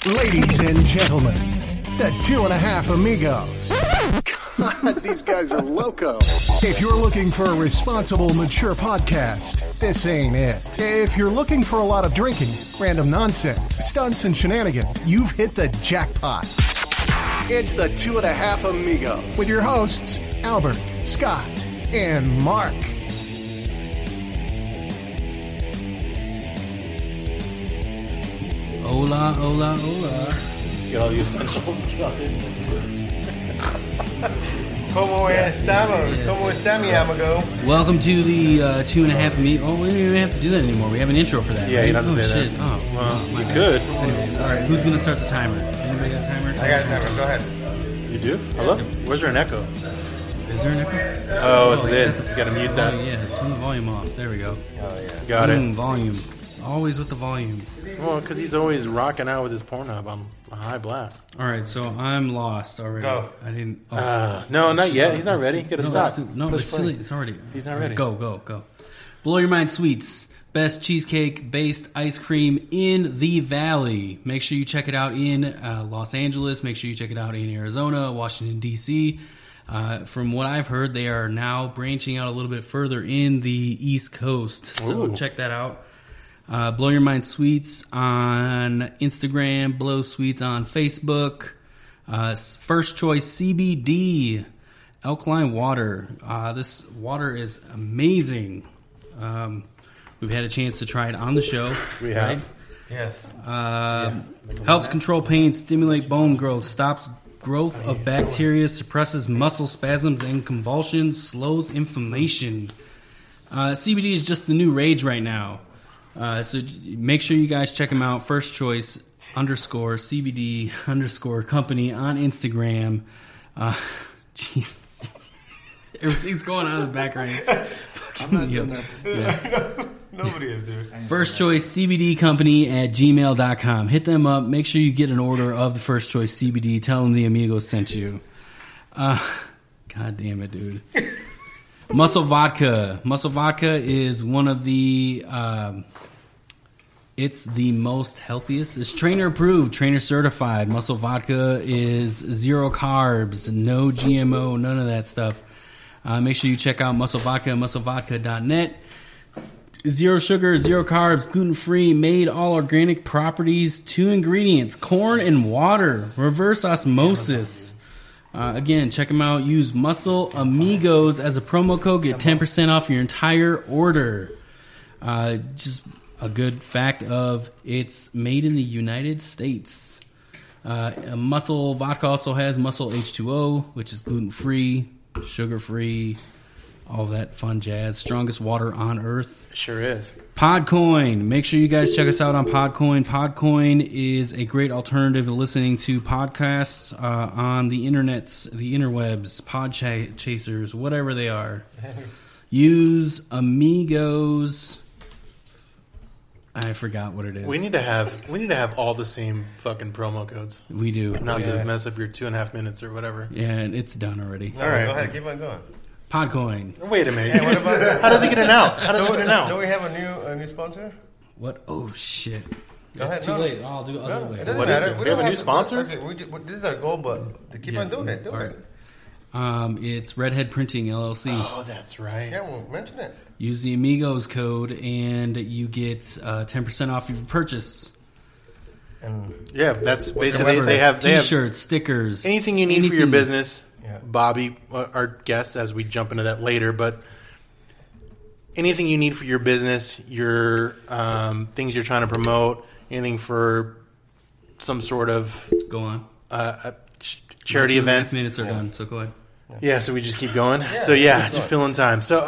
Ladies and gentlemen, the 2.5 Amigos. God, these guys are loco. If you're looking for a responsible, mature podcast, this ain't it. If you're looking for a lot of drinking, random nonsense, stunts, and shenanigans, you've hit the jackpot. It's the 2.5 Amigos with your hosts, Albert, Scott, and Mark. Hola, hola, hola. Get all the essentials. ¿Cómo estamos? ¿Cómo está mi amigo? Welcome to the 2.5 Amigos. Oh, we don't even have to do that anymore. We have an intro for that. Yeah, right? you don't have to say shit. that. Oh, Well, my you bad. could. Anyways, all right. Who's going to start the timer? Anybody got a timer? I got a timer. Go ahead. You do? Hello? Where's there an echo? Is there an echo? Oh, it's this. You gotta mute that. Oh, yeah. Turn the volume off. There we go. Oh, yeah. Got it. Volume. Always with the volume. Well, because he's always rocking out with his Pornhub on a high blast. All right, so I'm lost already. Go. I didn't. No, not yet. He's not ready. Gotta stop. It's too late. It's already. He's not ready. Go. Blow Your Mind Sweets. Best cheesecake-based ice cream in the Valley. Make sure you check it out in Los Angeles. Make sure you check it out in Arizona, Washington, D.C. From what I've heard, they are now branching out a little bit further in the East Coast. So check that out. Blow Your Mind Sweets on Instagram. Blow Sweets on Facebook. First Choice CBD. Alkaline water. This water is amazing. We've had a chance to try it on the show. We have. Yes. Helps control pain, stimulate bone growth, stops growth of bacteria, suppresses muscle spasms and convulsions, slows inflammation. CBD is just the new rage right now. So make sure you guys check them out. First Choice _CBD_ company on Instagram. Jeez. Everything's going on in the background. I'm not doing that. Yeah. Nobody is, dude. First Choice CBD company at gmail.com. Hit them up. Make sure you get an order of the First Choice CBD. Tell them the Amigos sent you. God damn it, dude. Muscle Vodka. Muscle Vodka is one of the... it's the most healthiest. It's trainer approved, trainer certified. Muscle Vodka is 0 carbs, no GMO, none of that stuff. Make sure you check out Muscle Vodka at musclevodka.net. 0 sugar, 0 carbs, gluten-free, made all organic properties, 2 ingredients, corn and water, reverse osmosis. Again, check them out. Use Muscle Amigos as a promo code. Get 10% off your entire order. Just a good fact of it's made in the United States. Muscle Vodka also has Muscle H2O, which is gluten-free, sugar-free, all that fun jazz. Strongest water on earth. Sure is. Podcoin. Make sure you guys check us out on Podcoin. Podcoin is a great alternative to listening to podcasts on the internets, the interwebs, chasers, whatever they are. Use Amigos. I forgot what it is. We need to have all the same fucking promo codes. We do. Not to mess up your 2.5 minutes or whatever. Yeah, and it's done already. No, All right. Go ahead. Keep on going. Podcoin. Wait a minute. Hey, what about... How does he get it out? How does he get it Don't out? we have a new sponsor? What? Oh, shit. Go ahead. It's too late. I'll do it It later. doesn't What is matter. it? We have a new sponsor? Okay, this is our goal, but to keep on doing it. Do All it. right. It's Redhead Printing, LLC. Oh, that's right. Yeah, well, mention it. Use the Amigos code, and you get 10% off your purchase. And Yeah, that's basically they have T-shirts, stickers, anything you need for your business. Yeah. Bobby, our guest, as we jump into that later, but anything you need for your business, your things you're trying to promote, anything for some sort of Go on. charity Next event. minutes are done, so go ahead. Yeah, so we just keep going. So just filling time. So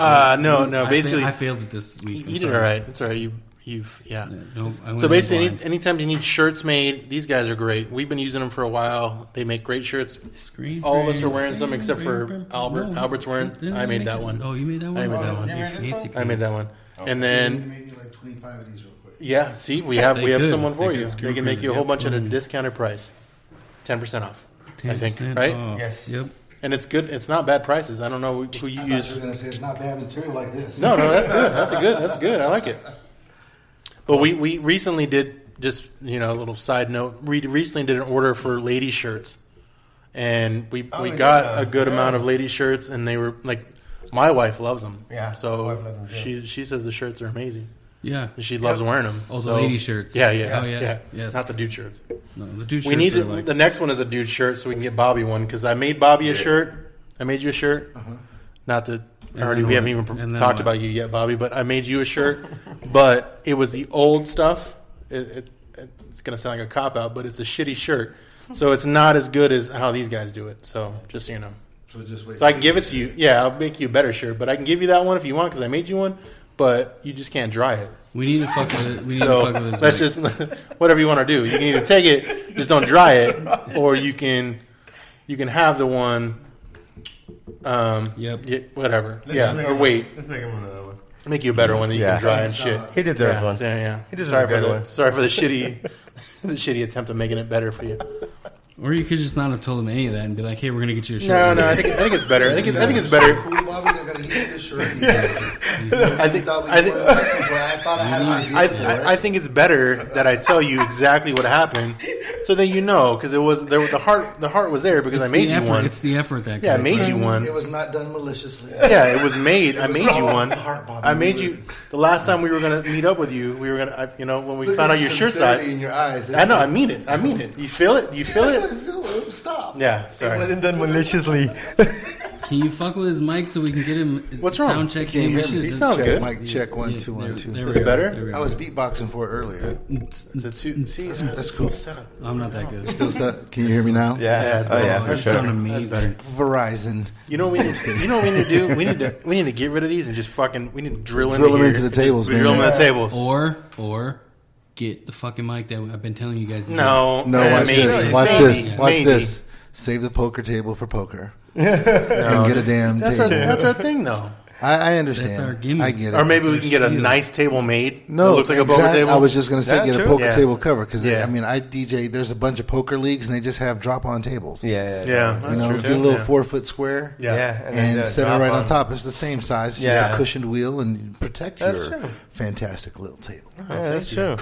basically, I failed it this week. you did all right. It's all right. You've No, I went So in basically, blind. anytime you need shirts made, these guys are great. We've been using them for a while. They make great shirts. Screen All of us frame. are wearing some except for Albert. No. Albert's wearing. Didn't I made make that it? one. Oh, you made that one? I made that one. You made this Fancy one? I made that one. And You then made me like 25 of these real quick. yeah, see, we have They could. someone for They you. could screw They can make you a print it. whole Yep. bunch at a discounted price, 10% off. I think, 10% right? off. Yes. Yep. And it's good. It's not bad prices. I don't know who you I thought you use. were going to say it's not bad material like this. No, that's good. That's good. I like it. But we recently did just a little side note. We recently did an order for lady shirts, and we got a good amount of lady shirts, and they were like, my wife loves them. Yeah, so my wife loves them she says the shirts are amazing. Yeah, she loves wearing them. Oh, the lady shirts. Yeah. Oh, yeah. Yes. Not the dude shirts. No, the dude shirts. We need are like... the next one is a dude shirt, so we can get Bobby one because I made Bobby a shirt. I made you a shirt. Not to we haven't even talked about you yet, Bobby, but I made you a shirt. But it was the old stuff. It's gonna sound like a cop out, but it's a shitty shirt, so it's not as good as how these guys do it. So just so you know. So just wait. So I can give it to you. Yeah, I'll make you a better shirt, but I can give you that one if you want because I made you one. But you just can't dry it. We need to fuck with it. We need so to fuck with this. That's just whatever you want to do. You can either take it, just don't dry it, or you can have the one. Yep. Whatever. Or wait. Let's make him another one. Make you a better one that you can dry and shit. He deserves one. Yeah. He deserves a good one. Sorry for the shitty attempt of making it better for you. Or you could just not have told him any of that and be like, "Hey, we're gonna get you a shirt." No, I think it's better. I think it's better. I think it's better that I tell you exactly what happened, so that you know, because the heart was there because I made you one. It's the effort that. Yeah, I made you one. It was not done maliciously. Yeah, it was made. I made you one. I made you. The last time we were gonna meet up with you, we were gonna. When we found out your shirt size. In your eyes. I know. I mean it. You feel it. You feel it. Stop. Yeah, sorry. It wasn't done maliciously. Can you fuck with his mic so we can get him? What's wrong? Sound check. He sounds good. Mic check 1 2 1 2. Is it better? I was beatboxing for it earlier. That's cool. I'm not that good. Still set. Can you hear me now? Yeah. For That sure. sound amazing. Verizon. You know what we need to do? We need to get rid of these and just fucking. We need to drill them here. into the tables, man. Drill them into the tables. Or get the fucking mic that I've been telling you guys to No. Watch maybe. this. Watch Maybe. this. Watch Maybe. this. Save the poker table for poker. No, And get a damn table. That's our thing, though. I understand. That's our gimmick. I get it. Or maybe we can get a nice table made. No, that looks like a poker exactly. table. I was just going to say get a poker Yeah. table cover because Yeah. I DJ. There's a bunch of poker leagues and they just have drop-on tables. Yeah, You know, get a little 4-foot square. Yeah. And set it right on on top. It's the same size. It's just a cushioned wheel and protect your fantastic little table. Yeah, that's true.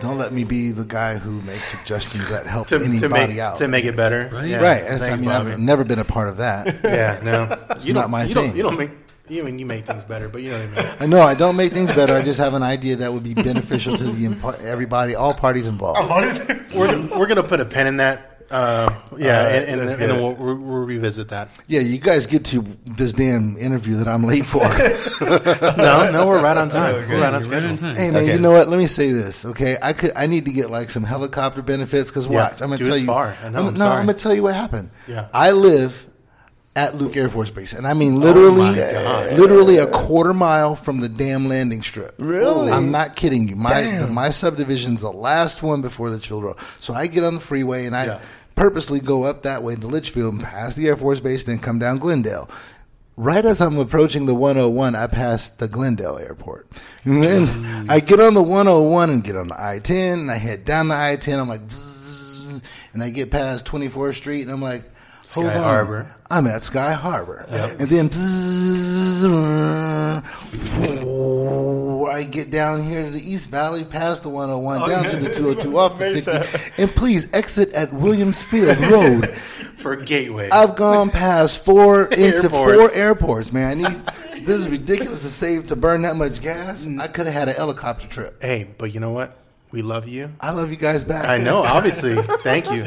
Don't let me be the guy who makes suggestions that help anybody out. To make it better. Right? Yeah. Right. Thanks, Bobby. I've never been a part of that. Yeah, no. It's not my thing. You don't make. You make things better, but you know what I mean. I know I don't make things better. I just have an idea that would be beneficial to everybody, all parties involved. We're gonna put a pen in that. And then we'll revisit that. Yeah, you guys get to this damn interview that I'm late for. No, we're right on time. We're right on Right schedule. on time. Hey man, you know what? Let me say this, okay? I need to get like some helicopter benefits because watch, I'm gonna tell it's you. far. I know, I'm I'm sorry. gonna tell you what happened. Yeah. I live at Luke Air Force Base, and I mean literally a quarter mile from the damn landing strip. Really? I'm not kidding you. My subdivision's the last one before the Children. So I get on the freeway and I purposely go up that way to Litchfield and pass the Air Force Base, then come down Glendale. Right as I'm approaching the 101, I pass the Glendale Airport. And then I get on the 101 and get on the I-10, and I head down the I-10. I'm like, zzz, and I get past 24th Street, and I'm like, hold Sky on. Harbor. I'm at Sky Harbor. Yep. And then I get down here to the East Valley, past the 101, down to the 202, off the 60. And please exit at Williams Field Road. For Gateway. I've gone past four Airports. airports, man. This is ridiculous to burn that much gas. I could have had a helicopter trip. Hey, but you know what? We love you. I love you guys back. I know, obviously. Thank you.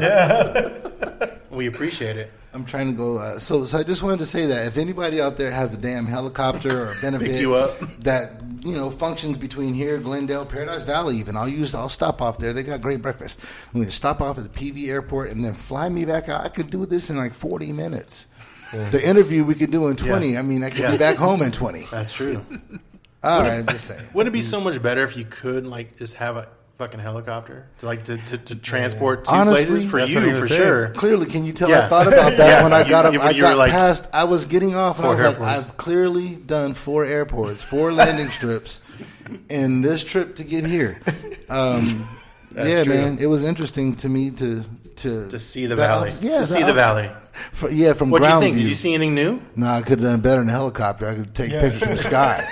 We appreciate it. I'm trying to go. So I just wanted to say that if anybody out there has a damn helicopter or a benefit Pick you up. that functions between here, Glendale, Paradise Valley, even I'll stop off there. They got great breakfast. I'm going to stop off at the PV airport and then fly me back out. I could do this in like 40 minutes. Yeah. The interview we could do in 20. I mean, I could be back home in 20. That's true. All right, I'm just saying. Wouldn't it be so much better if you could just have a fucking helicopter to transport to Honestly, places for you for sure? Clearly, can you tell I thought about that when I got up? I got like past. I was getting off, and I was airports. like, I've clearly done 4 airports, 4 landing strips, in this trip to get here. Yeah, true. man, it was interesting to me to see the valley. Yeah, to see the valley. From What do you ground think? view. Did you see anything new? No, I could have done better in a helicopter. I could take pictures from the sky.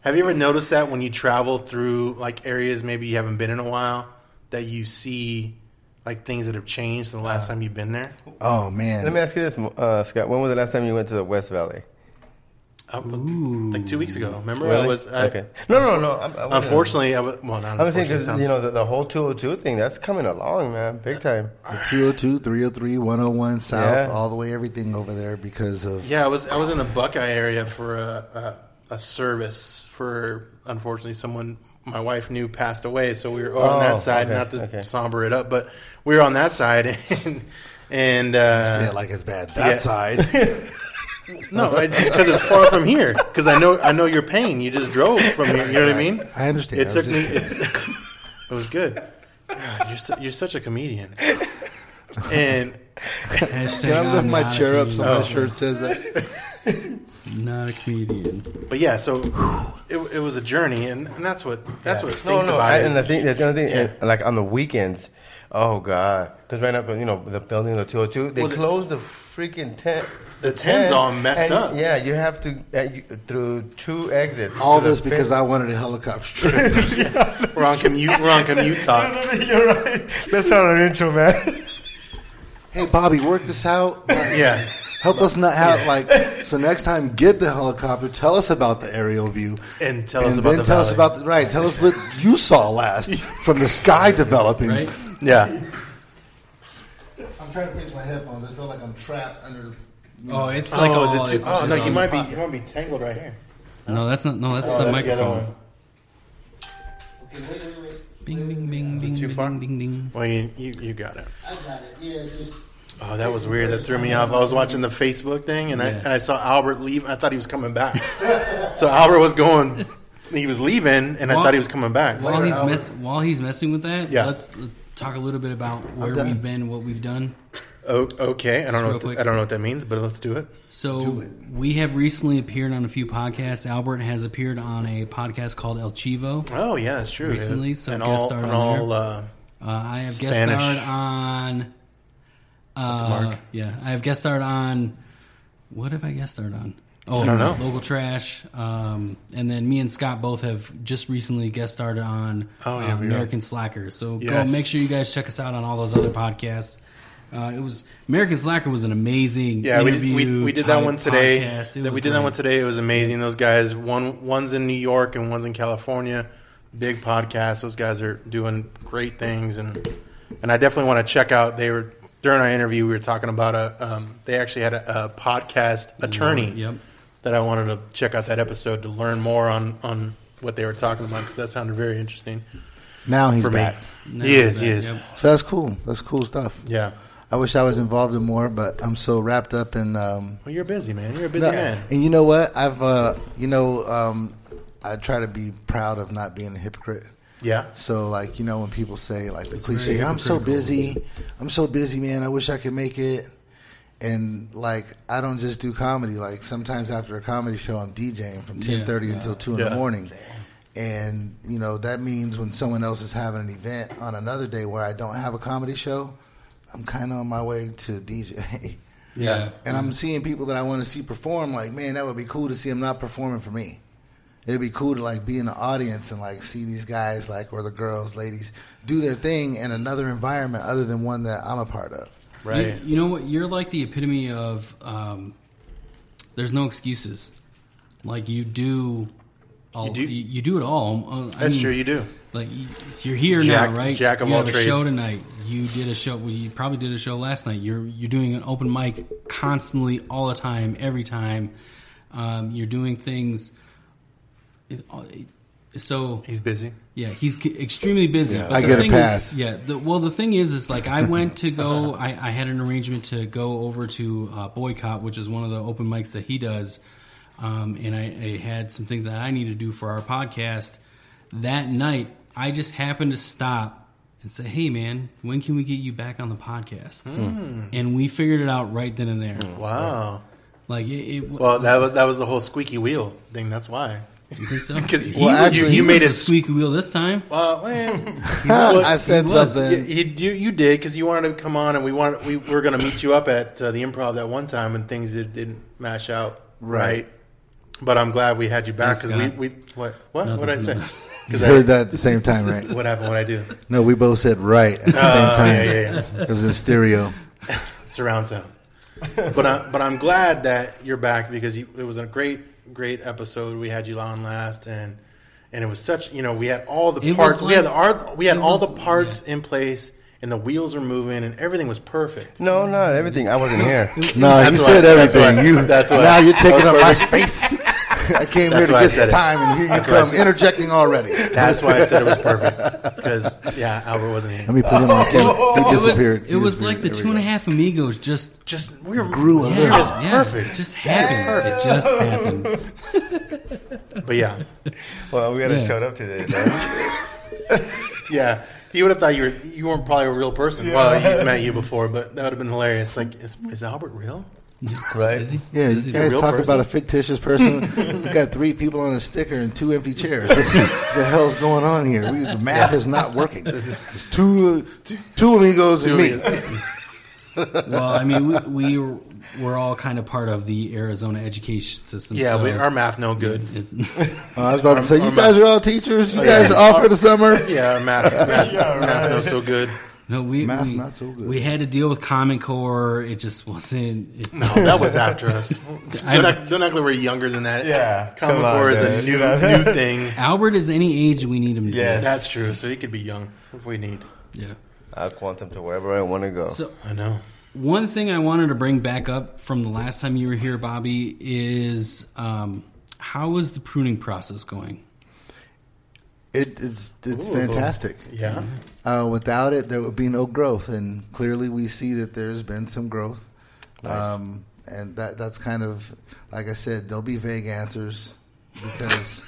Have you ever noticed that when you travel through like areas maybe you haven't been in a while, that you see like things that have changed in the last time you've been there? Oh man. Let me ask you this, Scott. When was the last time you went to the West Valley? Like 2 weeks ago. Remember, Really? Okay. No. Unfortunately, I was. Well, not I'm thinking unfortunately. the whole 202 thing that's coming along, man, big time. The 202, 303, 101 South, Yeah. all the way everything over there because of Yeah, I was in the Buckeye area for a service for, unfortunately, my wife knew passed away, so we were on that side. Okay, Not to okay. somber it up, but we were on that side, and say it like it's bad. That side. no, because it's far from here. Because I know your pain. You just drove from here. You know what I mean? I understand. It took me. It was good. God, you're such a comedian. And Can I lift my chair up so my shirt says that? Not a comedian. but yeah, so it was a journey, and that's what stinks about it. And the other thing, like on the weekends, oh god, because right now, the building of the 202, they closed the freaking tent. The tent's all messed up. Yeah, you have to through 2 exits. All this because I wanted a helicopter trip. We're on commute talk. You're right. Let's start our intro, man. Hey, Bobby, work this out. Yeah. Help us not have so next time get the helicopter, tell us about the aerial view, And tell us and about then the tell us valley. about tell us what you saw last from the sky developing. Right? Yeah. I'm trying to fix my headphones. I feel like I'm trapped under. Oh, it's like Is it too? it's Oh no, you on- might be tangled right here. No, that's not. No, that's Oh, the that's the other microphone. one. Okay, wait. Bing, bing, bing, bing, too bing, far? ding, ding. Well, you got it. I got it. Yeah, it's just. Oh, that was weird. That threw me off. I was watching the Facebook thing, and I saw Albert leave. I thought he was coming back. So Albert was going. He was leaving, and I thought he was coming back. While he's messing with that, let's talk a little bit about where done. we've been, what we've done. Oh, okay. I don't real know. quick. I don't know what that means, but let's do it. So we have recently appeared on a few podcasts. Albert has appeared on a podcast called El Chivo. Oh yeah, that's true. Recently, so and guest all, starred and on all, there. I have guest Spanish. starred on. Mark. Yeah, I have guest starred on. What have I guest starred on? Oh, I don't know. Local Trash. And then me and Scott both have just recently guest starred on American Slacker. So go make sure you guys check us out on all those other podcasts. It was American Slacker was an amazing interview. We did that one today. We did that one today. It was amazing. Those guys, one's in New York and one's in California. Big podcast. Those guys are doing great things, and I definitely want to check out. They were during our interview. We were talking about they actually had a podcast attorney. Yep. That I wanted to check out that episode to learn more on what they were talking about because that sounded very interesting Now he's for me. back. He is. Yep. So that's cool. That's cool stuff. Yeah. I wish I was involved in more, but I'm so wrapped up in. Well, you're busy, man. You're a busy man. And you know what? I've I try to be proud of not being a hypocrite. Yeah. So like when people say like the cliche, very I'm so hypocritical. busy, man. I wish I could make it. And like I don't just do comedy. Like sometimes after a comedy show, I'm DJing from 10:30 until 2 in the morning. And that means when someone else is having an event on another day where I don't have a comedy show, I'm kind of on my way to DJ. Yeah. And I'm seeing people that I want to see perform. Like, man, that would be cool to see them not performing for me. It'd be cool to like be in the audience and like see these guys like or the girls, ladies do their thing in another environment other than one that I'm a part of. Right. You know what? You're like the epitome of there's no excuses. Like you do you do it all. That's true. You do. Like you're here now, right? Jack of you all have a trades. show tonight. You did a show. Well, you probably did a show last night. You're doing an open mic constantly, all the time, every time. You're doing things. So He's busy. yeah, he's extremely busy. Yeah. But I the get a thing pass. Is, the thing is like I went to go. I had an arrangement to go over to Boycott, which is one of the open mics that he does, and I had some things that I need to do for our podcast. That night, I just happened to stop and say, "Hey, man, when can we get you back on the podcast?" And we figured it out right then and there. Wow. Like Well, that was the whole squeaky wheel thing. That's why. you think so? Because He you made was it a squeaky wheel this time. Well, man, I said he was. something. you did because you wanted to come on, and we were going to meet you up at the Improv that one time, and things didn't mash out right. But I'm glad we had you back Thanks, because Scott. we what did I say? You heard that at the same time, right? What happened? What I do? No, we both said right at the same time. Yeah. It was in stereo. Surround sound. But I'm glad that you're back because it was a great episode. We had you on last, and it was such, we had all the parts. We had all the parts in place, and the wheels were moving, and everything was perfect. No, not everything. I wasn't here. No, you said everything. That's why. Now you're taking up my space. I came here to get some it. time, and here you come interjecting already. That's why I said it was perfect because Albert wasn't here. Let me put him on. He disappeared. It was like the 2.5 Amigos just we were grew a little. Just perfect. It just happened. It just happened. But yeah. Well, we had to shut up today. Right? Yeah. He would have thought you weren't probably a real person. Yeah. Well, he's met you before, but that would have been hilarious. Like, is Albert real? Right? Yeah, you guys talk about a fictitious person. We got 3 people on a sticker and 2 empty chairs. What the hell's going on here? The math is not working. It's two amigos and me. Well, I mean, we're all kind of part of the Arizona education system. Yeah, so our math no good. I was about to say, you guys are all teachers. You guys are off for the summer. Yeah, our math no so good. No, math not so good. We had to deal with Common Core. It just wasn't. No, that was after us. Don't act like we're younger than that. Yeah, Common Core is a new thing. Albert is any age we need him to be. Yeah, that's true. So he could be young if we need. Yeah. I want him to wherever I want to go. So I know. One thing I wanted to bring back up from the last time you were here, Bobby, is how is the pruning process going? It's fantastic. Yeah. Without it, there would be no growth, and clearly we see that there's been some growth. Nice. And that's kind of, like I said, there'll be vague answers because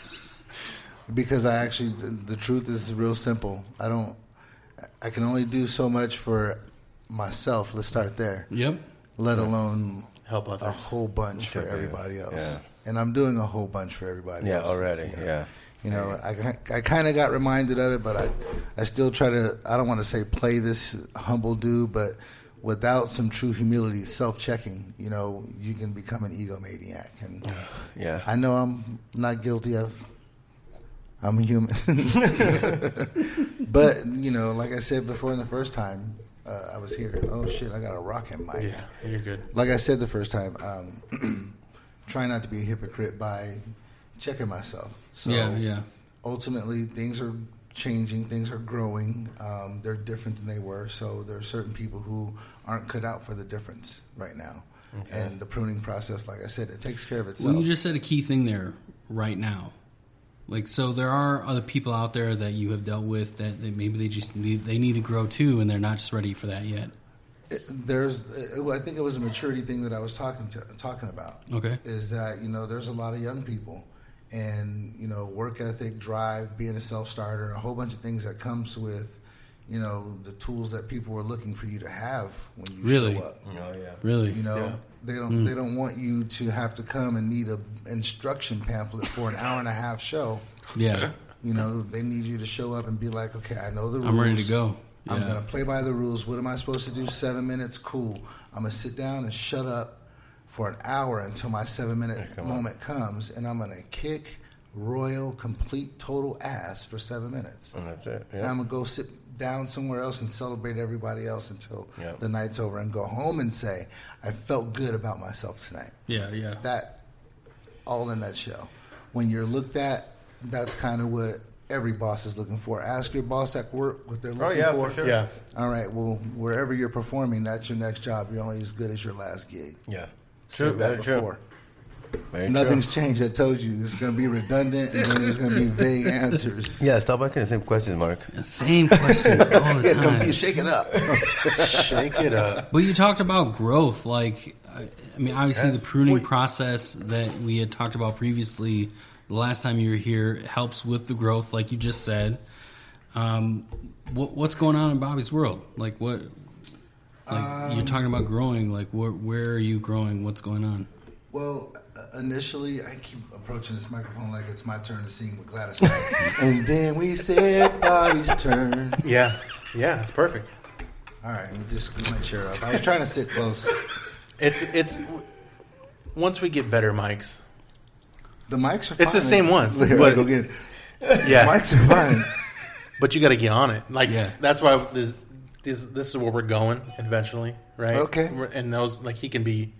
I actually, the truth is real simple. I can only do so much for myself. Let's start there. Yep. Let alone help others. A whole bunch for everybody else. Yeah. And I'm doing a whole bunch for everybody else. Yeah, already. Yeah. You know, I kind of got reminded of it, but I still try to, I don't want to say play this humble dude, but without some true humility, self-checking, you can become an egomaniac. And yeah. I know I'm not guilty of, I'm human. But, like I said before in the first time I was here, oh shit, I got a rocking mic. Yeah, you're good. Like I said the first time, try not to be a hypocrite by checking myself. So yeah. Ultimately, things are changing, things are growing. They're different than they were. So there are certain people who aren't cut out for the difference right now. Okay. And the pruning process, like I said, it takes care of itself. Well, you just said a key thing there, right now. Like, so there are other people out there that you have dealt with that maybe they need to grow too, and they're not just ready for that yet. I think it was a maturity thing that I was talking about. Okay. Is that, there's a lot of young people and, work ethic, drive, being a self-starter, a whole bunch of things that comes with, the tools that people were looking for you to have when you really? show up. Oh, yeah. Really? They don't want you to have to come and need an instruction pamphlet for an hour and a half show. Yeah. They need you to show up and be like, okay, I know the rules. I'm ready to go. Yeah. I'm going to play by the rules. What am I supposed to do? 7 minutes? Cool. I'm going to sit down and shut up for an hour until my 7-minute moment comes, and I'm going to kick royal, complete, total ass for 7 minutes. And that's it. Yeah. And I'm going to go sit down somewhere else and celebrate everybody else until the night's over and go home and say, I felt good about myself tonight. Yeah. That, all in a nutshell. When you're looked at, that's kind of what every boss is looking for. Ask your boss at work what they're looking for. For sure. Yeah. All right, well, wherever you're performing, that's your next job. You're only as good as your last gig. Yeah. Said that before. Very Nothing's true. changed. I told you. It's going to be redundant, and then there's going to be vague answers. Yeah, stop asking the same questions, Mark. Same questions all the time. Shake it up. Shake it up. But you talked about growth. Like, obviously the pruning process that we had talked about previously, the last time you were here, helps with the growth, like you just said. What's going on in Bobby's world? Like, what? Like, you're talking about growing. Like, where are you growing? What's going on? Well, initially, I keep approaching this microphone like it's my turn to sing with Gladys Knight. And then we said Bobby's turn. Yeah, it's perfect. All right, let me just scoot my chair up. I was trying to sit close. It's once we get better mics, The mics are fine. It's the same ones. Here, But, go get it. yeah. Mics are fine. But you got to get on it. Like, Yeah. that's why this is where we're going eventually, right? Okay. And those, like, he can be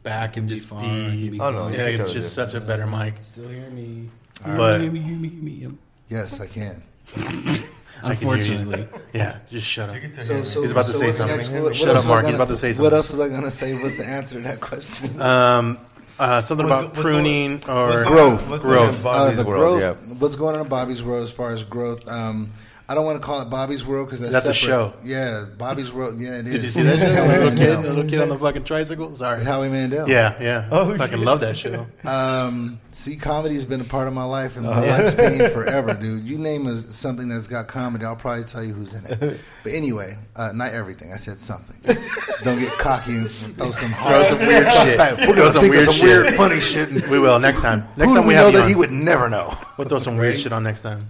back and just far, be. can be Oh, no, close. Yeah, it's it's just such a better mic. Still hear me. But Hear me. Yep. Yes, I can. Unfortunately. yeah, just shut up. So He's about to say what's the something. next- Shut else up, was Mark. I He's gonna- about to say What something. else was I going to say? What's the answer to that question? Something about pruning or Growth. Growth. Bobby's The world, growth. What's going on in Bobby's World as far as growth? I don't want to call it Bobby's World because That's a separate. show. Yeah, Bobby's World. Yeah, it is. Did you see that show? Howie Mandel. The little kid on the fucking tricycle? Sorry. Howie Mandel. Yeah. Oh, fucking shit. love that show. See, comedy's been a part of my life and my life's been forever, dude. You name something that's got comedy, I'll probably tell you who's in it. But anyway, not everything. I said something. So don't get cocky and throw some Throw some weird shit. We're Throw gonna some think weird of some shit. weird, funny shit. And We will next time. Next who time do we know have you that on. he would never know. We'll throw some weird shit on next time.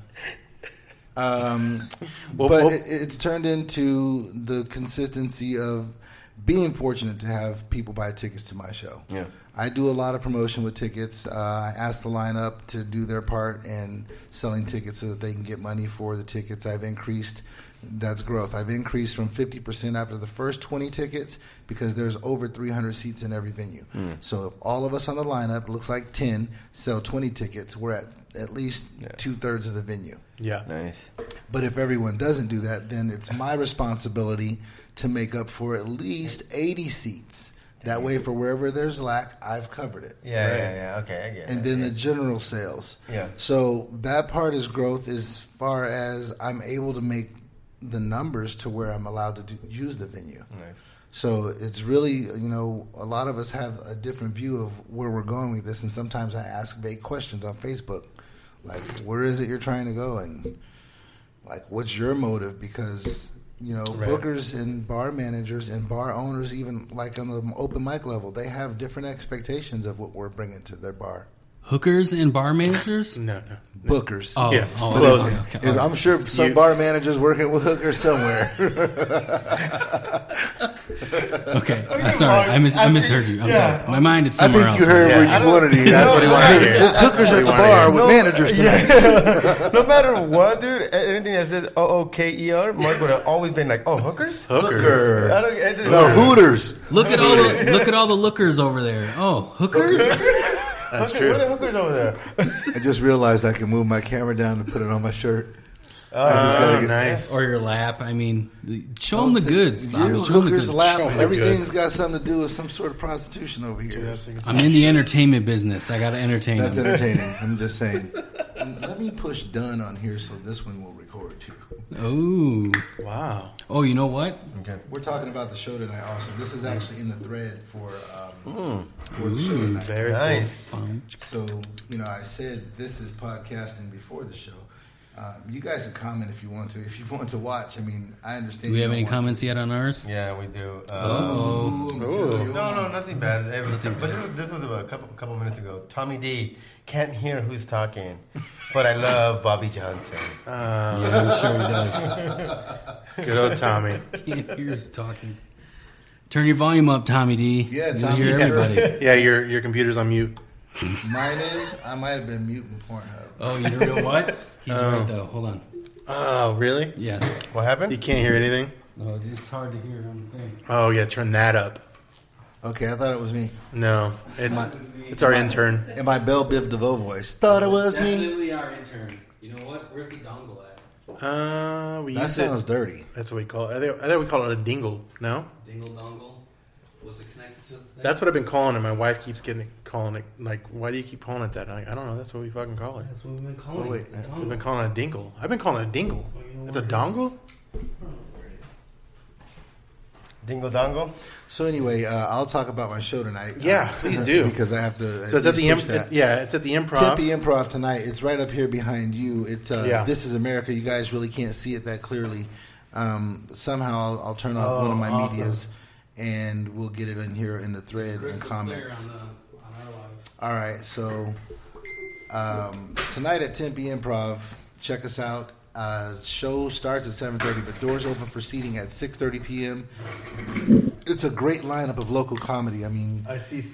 But it's turned into the consistency of being fortunate to have people buy tickets to my show. Yeah. I do a lot of promotion with tickets. I ask the lineup to do their part in selling tickets so that they can get money for the tickets. I've increased. That's growth. I've increased from 50% after the first 20 tickets because there's over 300 seats in every venue. So if all of us on the lineup, it looks like 10, sell 20 tickets, we're at least 2/3 of the venue. Yeah. Nice. But if everyone doesn't do that, then it's my responsibility to make up for at least 80 seats. That way, for wherever there's lack, I've covered it. Yeah. Okay, I get it. And then the general sales. Yeah. So that part is growth as far as I'm able to make the numbers to where I'm allowed to use the venue. Nice. So it's really, a lot of us have a different view of where we're going with this. And sometimes I ask vague questions on Facebook. Like, where is it you're trying to go? And, like, what's your motive? Because, bookers and bar managers and bar owners, even, like, on the open mic level, they have different expectations of what we're bringing to their bar. Hookers and bar managers? No. Bookers. Oh, Yeah. oh, Close. okay. I'm sure some bar managers working with hookers somewhere. Okay, sorry, I misheard you. I'm sorry. My mind is I somewhere think else. you heard where you wanted to hear. That's what he wanted to hear. There's hookers at the bar with managers tonight. No matter what, dude, anything that says OOKER, Mark would have always been like, oh, hookers? Hookers. I don't, it doesn't No, matter. Hooters. Look at all the lookers over there. Oh, hookers? That's Where true. are the hookers over there? I just realized I can move my camera down and put it on my shirt. I just gotta Oh, get nice. Or your lap. I mean, show them the goods, Bobby. Your Show 'em the hookers goods. lap. Show 'em the Everything's goods. got something to do with some sort of prostitution over here. I'm in the entertainment business. I got to entertain That's them. entertaining. I'm just saying. Let me push done on here so this one will record too. Oh, Wow. oh, you know what? Okay. We're talking about the show tonight also. This is actually in the thread for the show tonight. Very Nice. So, I said this is podcasting before the show. You guys can comment if you want to. If you want to watch, I understand. Do we you have don't any want comments yet on ours? Yeah, we do. to. I'm gonna tell you. No, nothing bad. But this was about a couple minutes ago. Tommy D can't hear who's talking, but I love Bobby Johnson. Yeah, I'm sure he does. Good old Tommy. Can't hear us talking. Turn your volume up, Tommy D. Yeah, You'll Tommy hear D. everybody. Yeah, your computer's on mute. Mine is. I might have been muting Pornhub. Oh, you know what? He's right though. Hold on. Oh, really? Yeah. What happened? You can't hear anything? No, it's hard to hear on the thing. Oh, yeah, turn that up. Okay, I thought it was me. No, it's our intern. In my Belle Biv DeVoe voice. Thought it was me. Definitely our intern. You know what? Where's the dongle at? We That use sounds it. dirty. That's what we call it. I think we call it a dingle. No? Dingle dongle. Was it connected to the thing? That's what I've been calling it. My wife keeps calling it, like, why do you keep calling it that? I'm like, I don't know. That's what we fucking call it. That's what we've been calling Oh, wait. it. We've been calling it a dingle. I've been calling it a dingle. It's a dongle? Dingle Dongle? So anyway, I'll talk about my show tonight. Yeah, please do. Because I have to. So it's at the least push that. it's at the Improv. Tempe Improv tonight. It's right up here behind you. It's Yeah. This is America. You guys really can't see it that clearly. Somehow I'll turn off one of my awesome. medias, and we'll get it in here in the thread and comments. All right. So tonight at Tempe Improv, check us out. Show starts at 7:30, but doors open for seating at 6:30 p.m. It's a great lineup of local comedy. I mean, I see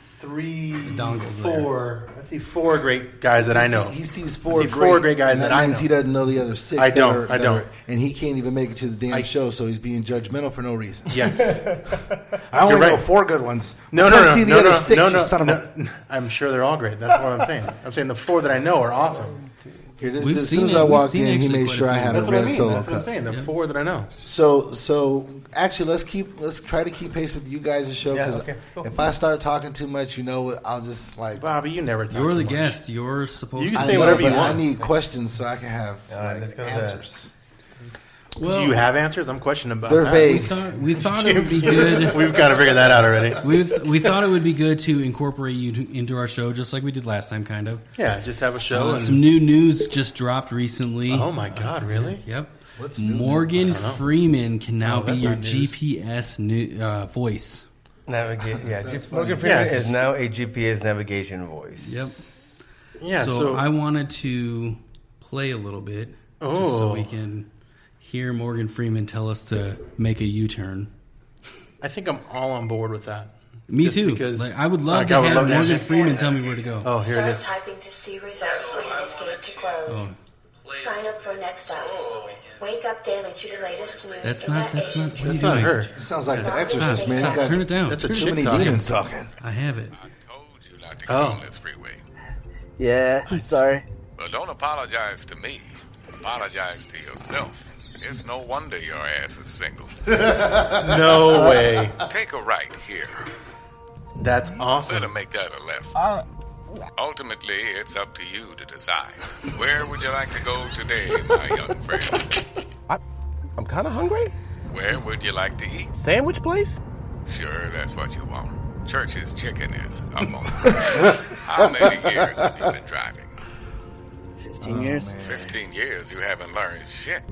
Donke's four. I see four great guys that I know. He sees four great guys that I know. He doesn't know the other six. I don't. And he can't even make it to the damn show, so he's being judgmental for no reason. Yes. I only know 4 good ones. No. See the other 6, you son of a... I'm sure they're all great. That's what I'm saying. I'm saying the 4 that I know are awesome. Here, as soon as I walked in, he made sure I had a red solo That's cup. what I'm saying. The 4 that I know. So actually, let's try to keep pace with you guys' show, because if I start talking too much, I'll just like... Bobby, you never talk You're too the much. guest. You're supposed You to can say whatever you want. I need questions so I can have answers. Well, do you have answers? I'm questioning about they're that. vague. We thought it would be good. We've kind of figured that out already. We thought it would be good to incorporate you into our show, just like we did last time, kind of. Yeah, just have a show. Some new news just dropped recently. Oh my God, really? Yep. What's new? Morgan Freeman can now be your not news. GPS voice. Morgan Freeman is now a GPS navigation voice. Yep. Yeah. So I wanted to play a little bit, just so we can hear Morgan Freeman tell us to make a U-turn. I think I'm all on board with that. Me Just too. Because I would love to have Morgan Freeman tell me where to go. Oh, here it is. Start typing to see results when you escape to close. Sign up for next hours. Wake up daily to the latest news. That's not. What are you That's not doing? her. It sounds like The Exorcist, man. Stop. You got Turn it down. That's a too chick many talking. demons talking. I have it. I told you not to get on this freeway. Yeah, sorry. But don't apologize to me. Apologize to yourself. It's no wonder your ass is single. No way. Take a right here. That's Better awesome. make that a left. Ultimately, it's up to you to decide. Where would you like to go today, my young friend? I'm kind of hungry. Where would you like to eat? Sandwich place? Sure, that's what you want. Church's Chicken is up on the road. How many years have you been driving? 15 years. 15 years, you haven't learned shit.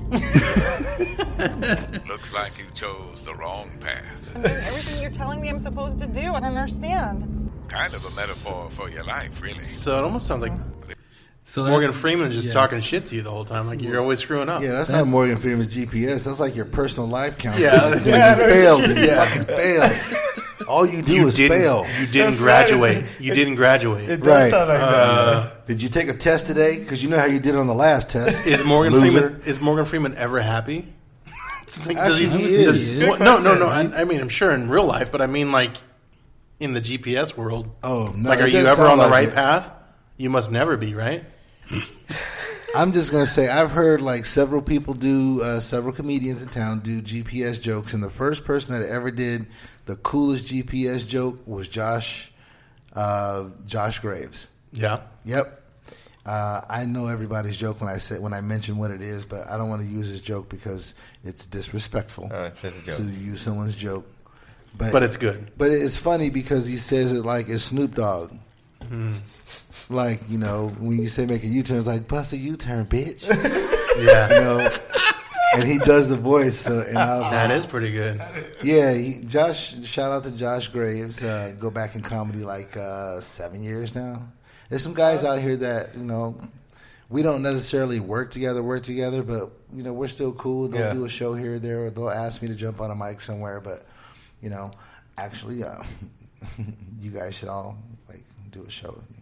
Looks like you chose the wrong path. I'm doing everything you're telling me I'm supposed to do. I don't understand. Kind of a metaphor for your life, really. So it almost sounds like So Morgan Freeman is just talking shit to you the whole time. Like you're always screwing up. Yeah, that's not Morgan Freeman's GPS. That's like your personal life counselor. Yeah, It's like you failed. You fucking failed. All you do is fail. You didn't graduate. You didn't graduate. It does Right. sound like that. Did you take a test today? Because you know how you did on the last test. Is Morgan Loser. Freeman ever happy? It's like, Actually, he is. Well, no. I mean, I'm sure in real life, but I mean, like in the GPS world. Oh, no. Like, are it you doesn't ever sound on the like right it. path? You must never be, right? I'm just going to say I've heard like several people do, several comedians in town do GPS jokes, and the first person that ever did the coolest GPS joke was Josh Graves. Yeah. Yep. I know everybody's joke when I mention what it is, but I don't want to use his joke because it's disrespectful It's a joke. to use someone's joke. But it's good. But it's funny because he says it like it's Snoop Dogg. Like, when you say make a U-turn, it's like, bust a U-turn, bitch. Yeah. And he does the voice. So, and I was That like, is pretty good. yeah, shout out to Josh Graves. Go back in comedy like 7 years now. There's some guys out here that, we don't necessarily work together, but, we're still cool. They'll do a show here or there, or they'll ask me to jump on a mic somewhere. But, actually, you guys should all, do a show with me.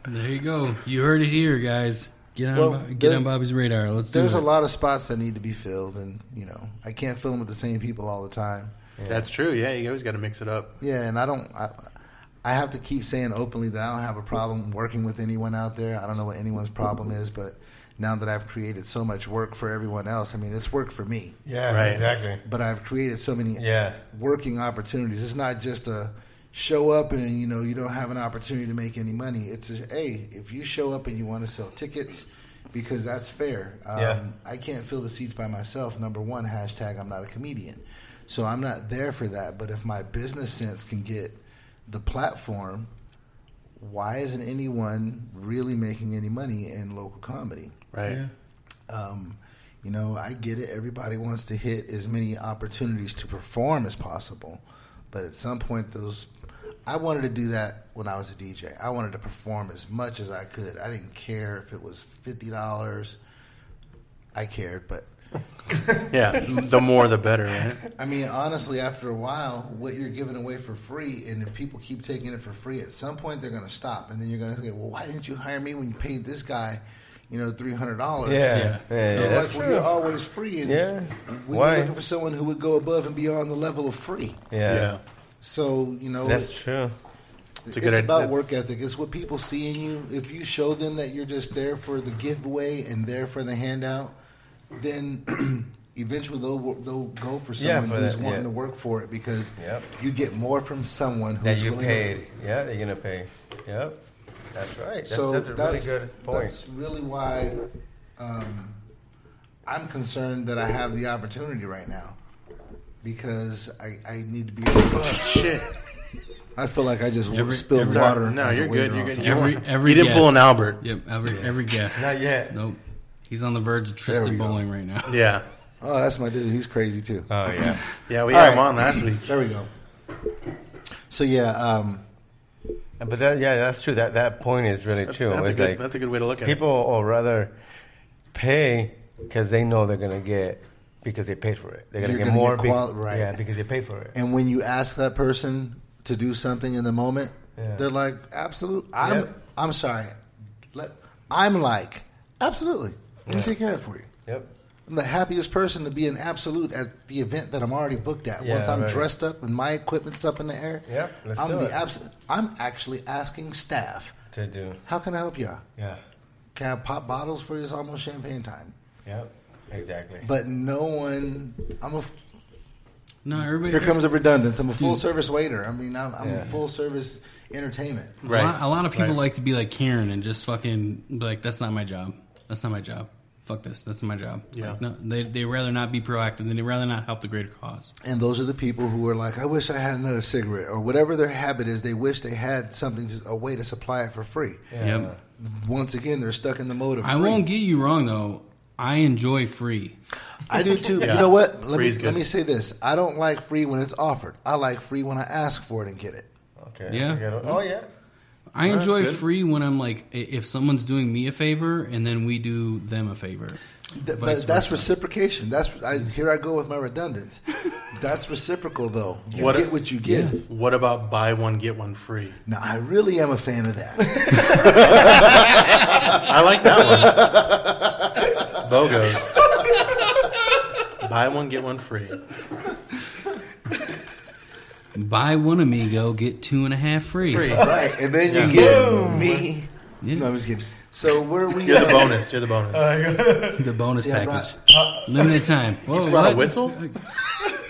There you go. You heard it here, guys. Get on Bobby's radar. Let's do it. There's a lot of spots that need to be filled, and, I can't fill them with the same people all the time. Yeah. That's true. Yeah, you always got to mix it up. Yeah, and I have to keep saying openly that I don't have a problem working with anyone out there. I don't know what anyone's problem is, but now that I've created so much work for everyone else, I mean, it's work for me. Yeah, Right. exactly. But I've created so many working opportunities. It's not just a show up and, you don't have an opportunity to make any money. It's hey, if you show up and you want to sell tickets, because that's fair. I can't fill the seats by myself. Number one, hashtag I'm not a comedian. So I'm not there for that. But if my business sense can get the platform, why isn't anyone really making any money in local comedy? Right. Yeah. I get it. Everybody wants to hit as many opportunities to perform as possible. But at some point, those I wanted to do that when I was a DJ. I wanted to perform as much as I could. I didn't care if it was $50. I cared, but Yeah, the more the better, right? I mean, honestly, after a while, what you're giving away for free, and if people keep taking it for free, at some point they're going to stop, and then you're going to say, "Well, why didn't you hire me when you paid this guy, $300?" Yeah, that's that's well, true. you're always free, and we were looking for someone who would go above and beyond the level of free. Yeah. So that's true. It's about work ethic. It's what people see in you. If you show them that you're just there for the giveaway and there for the handout, then eventually they'll go for someone who's wanting to work for it because you get more from someone who's that you willing paid. Yeah, they're gonna pay. Yep, that's right. So that's a really good point. That's really why I'm concerned that I have the opportunity right now because I need to be able to. Shit. I feel like I just spilled water. No, you're good. You're good. Every you didn't guest. pull an Albert. Yep, every guest. Not yet. Nope. He's on the verge of Tristan Bowling right now. Yeah. Oh, that's my dude. He's crazy too. Oh yeah. Yeah, we had him on last week. There we go. So yeah, but that's true. That point is really true. That's a good way to look at it. People will rather pay because they know they're gonna get because they paid for it. They're gonna get more. Right. Yeah, because they pay for it. And when you ask that person to do something in the moment, they're like, "Absolute." I'm sorry. I'm like, absolutely. Let me take care of it for you. Yep. I'm the happiest person to be an absolute at the event that I'm already booked at. Once I'm dressed up and my equipment's up in the air, I'm the absolute. I'm actually asking staff to do. How can I help y'all? Yeah. Can I pop bottles for you? It's almost champagne time. Yep. Exactly. But no one. No, everybody. Here comes a redundance. I'm a full service waiter. I mean, I'm a full service entertainment. Right. A lot of people like to be like Karen and just fucking be like, "That's not my job. That's not my job. Fuck this. That's my job." Yeah. Like, no, they rather not be proactive. And they rather not help the greater cause. And those are the people who are like, "I wish I had another cigarette," or whatever their habit is. They wish they had something, a way to supply it for free. Yeah. Yep. Once again, they're stuck in the mode of. I won't get you wrong though. I enjoy free. I do too. You know what? Let me say this. I don't like free when it's offered. I like free when I ask for it and get it. Okay. Yeah. Oh yeah. I enjoy free when I'm like, if someone's doing me a favor and then we do them a favor. But that's reciprocation. Here I go with my redundance. That's reciprocal, though. You get what you give. Yeah. What about buy one get one free? Now I really am a fan of that. I like that one. BOGOs. Buy one get one free. Buy one amigo, get 2.5 free. Right, and then you get me. Yeah. No, I'm just kidding. So where are we? You're the bonus. You're the bonus. The bonus package. Limited time. Whoa, you brought a whistle?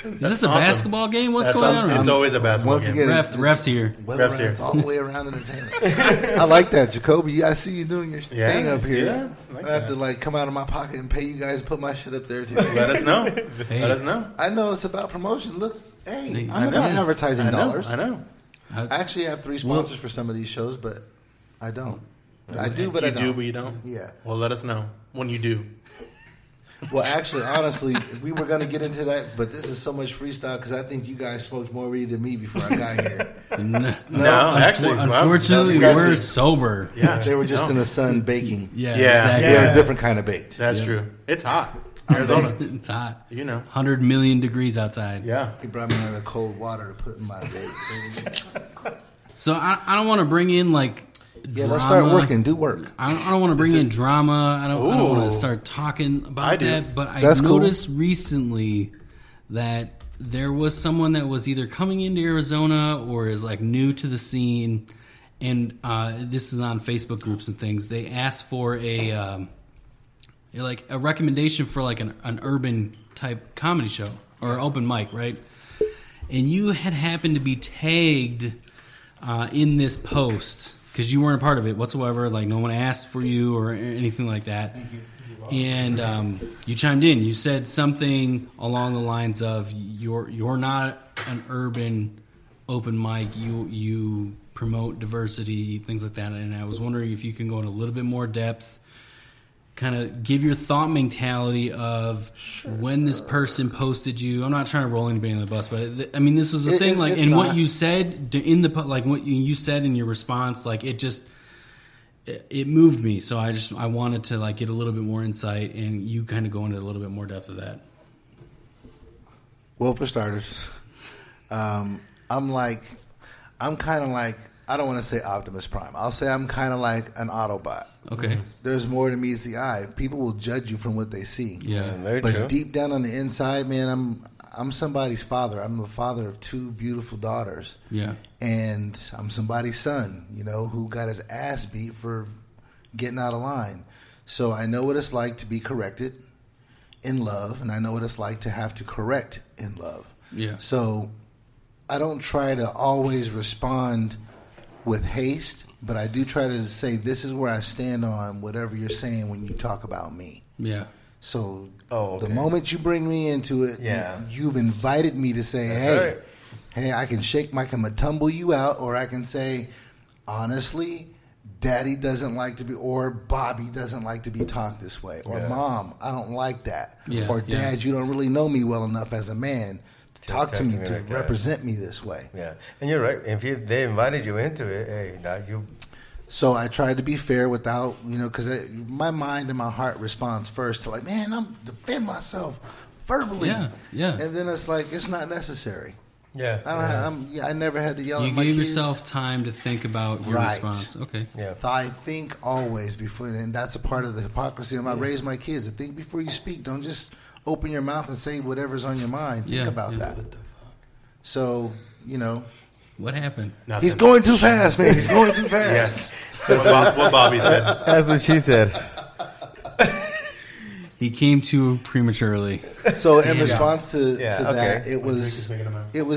Is this a basketball game? What's going on? It's always a basketball Once game. Again, ref's here. Ref's here. It's all the way around entertainment. I like that, Jacoby. I see you doing your thing up here. I have to come out of my pocket and pay you guys and put my shit up there too. Let us know. Let us know. I know it's about promotion. Look, hey, I'm about advertising dollars. I know. I actually have 3 sponsors for some of these shows, but I don't. I do, but I don't. You do, but you don't? Yeah. Well, let us know when you do. Well, actually, honestly, we were going to get into that, but this is so much freestyle because I think you guys smoked more weed than me before I got here. No, actually, unfortunately, we're sober. Yeah, they were just in the sun baking. Yeah, exactly. They're a different kind of baked. That's true. It's hot. Arizona. It's hot. 100 million degrees outside. Yeah. He brought me another cold water to put in my bake. So I don't want to bring in drama. Let's start working. Do work. I don't want to bring in drama. I don't want to start talking about that. But I noticed recently that there was someone that was either coming into Arizona or is new to the scene, and this is on Facebook groups and things. They asked for a recommendation for an urban type comedy show or open mic, right? And you had happened to be tagged in this post. Because you weren't a part of it whatsoever, no one asked for you or anything like that. Thank you. And you chimed in. You said something along the lines of you're not an urban open mic. You promote diversity, things like that. And I was wondering if you can go in a little bit more depth kind of give your thought mentality of when this person posted you. I'm not trying to roll anybody in the bus, but I mean, this was the thing. Like, and what you said in the like, what you said in your response, like it moved me. So I wanted to like get a little bit more insight, and you kind of go into a little bit more depth of that. Well, for starters, I'm kind of like, I don't want to say Optimus Prime. I'll say I'm kind of like an Autobot. Okay. There's more to meets the eye. People will judge you from what they see. Yeah. Very But true. deep down on the inside, man, I'm somebody's father. I'm the father of 2 beautiful daughters. Yeah. And I'm somebody's son, who got his ass beat for getting out of line. So I know what it's like to be corrected in love, and I know what it's like to have to correct in love. Yeah. So I don't try to always respond with haste, but I do try to say, this is where I stand on whatever you're saying when you talk about me. Yeah. So okay. the moment you bring me into it, you've invited me to say, hey, I can I can tumble you out, or I can say, honestly, Daddy doesn't like to be, or Bobby doesn't like to be talked this way, or Mom, I don't like that, or Dad, you don't really know me well enough as a man to talk to me, to represent me this way. Yeah, and you're right. If they invited you into it, hey, now you. So I tried to be fair without, because my mind and my heart responds first to like, man, I'm defend myself verbally. Yeah. And then it's like, it's not necessary. Yeah. I never had to yell at my kids. You gave kids. yourself time to think about your response. Okay. Yeah. So I think always before, and that's a part of the hypocrisy. I raise my kids to think before you speak. Don't just open your mouth and say whatever's on your mind. Think about that. So, What happened? Nothing. He's going too fast, man. He's going too fast. Yes. What Bobby said. That's what she said. He came too prematurely. So in response to that, it was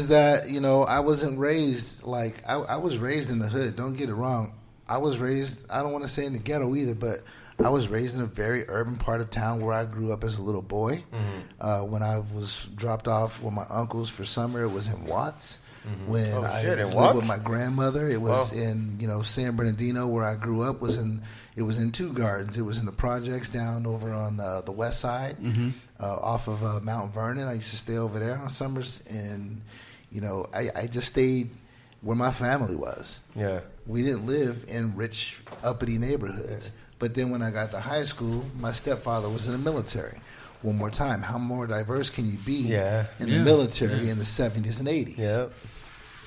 that, I wasn't raised like, I was raised in the hood. Don't get it wrong. I was raised, I don't want to say in the ghetto either, but I was raised in a very urban part of town where I grew up as a little boy. Mm-hmm. When I was dropped off with my uncles for summer, it was in Watts. Mm-hmm. When I lived with my grandmother, it was in San Bernardino, where I grew up. It was in 2 gardens. It was in the projects down over on the west side, off of Mount Vernon. I used to stay over there on summers, and I just stayed where my family was. Yeah, we didn't live in rich, uppity neighborhoods. Yeah. But then when I got to high school, my stepfather was in the military. One more time, how more diverse can you be in the military in the 70s and 80s? Yeah.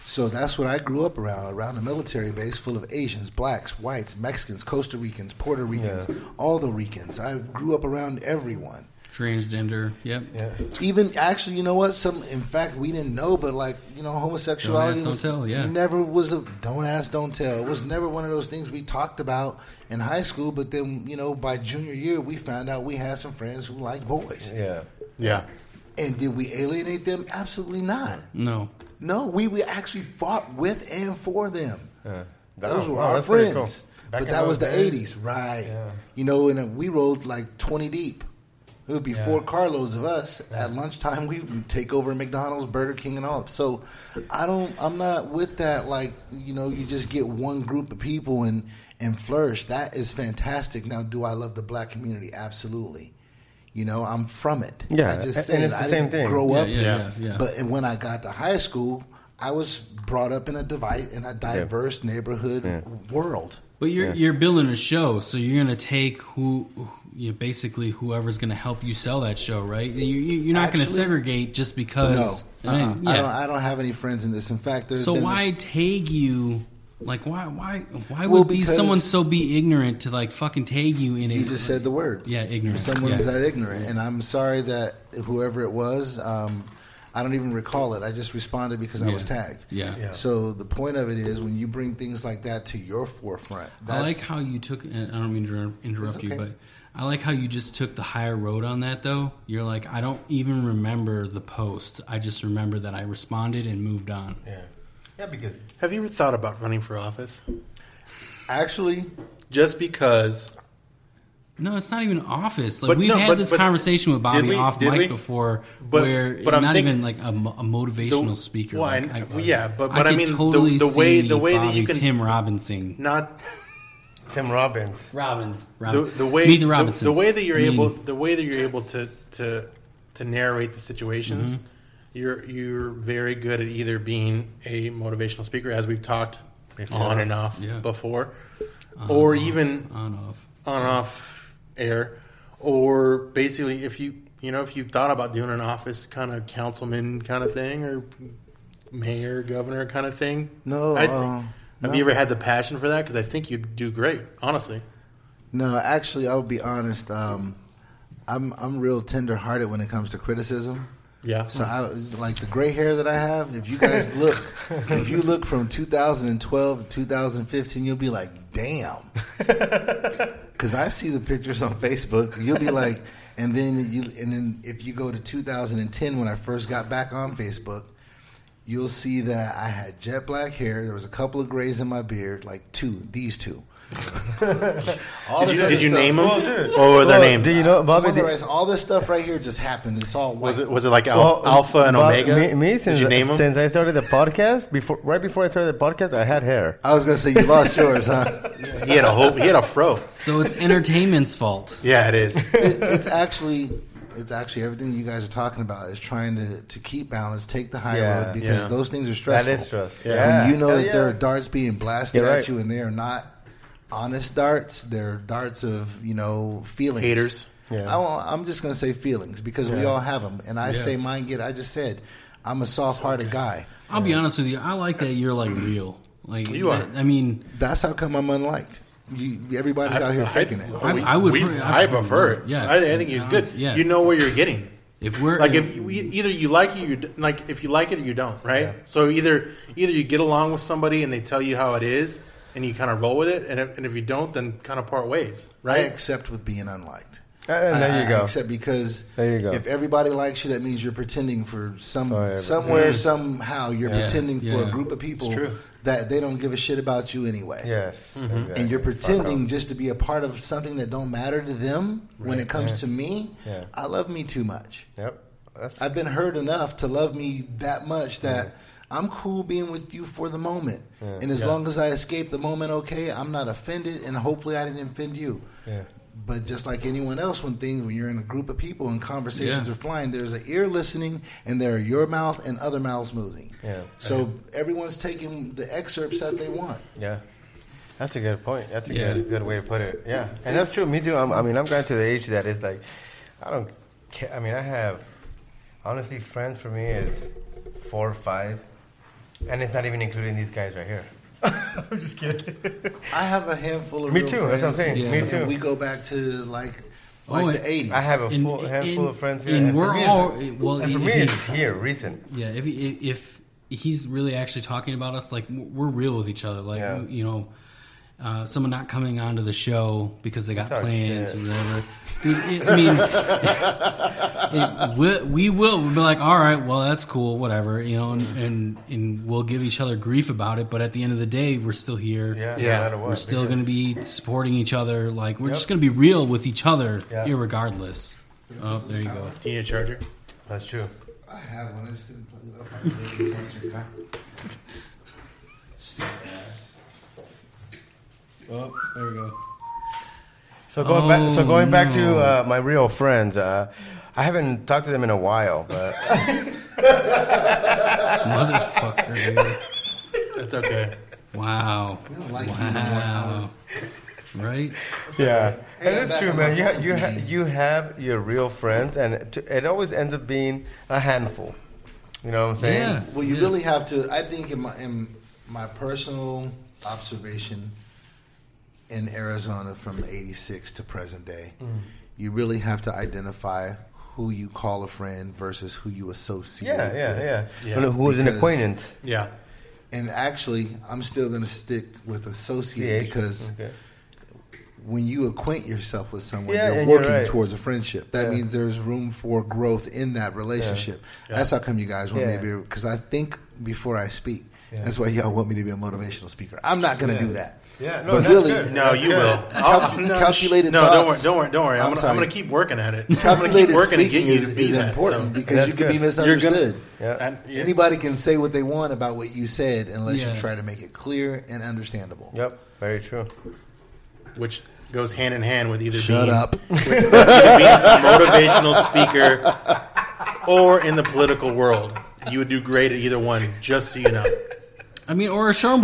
So that's what I grew up around a military base full of Asians, blacks, whites, Mexicans, Costa Ricans, Puerto Ricans, all the Ricans. I grew up around everyone. Transgender, yep. Yeah. Even, actually, you know what? In fact, we didn't know, but homosexuality don't ask, don't tell, never was don't ask, don't tell. It was never one of those things we talked about in high school, but then, by junior year, we found out we had some friends who liked boys. Yeah. Yeah. And did we alienate them? Absolutely not. No, we actually fought with and for them. Those were our friends. Cool. But that was the 80s, right. Yeah. And we rode like 20 deep. It would be 4 carloads of us. At lunchtime, we would take over McDonald's, Burger King, and all. So I'm not with that, like, you just get one group of people and flourish. That is fantastic. Now, do I love the black community? Absolutely. I'm from it. Yeah, I just said it's the same thing. Grow up. Yeah. But when I got to high school, I was brought up in a diverse neighborhood world. But you're building a show, so you're going to take basically whoever's going to help you sell that show, right? You're not going to segregate just because. No, I don't have any friends in this. In fact, why tag you? Like, why would someone so be ignorant to like fucking tag you in it? You just said the word. Yeah, ignorant. Someone's that ignorant, and I'm sorry that whoever it was. I don't even recall it. I just responded because I was tagged. Yeah. So the point of it is, when you bring things like that to your forefront. I like how you took. And I don't mean to interrupt you, but I like how you just took the higher road on that. Though you're like, I don't even remember the post. I just remember that I responded and moved on. Yeah. Yeah, because have you ever thought about running for office? Actually, just because. No, it's not even office. Like we've had this conversation with Bobby off mic before, where not even like a motivational speaker. Well, like, but I mean, totally the way that Bobby you can Tim Robinson. Not Tim Robbins. The way Meet the Robinsons. the way that you're able to narrate the situations, you're very good at either being a motivational speaker, as we've talked on and off before, or even on off air, or basically if you thought about doing an office kind of councilman kind of thing, or mayor, governor kind of thing. No. Have you ever had the passion for that? Because I think you'd do great, honestly. No, actually, I'll be honest. I'm real tender-hearted when it comes to criticism. Yeah. So I like the gray hair that I have. If you guys look, if you look from 2012 to 2015, you'll be like, damn. Because I see the pictures on Facebook. You'll be like, and then if you go to 2010 when I first got back on Facebook, you'll see that I had jet black hair. There was a couple of grays in my beard, like these two. Did you name them? What were their names? Do you know, Bobby? All this stuff right here just happened. It's all white. Was it like Alpha and Omega? Me since Did you name them? Since I started the podcast, right before I started the podcast, I had hair. I was gonna say you lost yours, huh? He had a fro. So it's entertainment's fault. Yeah, it is. It's actually everything you guys are talking about is trying to keep balance, take the high road, because those things are stressful. That is stressful. When you know that there are darts being blasted at you and they are not honest darts, they're darts of feelings. Haters. Yeah. I'm just gonna say feelings because we all have them, and I say mine get. I just said I'm a soft-hearted guy. I'll be honest with you. I like that you're like real. Like you are. I mean, that's how come I'm unliked. Everybody's out here faking it. I prefer it. Yeah, I think it's good. Yeah. You know where you're getting. If we're either you like it, if you like it or you don't, right? Yeah. So either you get along with somebody and they tell you how it is, and you kind of roll with it, and if you don't, then kind of part ways, right? I accept with being unliked. And there you go. I accept because there you go. If everybody likes you, that means you're pretending for somewhere, somehow. You're pretending for a group of people that they don't give a shit about you anyway. Yes. Mm-hmm. Exactly. And you're pretending just to be a part of something that don't matter to them. When it comes to me, I love me too much. Yep. I've been hurt enough to love me that much that I'm cool being with you for the moment. Yeah. And as long as I escape the moment, okay, I'm not offended, and hopefully I didn't offend you. Yeah. But just like anyone else, when you're in a group of people and conversations are flying, there's an ear listening, and there are your mouth and other mouths moving. Yeah. So everyone's taking the excerpts that they want. Yeah. That's a good point. That's a good way to put it. Yeah. And that's true. Me too. I'm going to the age that is like, I don't care. I mean, I have, honestly, friends for me is 4 or 5. And it's not even including these guys right here. I'm just kidding. I have a handful of Me real too, friends. that's what I'm saying. Yeah. Me too. We go back to like the 80s. I have a handful of friends here. And we're all... Well, and for me, it's here, recent. Yeah, if he's really actually talking about us, like, we're real with each other. Like, someone not coming onto the show because they got plans or whatever. Dude, we'll be like, all right, well, that's cool, whatever, and we'll give each other grief about it. But at the end of the day, we're still here. Yeah. We're still going to be supporting each other. Like, we're just going to be real with each other, irregardless. Oh, there you go. Do you need a charger? That's true. I have one. I just didn't plug it up. I didn't stupid ass. Oh, there we go. So going back to my real friends, I haven't talked to them in a while, but motherfucker, dude. That's okay. Wow. Wow. Right? Yeah, and it's true, man. You have your real friends, and it always ends up being a handful. You know what I'm saying? Yeah. Well, you really have to. I think in my personal observation, in Arizona from 86 to present day, you really have to identify who you call a friend versus who you associate with. Yeah. Who is an acquaintance. Yeah. And actually, I'm still going to stick with associate because when you acquaint yourself with someone, you're working towards a friendship. That means there's room for growth in that relationship. Yeah. That's how come you guys want me to be, because I think before I speak. Yeah. That's why y'all want me to be a motivational speaker. I'm not going to do that. Yeah, no, but that's really, good. No, you will. Calculated thoughts. No, don't worry. I'm going to keep working at it. Calculated working speaking is important because you can be misunderstood. Anybody can say what they want about what you said unless you try to make it clear and understandable. Yep, very true. which goes hand in hand with either Shut being, up. with either being a motivational speaker or in the political world. You would do great at either one, just so you know. I mean, or a show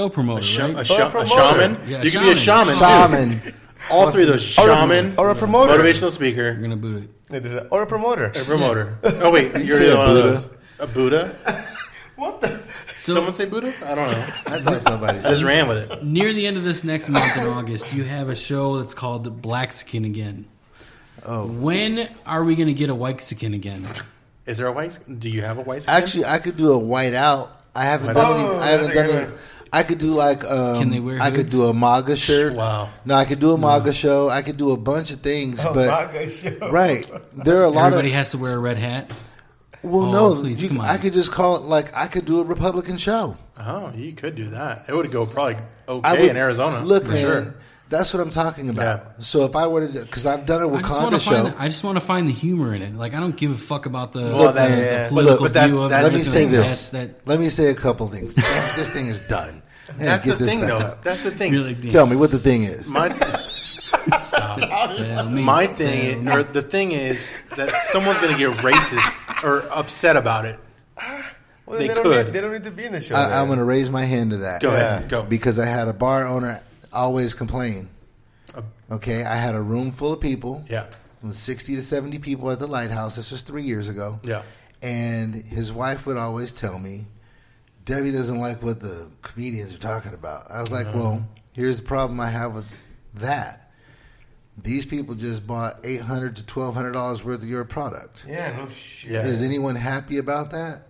promoter, right? A shaman. Yeah, You could be a shaman. too. Shaman. All three of those. Shaman. Or a promoter. Motivational speaker. You're gonna boot it. Or a promoter. A promoter. Oh, wait. You're say a one of Buddha? those. A Buddha? What the? Someone say Buddha? I don't know. I thought somebody I said just ran with it. Near the end of this next month in August, you have a show that's called Black Skin Again. Oh. When are we going to get a white skin again? Is there a white skin? Do you have a white skin? Actually, I could do a white out. I haven't done any. I haven't done it. I could do like. Can they wear I could hoods? do a MAGA shirt. Wow. No, I could do a MAGA show. I could do a bunch of things, but MAGA show. right there are a lot Everybody of. has to wear a red hat. Well, Oh, no, please, come on. I could just call it like I could do a Republican show. Oh, you could do that. It would go probably I okay would- in Arizona. Look, for man, sure. that's what I'm talking about. Yeah. So if I were to, because I've done a Wakanda show. I just want to find the humor in it. Like I don't give a fuck about the, Well, that's- the yeah. political But that's- view of that's- it. Let me say Like, this. That Let me say a couple things. This thing is done. That's Get the this thing, back though. up. That's the thing. really Tell me what the thing is. My stop. tell me. My thing, or the thing is that someone's going to get racist or upset about it. Well, They don't could. Need, they don't need to be in the show. I'm going to raise my hand to that. Go Yeah. ahead. Go. Because I had a bar owner always complain. Okay, I had a room full of people. Yeah. It was 60 to 70 people at the Lighthouse. This was 3 years ago. Yeah. And his wife would always tell me, Debbie doesn't like what the comedians are talking about. I was like, well, here's the problem I have with that. These people just bought $800 to $1,200 worth of your product. Yeah, no shit. Yeah. Is anyone happy about that?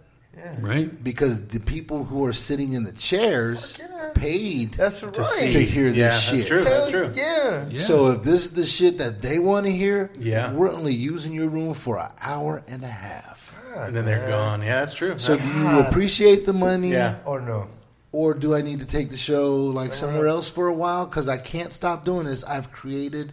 right? Because the people who are sitting in the chairs paid That's right. to hear this Yeah, shit. that's true. That's true. Yeah. Yeah. So if this is the shit that they want to hear, Yeah. we're only using your room for an hour and a half. And then they're gone. Yeah, that's true. So do you appreciate the money? Yeah. Or no. Or do I need to take the show like somewhere else for a while? Because I can't stop doing this. I've created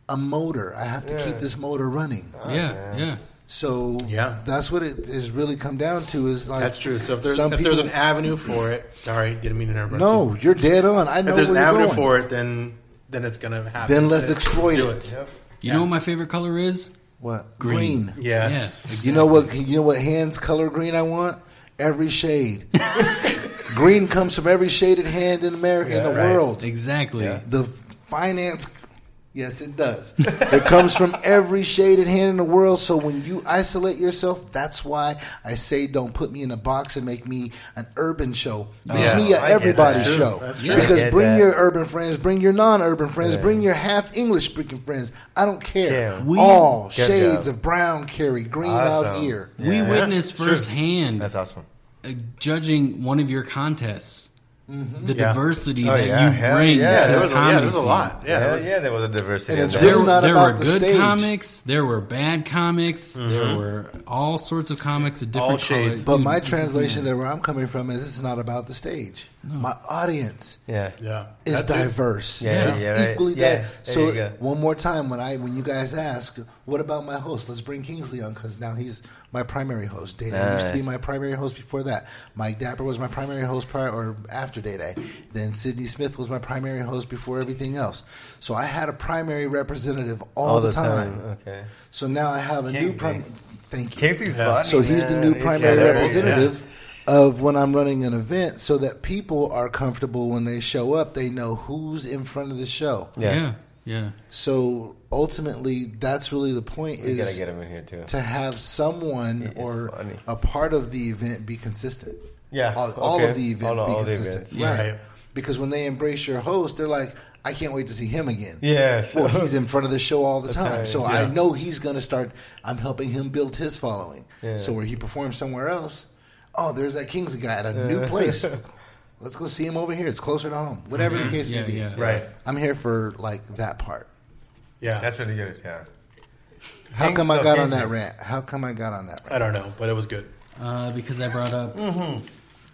a motor. I have to keep this motor running. Yeah. So Yeah. that's what it is really come down to is like That's true. So if there's some if there's people- an avenue for it, sorry, didn't mean to interrupt. No, you. you're dead on. I know If there's an where you're avenue going. for it, then it's gonna happen. Then let's exploit do it. Yep. You know what my favorite color is? What? Green. Green. Yes. Yeah, exactly. You know what hands color green I want? Every shade. Green comes from every shaded hand in America in the right. world. Exactly. The finance, yes, it does. It comes from every shaded hand in the world. So when you isolate yourself, that's why I say don't put me in a box and make me an urban show. Make Yeah. me an I get everybody that. show. That's true. Because I get bring that. your urban friends, bring your non-urban friends, bring your half English speaking friends. I don't care. Yeah. All Good shades job. of brown carry green out Awesome. here. We Yeah. witnessed firsthand That's awesome. judging one of your contests. The Yeah. diversity Oh, that yeah. you Hell bring yeah. to There the was comedy a scene. lot. Yeah. Yeah, there was- there was a diversity. And in it's that. really not There about were the good stage. comics. There were bad comics. There were all sorts of comics of different All shades. colors. But my translation there where I'm coming from is this is not about the stage. My audience Yeah. Yeah. is That's it. diverse. Yeah, It's yeah, right. equally Yeah, diverse. there So you go. one more time when you guys ask, what about my host? Let's bring Kingsley on because now he's my primary host. Day Day used to be my primary host before that. Mike Dapper was my primary host prior or after Day Day. Then Sidney Smith was my primary host before everything else. So I had a primary representative all the time. Okay. So now I have a new Kingsley. primary. Thank you. Casey's Yeah. funny, So he's the man. new He's primary hilarious. representative of when I'm running an event so that people are comfortable when they show up. They know who's in front of the show. Yeah. So ultimately, that's really the point We gotta is get him in here too. to have someone He is or funny. a part of the event be consistent. Yeah. All okay. of the events All be the consistent. events. Yeah. Right. Right. Because when they embrace your host, they're like, I can't wait to see him again. Yes. Well, he's in front of the show all the time. right. So Yeah. I know he's going to start. I'm helping him build his following. Yeah. So where he performs somewhere else, oh, there's that Kingsley guy at a new place. Let's go see him over here. It's closer to home. Whatever the case may be. Yeah. Right. I'm here for like that part. Yeah. That's really good. Yeah. How come I got on that rant? How come I got on that rant? I don't know, but it was good. Because I brought up.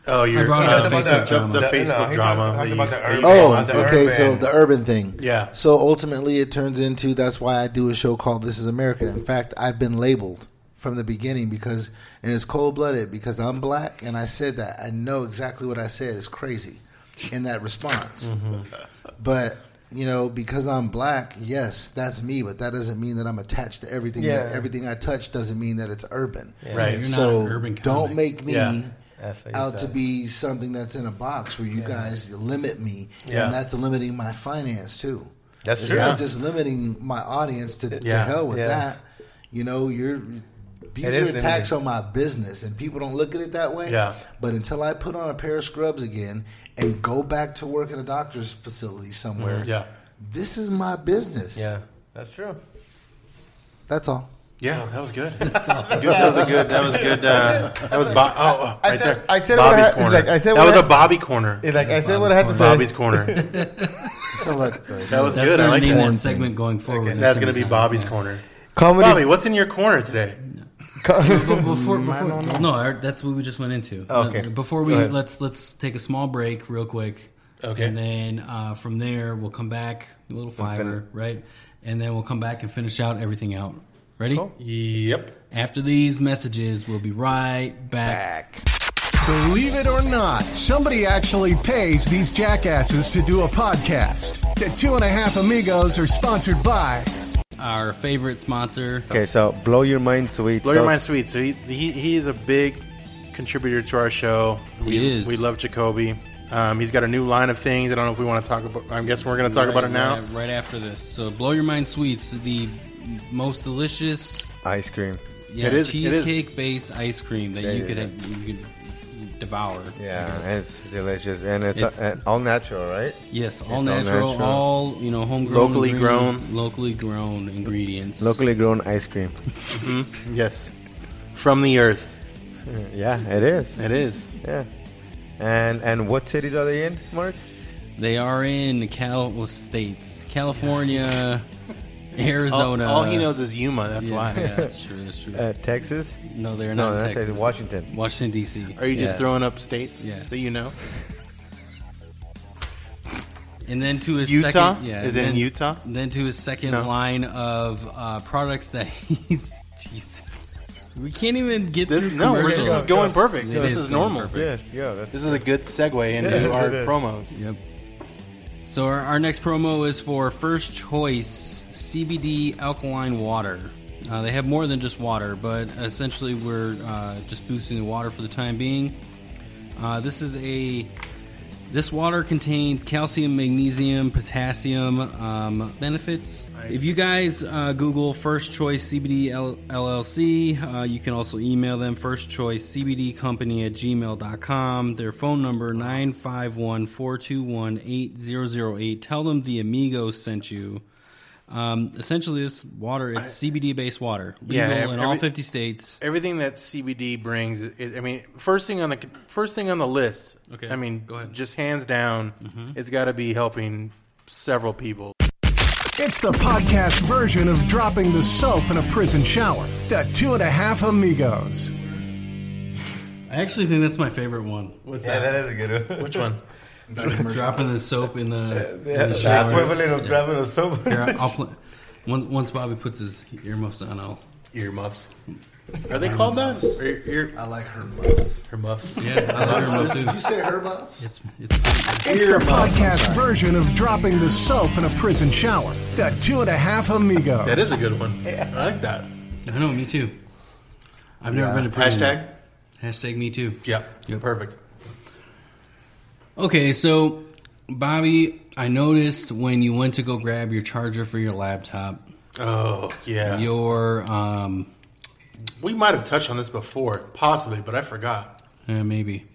Oh, you're brought up the the Facebook drama. The No, Facebook he drama. talked the- about the the- urban- Oh, about the okay. urban. So the urban thing. Yeah. So ultimately, it turns into that's why I do a show called This Is America. In fact, I've been labeled from the beginning because, and it's cold blooded because I'm black, and I said that. I know exactly what I said is crazy in that response. But because I'm black, yes, that's me, but that doesn't mean that I'm attached to everything. Yeah. Everything I touch doesn't mean that it's urban. Yeah. Right. You're So not an urban comic. don't make me That's what you out to said. be something that's in a box where you guys limit me, Yeah. and that's limiting my finance too. That's It's true. not just limiting my audience to hell with Yeah. that. These It are is attacks limiting. on my business, and people don't look at it that way. Yeah. But until I put on a pair of scrubs again and go back to work in a doctor's facility somewhere, Yeah. this is my business. Yeah, that's true. That's all. Yeah, that was good. That was a good. That was good. That was right there. I said Bobby's what corner. like, I said that what was I- a Bobby corner. It's like I said what I had to say. Bobby's corner. So look, That was That's good. I gonna like name that. that segment going forward. That's going to be time. Bobby's Yeah. corner. Comedy. Bobby, what's in your corner today? Before that's what we just went into. Okay. Before Go ahead. let's take a small break real quick. Okay. And then from there we'll come back, a little fiver, right? And then we'll come back and finish out everything out. Ready? Cool. Yep. After these messages, we'll be right back. Believe it or not, somebody actually pays these jackasses to do a podcast. The 2.5 Amigos are sponsored by Our favorite sponsor. Okay, so Blow Your Mind Sweet. Blow Your Mind Sweet. So he is a big contributor to our show. He is. We love Jacoby. He's got a new line of things. I don't know if we want to talk about. I guess we're going to talk about it now. Right after this. So, Blow Your Mind Sweets, the most delicious Ice cream. It is- cheesecake-based ice cream that you could devour. Yeah, I guess. and it's delicious. And it's, It's- all natural, right? Yes, all all natural, natural. all homegrown, locally grown ingredients. Locally grown ice cream. Yes. From the earth. Yeah, it is. It is. Yeah. And what cities are they in, Mark? They are in states: California, Arizona. All he knows is Yuma. That's why. Yeah, that's true. That's true. Texas? No, they're No, not in that's Texas. Washington. Washington D.C. Are you just Yes. throwing up states Yeah. that you know? And then to his Utah? second, Is it in Utah? Then to his second No. line of products that he's. Jesus, we can't even get This, through no, this commercials. is going perfect. It This is is going normal. perfect. Yes, yeah. That's This is a good segue into Yeah, our it is. promos. Yep. So our next promo is for First Choice CBD alkaline water. They have more than just water, but essentially we're just boosting the water for the time being. This water contains calcium, magnesium, potassium benefits. If you guys Google First Choice CBD LLC, you can also email them firstchoicecbdcompany@gmail.com. Their phone number 951-421-8008. Tell them the Amigos sent you. Essentially, this water, it's CBD-based water. Legal in all 50 states. Everything that CBD brings, first thing on the list. Okay, I mean, go ahead. just hands down, it's got to be helping several people. It's the podcast version of dropping the soap in a prison shower. The 2.5 Amigos. I actually think that's my favorite one. What's that is a good one. Which one? Dropping the soap in the That's shower. equivalent of grabbing a soap. Here, once Bobby puts his earmuffs on, I'll... Earmuffs. Are they called that? I like her muff. Her muffs. Yeah, I like earmuffs Did you too. say her muff? It's It's the podcast version of dropping the soap in a prison shower. The 2.5 Amigos. That is a good one. I like that. I know, me too. I've never been to prison. Hashtag me too. Yep. Perfect. Okay, so Bobby, I noticed when you went to go grab your charger for your laptop, Oh, yeah. your We might have touched on this before, possibly, but I forgot. maybe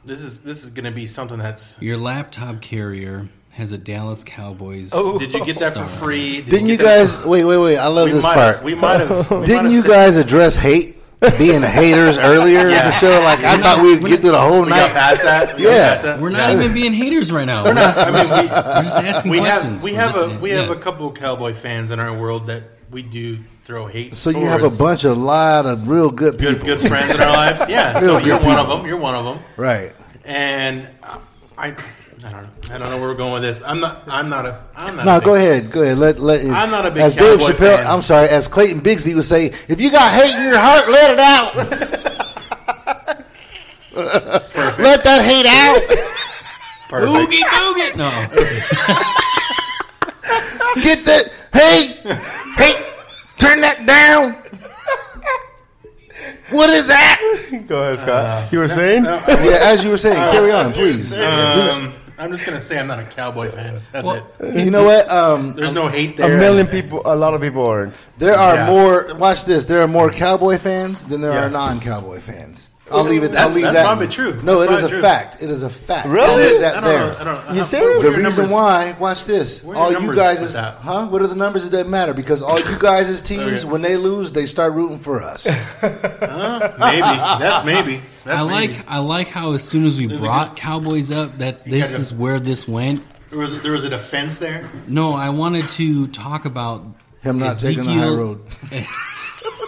This is going to be something that's... your laptop carrier has a Dallas Cowboys. Did you get that for Star. free? Didn't you get that guys... Wait. I love this part. We might have... Didn't you guys address hate? Being haters earlier in the show? Like, I thought we'd get through the whole We night. got past that? We got Yeah. past that? We're not even being haters right now. We're not. I mean, We're just asking we questions. we We're have just- a couple of Cowboy fans in our world that we do throw hate. So you have a towards. lot of real good people. good friends in our lives. Yeah, Real so you're good one of people. them. You're one of them. Right. And I don't know. I don't know where we're going with this. I'm not. No, go ahead. Let I'm not a big as Dave Cowboy Chappelle. fan. I'm sorry. As Clayton Bigsby would say, if you got hate in your heart, let it out. Let that hate out. Perfect. Boogie boogie. No. Get that. Hey, turn that down. What is that? Go ahead, Scott. You were saying? Yeah, as you were saying, carry on, please. I'm just gonna say I'm not a Cowboy fan. That's it. You know what? There's no hate A there. million people, a lot of people aren't. There are more. Watch this. There are more Cowboy fans than there are non-Cowboy fans. I'll leave it. I'll leave that's that. probably true. No, That's it is probably a true. fact. It is a fact. Really? I'll leave that I there. don't know. You serious? The reason why, watch this. Where are All your you numbers guys with is, that? huh? What are the numbers? It doesn't matter because all you guys' teams, when they lose, they start rooting for us. Maybe. That's maybe. I like how as soon as we brought Cowboys up, that this is where this went. There was a defense there. No, I wanted to talk about Him not taking the high road.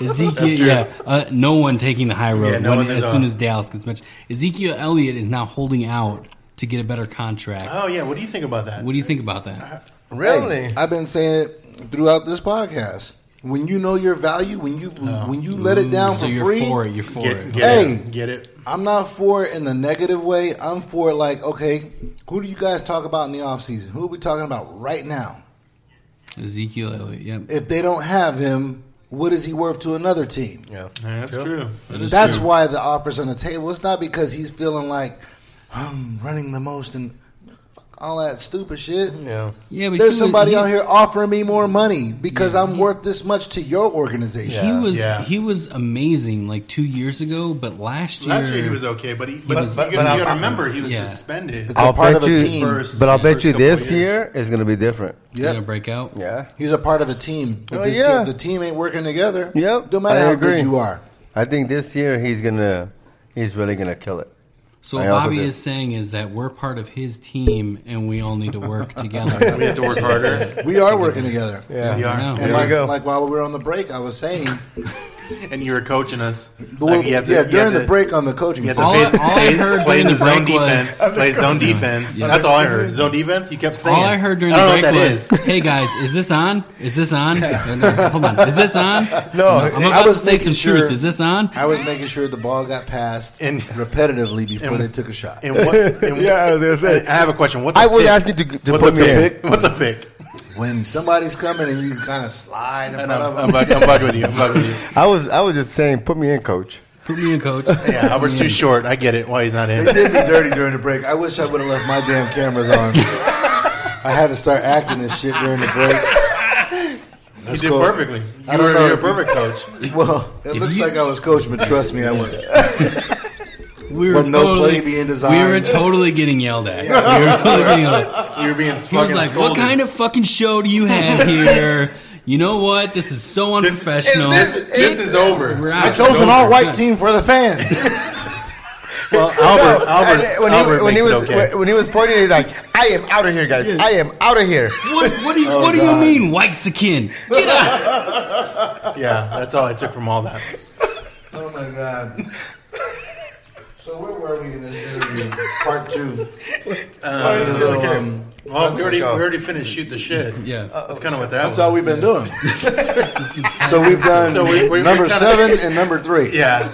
Ezekiel, no one taking the high road no one as soon as Dallas gets mentioned. Ezekiel Elliott is now holding out to get a better contract. Oh yeah, what do you think about that? What do you think about that? Really? Hey, I've been saying it throughout this podcast. When you know your value, when you let it down So for you're free, for it. You're for it. Get it. I'm not for it in the negative way. I'm for it like, okay, who do you guys talk about in the offseason? Who are we talking about right now? Ezekiel Elliott. Yep. If they don't have him, what is he worth to another team? Yeah. That's true. That's why the offer's on the table. It's not because he's feeling like I'm running the most and all that stupid shit. Yeah. Yeah, but There's somebody out here offering me more money because I'm worth this much to your organization. He was amazing like 2 years ago, but last year he was okay, but you But got to remember he was suspended. It's a part of a team. But I'll bet you this year is going to be different. He's gonna break out. Yeah. He's a part of a team. If the team ain't working together, Yep. no matter I how agree. good you are. I think this year he's really gonna kill it. So what Bobby is saying is that we're part of his team and we all need to work together. We have to work harder. We are working together. Yeah. We are. No. And like while we were on the break, I was saying, And you were coaching us. during the break on the coaching. You side. have to All I heard play during the the zone break was- defense. Play zone defense. Yeah. That's all I heard. Zone defense. You kept saying. All I heard during I the don't know break what was, that "Hey guys, is this on? Is this on? No, hold on, is this on? No, I'm about to say some truth. Is this on? I was making sure the ball got passed And- repetitively before they took a shot. And what? Yeah, I was gonna say. I have a question. What's a I would pick? ask you to What's put a me in. pick? What's a pick? When somebody's coming and you kind of slide in I front know. of I'm them. bugged with you. I'm bugged with you. I was just saying, put me in, coach. Put me in, coach. Yeah, Albert's too short. I get it. Why he's not They in. did me dirty during the break. I wish I would have left my damn cameras on. I had to start acting this shit during the break. You did perfectly. I don't know You're a if perfect coach. Well, it looks like I was coach, but trust me, I wasn't. We were But no play being designed. We were totally getting yelled at. We were totally getting yelled at. You were being He was like, "What kind of fucking show do you have here? You know what? This is so unprofessional. This is over. We're I out. chose an all-white team for the fans. Well, Albert when makes he it was okay. when he was pointing, he's like, "I am out of here, guys. I am out of here." What do you mean, Whitezikin? Get out! Yeah, that's all I took from all that. Oh my god. So where were we in this interview? Part 2. Well, we already finished shoot the shit. Yeah. That's kind of what that That's was. all we've been doing. So we've done we're number kinda- 7 and number 3. Yeah.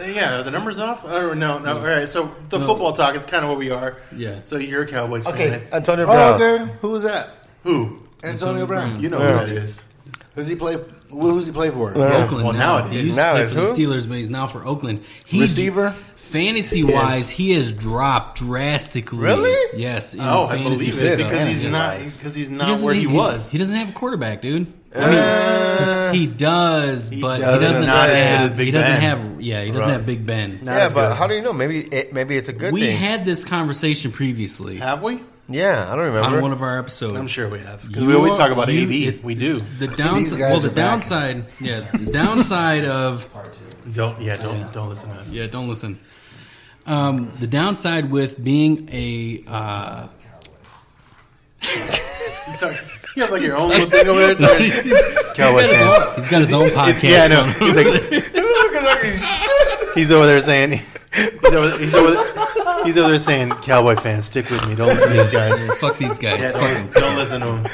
Yeah, are the numbers off? Oh, no. All right, so the football talk is kind of what we are. Yeah. So you're a Cowboys fan. Okay, Antonio Oh, Brown. okay. Who was that? Who? Antonio Brown. You know who that is. Who's he play for? Oakland. Well, now it He is. used Now to play it's for the who? Steelers, but he's now for Oakland. Receiver? Fantasy-wise, he has dropped drastically. Really? Yes. In Oh, I fantasy believe it football. because he's not where he was. He doesn't have a quarterback, dude. I mean, he does, but he doesn't not as good as have. Big He doesn't Ben. have. Yeah, he doesn't have Big Ben. Not Yeah, as but good. how do you know? Maybe it's a good We thing. had this conversation previously Have we? Yeah, I don't remember. on one of our episodes. I'm sure we have because we always talk about AB. We do. The These downside. guys Well, the are back. downside. Yeah, the downside of. Don't listen to us. Yeah, don't listen. The downside with being a You have like your own little thing over there. Cowboy fan. he's got his own podcast. Yeah, I know. He's like, he's over there saying, he's over there saying, Cowboy fans, stick with me. Don't listen to these guys. Fuck these guys. Yeah, Fuck 'em. don't listen to them.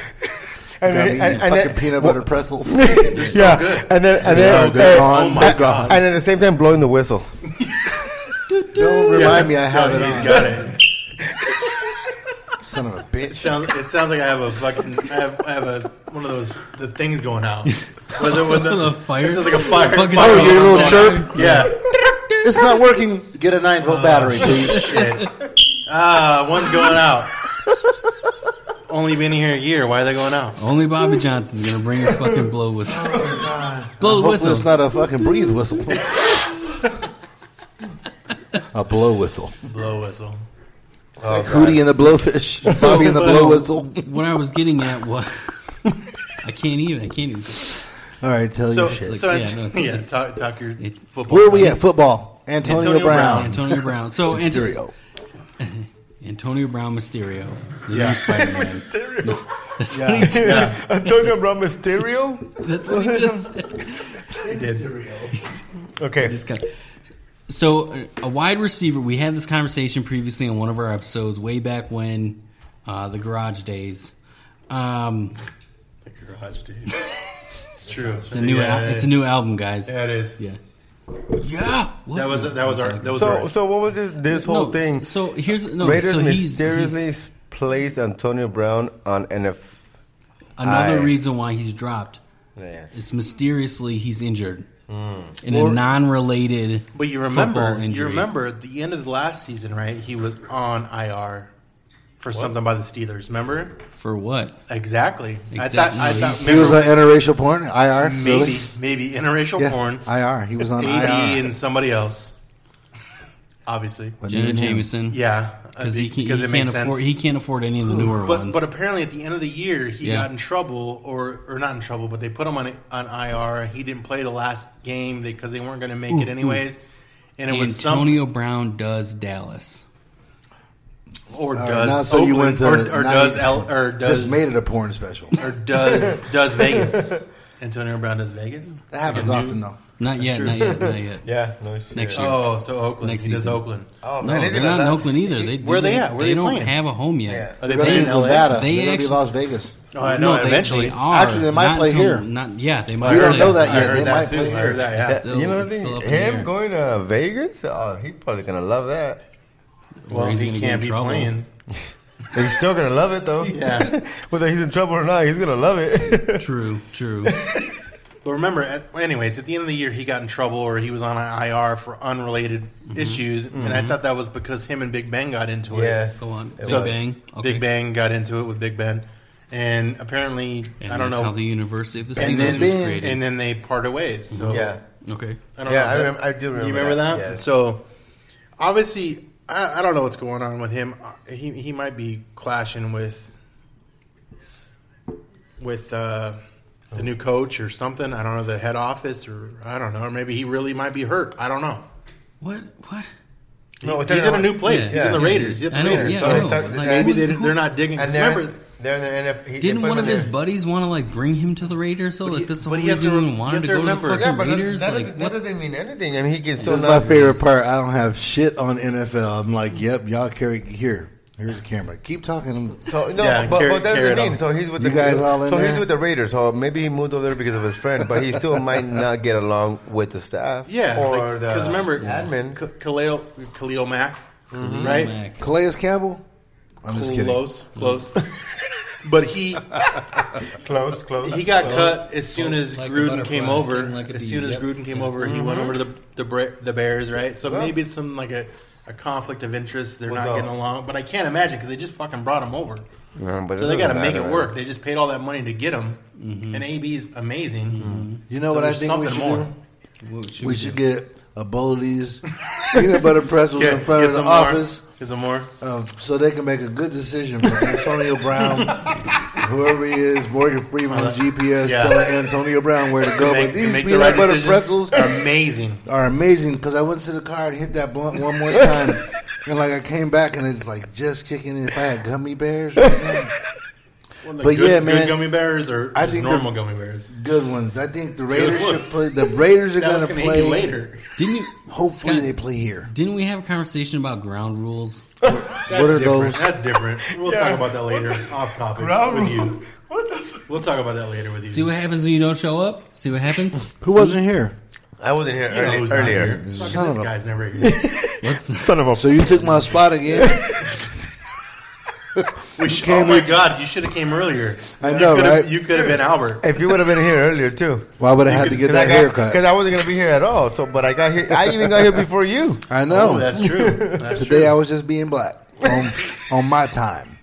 and, Got me and fucking then, peanut butter pretzels. yeah, good. and then So they're gone. Oh my They're God. and at the same time blowing the whistle. Don't remind me I have it He's on. got it. Son of a bitch. It sounds like I have a fucking. I have one of those the things going out. Was it when The fire? It sounds like a fire. Oh, your little chirp? Yeah. It's not working. Get a 9-volt battery, please. Shit. One's going out. Only been here a year. Why are they going out? Only Bobby Johnson's gonna bring a fucking blow whistle. Blow the Hopefully whistle. it's not a fucking breathe whistle. A blow whistle. Blow whistle. Like Hootie and the Blowfish. Bobby and the blow whistle. What I was getting at was, I can't even. All right, tell your shit. Talk your football. Where are we at? Football. Antonio Brown. Antonio Brown. So Mysterio. Antonio Brown Mysterio. The new Spider-Man. No, that's what he just Antonio Brown Mysterio? That's what he just said. Okay. So, a wide receiver, we had this conversation previously on one of our episodes, way back when, the Garage Days. The Garage Days. It's true. It's a new album, guys. Yeah, it is. Yeah. Yeah. What? That was our. So what was this whole thing? So here's Raiders so mysteriously placed Antonio Brown on NFL. Another reason why he's dropped is mysteriously he's injured in a non-related. But you remember at the end of the last season, right? He was on IR for something by the Steelers. Remember? For what? Exactly. I Exactly. thought He was on interracial porn? IR? Maybe interracial porn. IR. He was on AB IR. and somebody else. Obviously. Jenna Jameson. Yeah. Because he makes sense. can't afford any of the newer ones. But apparently at the end of the year, he got in trouble, or not in trouble, but they put him on IR. He didn't play the last game because they weren't going to make it anyways. And it was Antonio Brown does Dallas. Or does not so Oakland, you went to or does just made it a porn special. Or does Vegas. Antonio Brown does Vegas? That happens often though. Not yet. Yeah, no shit. Next year. Oh, so Oakland. Next he does season. Oakland. Oh, No, man, they're not in Oakland either. Where are they at? Where are they they don't playing? have a home yet. Yeah. Are they They're playing in in LA? Nevada. They They're going to be actually- Las Vegas. Oh, I know. Eventually. They are. Actually, they might Not play until- here. They I might. We don't heard know that I yet. heard They that might too. play I here. heard that. Yeah. Still- You know it's the still thing? up in the air. Him going to Vegas? Oh, he's probably going to love that. Well, he's he gonna get can't in be trouble. playing. But he's still going to love it, though. Yeah. Whether he's in trouble or not, he's going to love it. True. But remember, anyways, at the end of the year, he got in trouble, or he was on IR for unrelated issues, and I thought that was because him and Big Ben got into it. Yeah. Go on. Big So, Bang. Okay. Big Bang got into it with Big Ben, and apparently, And I don't that's know, how the University of the and Steelers was created. and then they parted ways. So Yeah. Okay. I don't Yeah, know. I do remember You remember that? Yes. So obviously, I don't know what's going on with him. He might be clashing with the new coach or something. I don't know, the head office, or I don't know, or maybe he really might be hurt. I don't know. What? He's in a new place. Yeah. He's in the Raiders. He's at the I know, Raiders. yeah, So I know. Like, maybe who's- they're not digging. And Remember, they're in the NFL. Didn't one of his buddies want to bring him to the Raiders? So like that's the whole but he has reason to- he wanted you to have go to to the remember- fucking but Raiders. that doesn't mean anything. I mean, he can still This is not. my favorite part. I don't have shit on NFL. I'm like, yep, y'all carry here. Here's the camera. Keep talking. So, no, Yeah, but that's carry what it I mean. on. So he's with You the guys all in So there? he's with the Raiders. So maybe he moved over there because of his friend, but he still might not get along with the staff. yeah, or because remember, admin. Khalil Mack, right? Mac. Calais Campbell? I'm just kidding. Close. But he Close. he got cut as soon as Like a Gruden butterfly, came over. sting like a As bee. soon as Yep. Gruden came over, he went over to the Bears, right? So maybe it's some like a conflict of interest. They're not Well, no. getting along, but I can't imagine because they just fucking brought him over. But So they got to make it matter. work. They just paid all that money to get him, and AB's amazing. You know So what I there's think we something should more. do? What We should get a bowl of these peanut butter pretzels in front of the some office More. Get some more. so they can make a good decision for Antonio Brown, whoever he is, Morgan Freeman on GPS Yeah. telling Antonio Brown where to go. Make- But these make the peanut right butter decisions. pretzels Are amazing. are amazing because I went to the car and hit that blunt one more time. And like I came back and it's like just kicking in. If I had gummy bears right now. Well, But yeah, man, good gummy bears or I just think normal gummy bears. Good ones. I think the Raiders should ones. play. The Raiders are That going was to gonna play hit you later. Didn't you? Hopefully Scott, they play here. Didn't we have a conversation about ground rules? That's What are different. those? That's different. We'll talk about that later. Off topic with you. What the fuck? We'll talk about that later with you. See what happens when you don't show up. See what happens. Who wasn't here? I wasn't here You know who's not earlier. here. Fucking Son this of a- guy's never here. Let's. Son of a. So you took my spot again. Oh my God! You should have came earlier. I know, right? You could have been Albert. If you would have been here earlier too. Well, I would have had to get that haircut. Because I wasn't going to be here at all. So, but I got here. I even got here before you. I know. Oh, that's true. Today I was just being black on my time.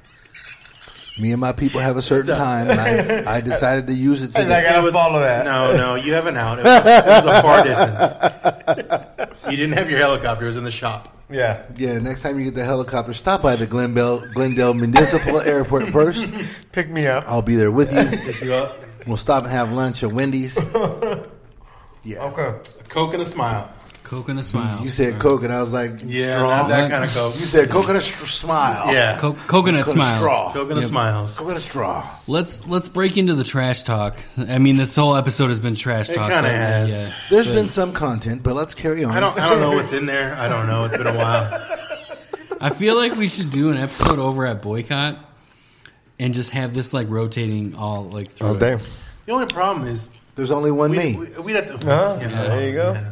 Me and my people have a certain time, and I decided to use it today. And I got to follow that. No, you have an out. It was a far distance. You didn't have your helicopter. It was in the shop. Yeah. Next time you get the helicopter, stop by the Glendale Municipal Airport first. Pick me up. I'll be there with you. Pick you up. We'll stop and have lunch at Wendy's. Yeah. Okay. A Coke and a smile. Coke and a smile. You said Coke, and I was like, Yeah, straw. not that kind of Coke. You said coconut smile. Yeah. Coconut smiles. straw. Coconut smiles. Coconut straw. Let's break into the trash talk. I mean, this whole episode has been trash talk. kinda has. Yeah. There's been some content, but let's carry on. I don't know what's in there. I don't know. It's been a while. I feel like we should do an episode over at Boycott and just have this like rotating all like through. All day. The only problem is There's only one me. we'd have to. There you go. Yeah.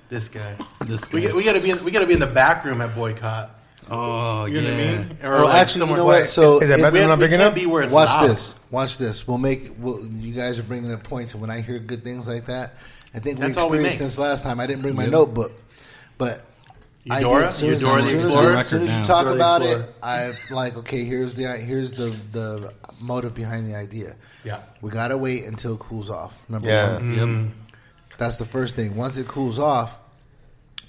This guy. This guy. We got to be in the back room at Boycott. Oh, You know what I mean? Or Oh, actually, you know what? So Is that if- bathroom not big can't enough? be where it's watch loud. this. Watch this. You guys are bringing up points, and when I hear good things like that, I think we That's all we experienced make. this last time. I didn't bring my notebook, but I Eudora? did. As soon as Eudora the as Explorer? soon as you Record talk now. about Eudora it, the I'm like, okay, here's the motive behind the idea. Yeah. We gotta wait until it cools off. Number Yeah. one. Yep. That's the first thing. Once it cools off,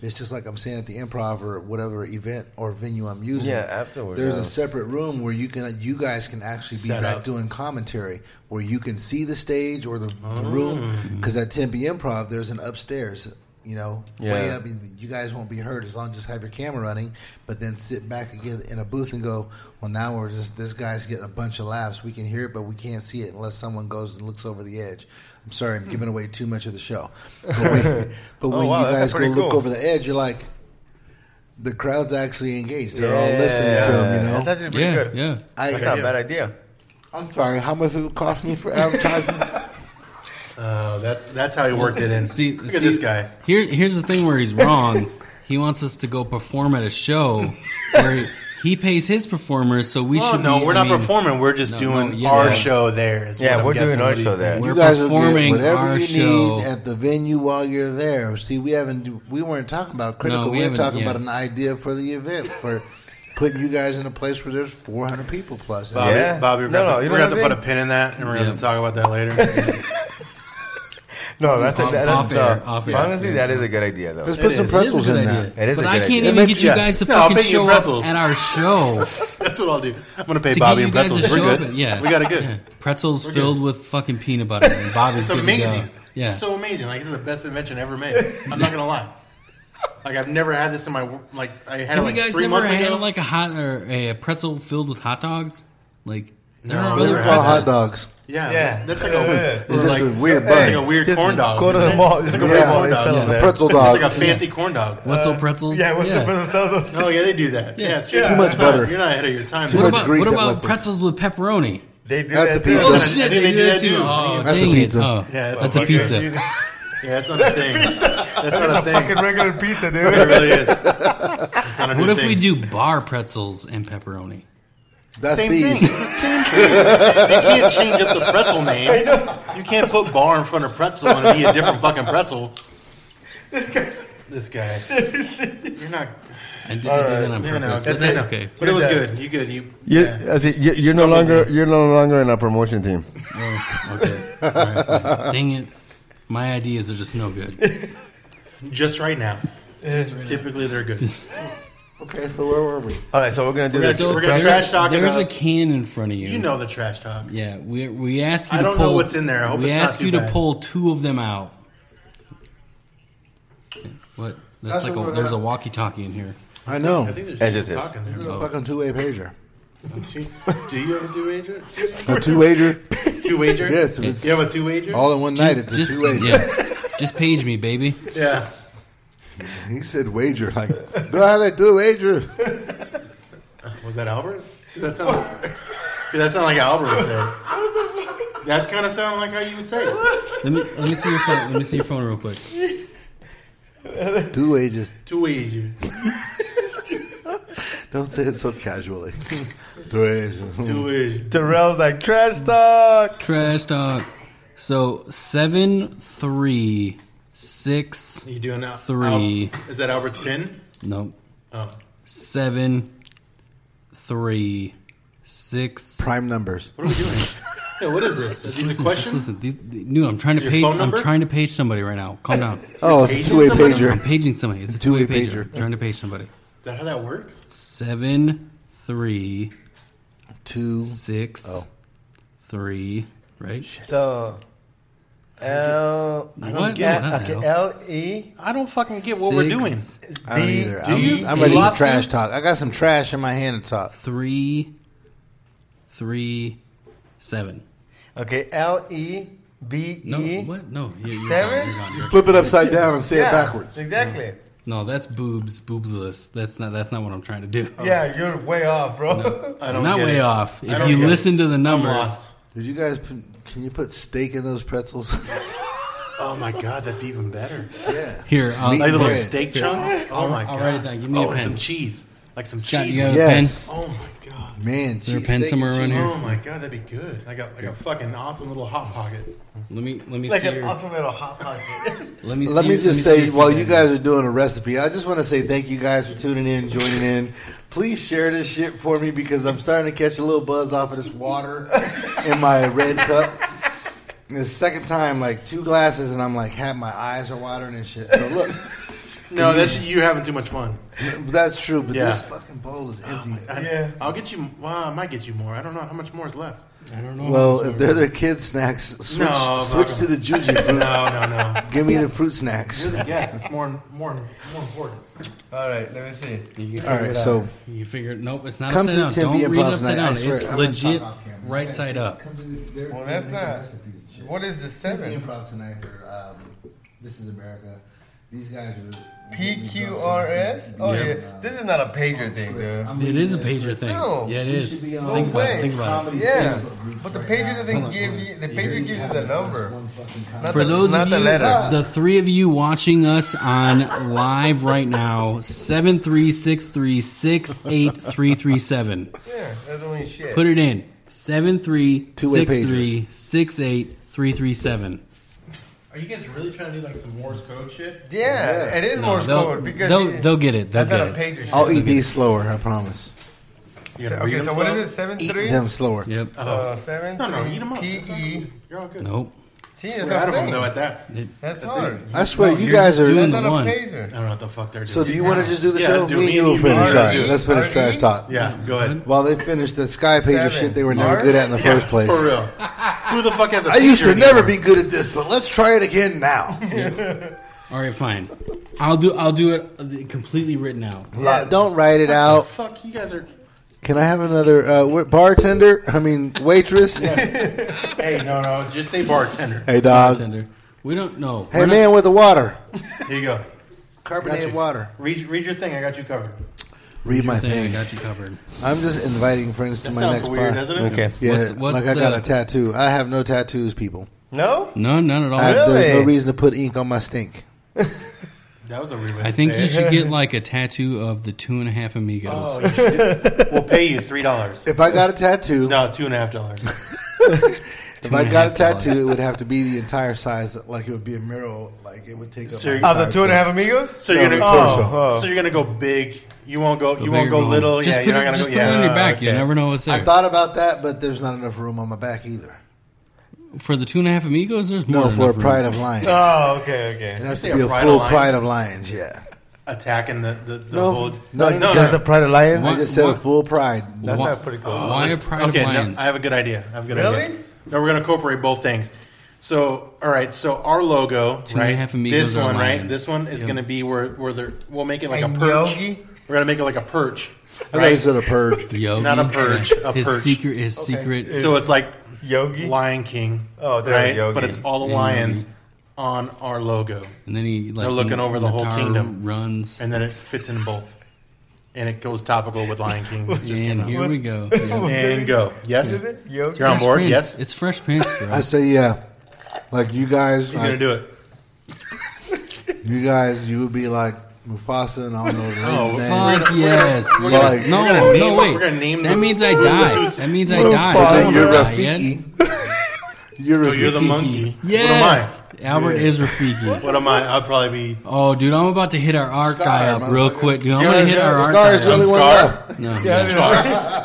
it's just like I'm saying at the Improv or whatever event or venue I'm using. Yeah, afterwards, There's yeah. a separate room where you guys can actually be Set back up. doing commentary, where you can see the stage or the room. Because at Tempe Improv, there's an upstairs. Way Yeah. up. You guys won't be heard as long as just have your camera running, but then sit back again in a booth and go, well, now this guy's getting a bunch of laughs. We can hear it, but we can't see it unless someone goes and looks over the edge. I'm sorry, I'm giving away too much of the show. But when wow, you that's guys go pretty look cool. over the edge, you're like, the crowd's actually engaged. They're all listening to him, That's actually pretty Yeah, good. yeah. That's not a bad idea. I'm sorry, how much it would cost me for advertising? That's how he worked it in. Look at this guy. Here's the thing where he's wrong. He wants us to go perform at a show where he pays his performers, so we should. We're not performing. We're just doing our show there. is Yeah, what I'm we're doing guessing our what he's show there. thinking. We're You guys will performing get whatever our you show. need at the venue while you're there. See, we weren't talking about critical. No, we we were haven't, talking yeah. about an idea for the event for putting you guys in a place where there's 400 people plus. Bobby, Yeah. Bobby, we're No, going you to know have to what put I a pin in that, and we're going Yeah. to talk about that later. No, that's Off air, off air. honestly, that is a good idea, though. Let's put some It is pretzels a good in idea. there. It is but a I good can't idea. even get you guys to No, I'll fucking pay you show up pretzels. at our show. That's what I'll do. I'm going to pay To Bobby get and you guys pretzels. to We're show good. up, yeah, We got it good. Yeah. Pretzels filled with fucking peanut butter, and Bobby's It's good to go. amazing. Yeah, It's so amazing. Like, this is the best invention ever made. I'm not going to lie. Like, I've never had this in my, like, I had it have like you guys 3 never months had ago. like a hot or a pretzel filled with hot dogs? Like No, Those never are had called hot those. dogs. Yeah, that's like a It's just a weird It's like bun. a weird Just corn dog. go to isn't the it? mall. It's Just like go a to the weird mall. corn They dog. sell them A there. pretzel It's dog. like a fancy corn dog. Wetzel pretzels. Yeah, what's the person sells us? Oh yeah, they do that. Yeah, it's Too much butter. You're not ahead of your time. Too man. What much about, grease what at about Wetzel's. pretzels with pepperoni? They do That's that a too. pizza. Oh I shit, think they they do do that that too. too. Oh, That's a dang it. pizza. Oh, Yeah, that's a pizza. Yeah, that's not a thing. That's That's not a a thing. fucking regular pizza, It dude. really is. It's not a new What if thing. we do bar pretzels and pepperoni? That's Same thing. these. It's the same thing. You can't change up the pretzel name. You can't put bar in front of pretzel and it be a different fucking pretzel. This guy. Seriously. You're not. I did that on Yeah, no, purpose, but that's okay. But it was good. You good. You're no longer in our promotion team. Oh, okay. All right, fine. Dang it. My ideas are just no good. Just right now. Typically, they're good. Okay, so where were we? All right, so we're gonna do We're this. gonna trash talk There's a about. can in front of you. You know the trash talk. Yeah, we asked you I to don't pull, know what's in there. I hope we it's not asked too you to bad. pull 2 of them out. What? That's like what there's a walkie-talkie in here. I know. I think there's Adjectives. just talking This is there. a fucking two-way pager. Do you have a two-wager? A two-wager? Two-wager? Yes, it's You have a two-wager? all in one night. It's a Just two-wager. yeah, just page me, baby. Yeah. He said wager. Like, do I have a two-wager? Was that Albert? Does that sound like Albert would say? That's kind of sound like how you would say it. Let me see your phone. Let me see your phone real quick. Two wagers. Two-wager. Don't say it so casually. Trash. Terrell's like, trash talk. Trash talk. So 7-3-6. You doing that? 3. Is that Albert's pin? Nope. Oh. 7-3-6. Prime numbers. What are we doing? Yeah, what is this? Is this a question? Listen. No, I'm trying to Your page. phone I'm number? trying to page somebody right now. Calm down. Oh, it's a two-way somebody? pager. I'm paging somebody. It's a two-way pager. I'm trying to page somebody. Is that how that works? 7-3-6. 2. 3. Right? So, L. What? Yeah, No, not okay, L. L-E. I don't fucking get what we're doing. I don't either. Do you? I'm ready to Lots trash of- talk. I got some trash in my hand to talk. 3-3-7. Okay, L-E-B-E. No, what? No, you're 7? gone. You're Flip it upside down and say Yeah, it backwards. Exactly. No, that's boobsless. That's not what I'm trying to do. Yeah, you're way off, bro. I I'm don't not get way it. off. I If don't you get it. listen to the I'm numbers, lost. Did you guys? Can you put steak in those pretzels? Oh my god, that'd be even better. Yeah. here, Meat Like little bread. steak chunks. Oh my I'll god. write it down. Give me a and pen. some cheese, like some Scott, cheese. you got a Yes. Oh my god. Man, there a cheese pen steak somewhere and around here? Oh my god, that'd be good. I got like a fucking awesome little hot pocket. Let me Like see. an Your, awesome little hot pocket. let me Let see me your- just let me see say, your while pen. you guys are doing a recipe, I just want to say thank you guys for tuning in, joining in. Please share this shit for me because I'm starting to catch a little buzz off of this water in my red cup. And the second time, like 2 glasses, and I'm like, my eyes are watering and shit. So look, No, that's you having too much fun. that's true, but Yeah. this fucking bowl is empty. Yeah. I'll get you. Well, I might get you more. I don't know how much more is left. I don't know. Well, if they're their kids' snacks, switch to the Juji fruit. No. Give me the fruit snacks. You're the guest. It's more important. All right, let me see. All right, so You figure, nope, it's not Come to upside the down. Tempe Don't read it Improv upside tonight. I down. swear, It's I'm gonna legit talk off camera. right side up. Well, that's not. What is the 7? Improv tonight for This Is America. These guys are PQRS? Oh, Yeah. yeah. This is not a pager thing, dude. It is a pager thing. No. Yeah, it is. No Think about way. it. Think about it. Yeah. But the pager doesn't give you. The pager gives you the number. Not For the, those not of the you, letter. the 3 of you watching us on live right now, 736368337. Yeah, that's only shit. Put it in. Two-way pagers. 736368337. Are you guys really trying to do like some Morse code shit? Yeah, it is Morse code because they'll get it. They'll that's not a get it. pager. Shit. I'll eat these slower, I promise. Okay, so what is it? 7-3. Eat them slower. Yep. 7. No, eat them up. PE. You're all good. Nope. See, that's We're what out I'm of them though saying. at that. That's hard. I swear, No, you you're guys just are. doing That's the not a one. I pager. don't know what the fuck they're doing. So do you want to just do the Yeah, show? let's do Me it. and you will Me and you. finish. Let's All right, do it. let's finish RE? trash talk. Yeah, go ahead. While they finish the Sky Pager 7. shit they were never Mark? good at in the first place. For real. Who the fuck has a I used to pager never anymore? be good at this, but let's try it again now. All right, fine. I'll do it completely written out. Don't write it out. Fuck, you guys are. Can I have another bartender? I mean, waitress. Hey, no, just say bartender. Hey, dog. Bartender. We don't know. Hey, man with the water. Here you go. Carbonated Got you. water. Read your thing. I got you covered. Read my I thing. got you covered. I'm just inviting friends to That my sounds next weird, pod. doesn't it? Okay. Yeah, What's like I got the- a tattoo. I have no tattoos, people. No? No, none at all. Really? There's no reason to put ink on my stink. That was a weird way I to think say you it. should get like a tattoo of the 2.5 Amigos. Oh, you should. We'll pay you $3. If I got a tattoo, No, $2.50. if I got a $2.5. tattoo, it would have to be the entire size. Like it would be a mural. Like it would take up. So my you- Of the entire 2.5 torso. amigos? So you're gonna Oh. So you're gonna go big. You won't go. You won't bigger go one. little. Just Yeah, put you're it, not gonna just go. put it on Yeah. your back. You okay. never know what's there. I thought about that, but there's not enough room on my back either. For the 2.5 Amigos, there's more No, than for a enough room. Pride of Lions. Oh, okay. It has Say to be a a Pride full of Lions? Pride of Lions. Yeah. Attacking the No, whole. no, Just the Pride of Lions? I just said What? a full Pride. That's Wha- not pretty cool. Why a Pride Okay, of no, Lions? I have a good idea. Really? No, we're gonna incorporate both things. So, all right. So our logo, Two and a right? half amigos This are one, right? lions. This one is Yep. gonna be where we'll make it like And a perch. Yogi? We're gonna make it like a perch. I thought you said a purge. Yogi. Not a purge, a his perch. secret. So it's like Yogi? Lion King. Oh, there's right? Yogi. But it's all the And lions Yogi. on our logo, And then he like They're looking over the whole Natara kingdom. runs. and then it fits in both, and it goes topical with Lion King. Just And here we go. Yeah. and go. Yes, Is it? Yogi? you're on Fresh board. Prince. Yes, It's Fresh Prince, bro. I say yeah. Like you guys, he's gonna do it. you guys, you would be like Mufasa and I don't know the Oh, lady's name. Fuck yes. We're yes. gonna- No, we're gonna name- no, wait. we're gonna name that the- means I die. That means I die. And I then don't you're die yet. Rafiki. You're Oh, you're the Rafiki. monkey. Yes. Albert is Rafiki. What am I? I'll probably be. Oh, dude, I'm about to hit our art Scar, guy up real motherfucker. quick, dude. I'm going to hit our art Scar guy is the up. only one Scar? left. No.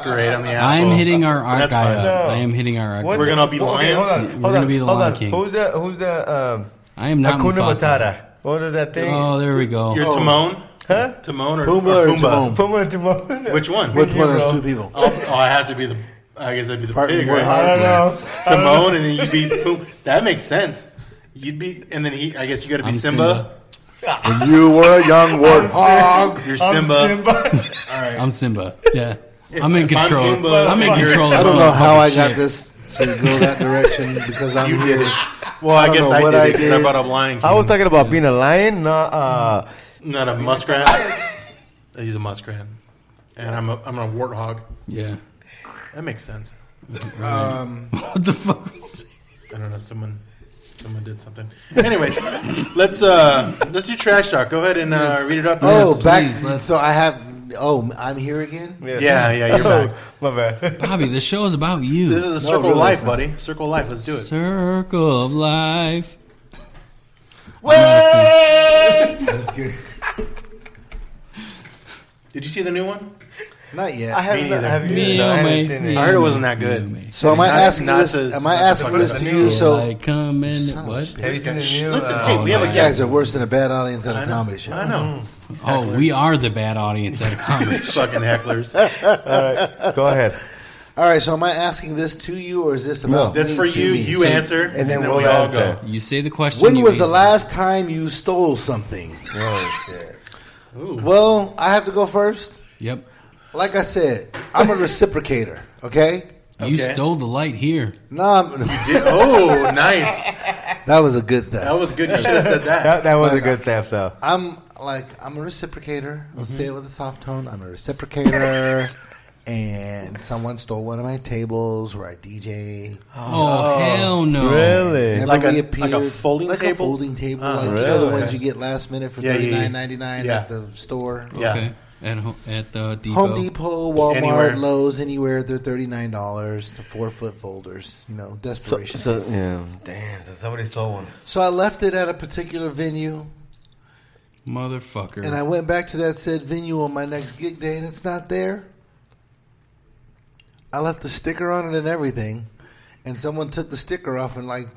Great, I'm the asshole. I'm hitting our art That's guy fine. up. No. I am hitting our art What's guy. We're gonna be Okay, lions. We're gonna be the hold Lion on. King. Who's the I am not Hakuna Mufasa. Matata? What is that thing? Oh, there we go. You're Timon? Huh? Timon or Pumbaa or Pumbaa? Timon? Puma and Timon. Which one? Which one is bro. two people? Oh, I have to be the. I guess I'd be the Part- pig, more right? hard. I don't know. Timon, and then you'd be Pumbaa. That makes sense. You'd be, and then I guess you got to be I'm Simba. When you were a young warthog. You're Simba. I'm Simba. Yeah. I'm in if I'm control. Pumbaa, I'm in you're control I of this don't know how I motherfucking got shit. this to go that direction because I'm here. Well, I don't guess know I what did I it because I did. brought up Lion King. I was talking about being a lion, not Not a muskrat. He's a muskrat, and I'm a warthog. Yeah. That makes sense. What the fuck was that? I don't know. Someone did something. Anyways, let's do trash talk. Go ahead and read it up. Oh, Yes, back. please, let's- So I have. Oh, I'm here again. Yeah, you're back. My bad. Bobby, this show is about you. This is a circle really, of life, it's not. buddy. Circle of life. Let's do it. Circle of life. That's good. Did you see the new one? Not yet. I haven't, neither. have you? Me, No, I oh, haven't me, seen me. it. I heard it wasn't that good. So am I Not- asking not this? to- Am I not to asking fuck this with to the you? new- So I come in. Son of a What? bitch. Have you seen the new? Listen, hey, we have a You guest. guys are worse than a bad audience at a I know. comedy show. I know. Oh, we are the bad audience at a comedy show. Fucking hecklers. Go ahead. All right. So am I asking this to you, or is this about? That's me for to you. me? You So answer, and then we'll we all answer. go. You say the question. When you was the answer. last time you stole something? Oh shit. Ooh. Well, I have to go first. Yep. Like I said, I'm a reciprocator. Okay. You Okay. stole the light here. No, I'm, Oh, nice. that was a good theft. That was good. You should have said that. That was a Like, good step, though. I'm a reciprocator. Let's say it with a soft tone. I'm a reciprocator. And someone stole one of my tables where I DJ. Oh, hell no. Really? Never Like a reappeared. folding like table? a folding table, Oh, like you know the really? ones you get last minute for Yeah, yeah, yeah. $39.99 Yeah. at the store. Yeah. Okay. At Depot. Home Depot, Walmart, Anywhere. Lowe's, anywhere. They're $39. The 4-foot folders. You know, desperation. So, Yeah. Damn. So somebody stole one. I left it at a particular venue, Motherfucker. and I went back to that said venue on my next gig day, and it's not there. I left the sticker on it and everything, and someone took the sticker off and like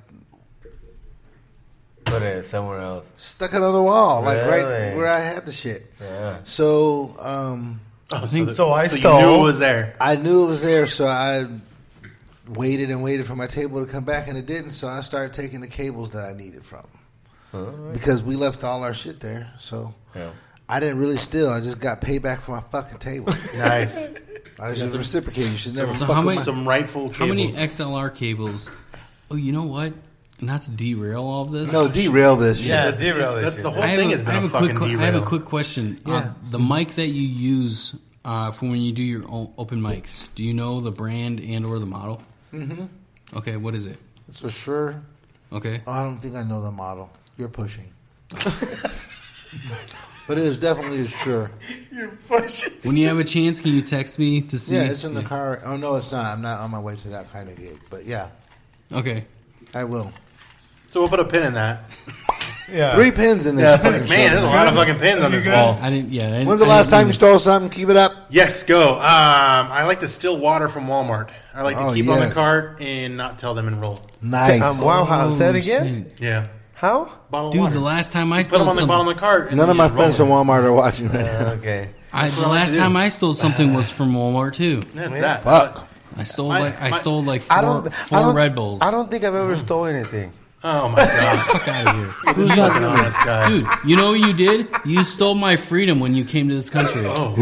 Put it somewhere else. stuck it on the wall, like right Really? where I had the shit. Yeah. So Oh, think- So I you stole. knew it was there. I knew it was there, so I waited and waited for my table to come back, and it didn't. So I started taking the cables that I needed from because we left all our shit there. So Yeah. I didn't really steal. I just got payback for my fucking table. Nice. I was just reciprocating. You should never So fuck how with many- my- Some rightful How many cables. XLR cables? Oh, you know what? Not to derail all of this. No, derail this shit. Yeah, zero this shit. The whole I have thing a- has been I have a a fucking quick. derail. I have a quick question. Yeah. The mic that you use for when you do your open mics. Do you know the brand and or the model? Mm-hmm. Okay, what is it? It's a Shure. Okay. I don't think I know the model. You're pushing. But it is definitely a Shure. When you have a chance, can you text me to see? Yeah, it's in the car. Oh, no, it's not. I'm not on my way to that kind of gig. But yeah, Okay. I will. So we'll put a pin in that. Yeah. 3 pins in this. fucking Man, show. there's a lot of fucking pins on this wall. I didn't. Yeah. I didn't, When's the I last didn't time you mean stole something? Keep it up. Yes, go. I like to steal water from Walmart. I like to Oh, keep it on the yes. cart and not tell them enroll. Nice. Wow, to- how? Say it Oh, again? shit. Yeah. How? Bottle of Dude, water. the last time I Put them stole on the bottom something, of the cart. and None then of my you roll friends from them. Walmart are watching right now. Okay. the what I like last to do. time I stole something was from Walmart too. That's that. Fuck. I stole My- like I my- stole like I four don't. Red Bulls. I don't think I've ever stole anything. Oh my god. Fuck out of here. Who's not an honest guy? Dude, you know what you did? You stole my freedom when you came to this country. Oh,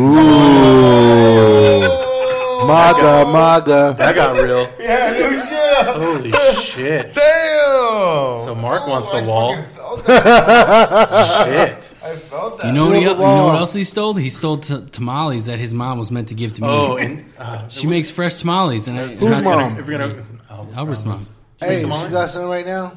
MAGA. that got real. Yeah, no shit. Holy shit. Damn. So Mark wants the wall. Shit. I felt that. You know, Build a you know wall. what else he stole? He stole tamales that his mom was meant to give to me. Oh, and She makes fresh tamales, and Whose not gonna- mom? if you're gonna Albert's mom. She make Hey, she tamales? got some right now?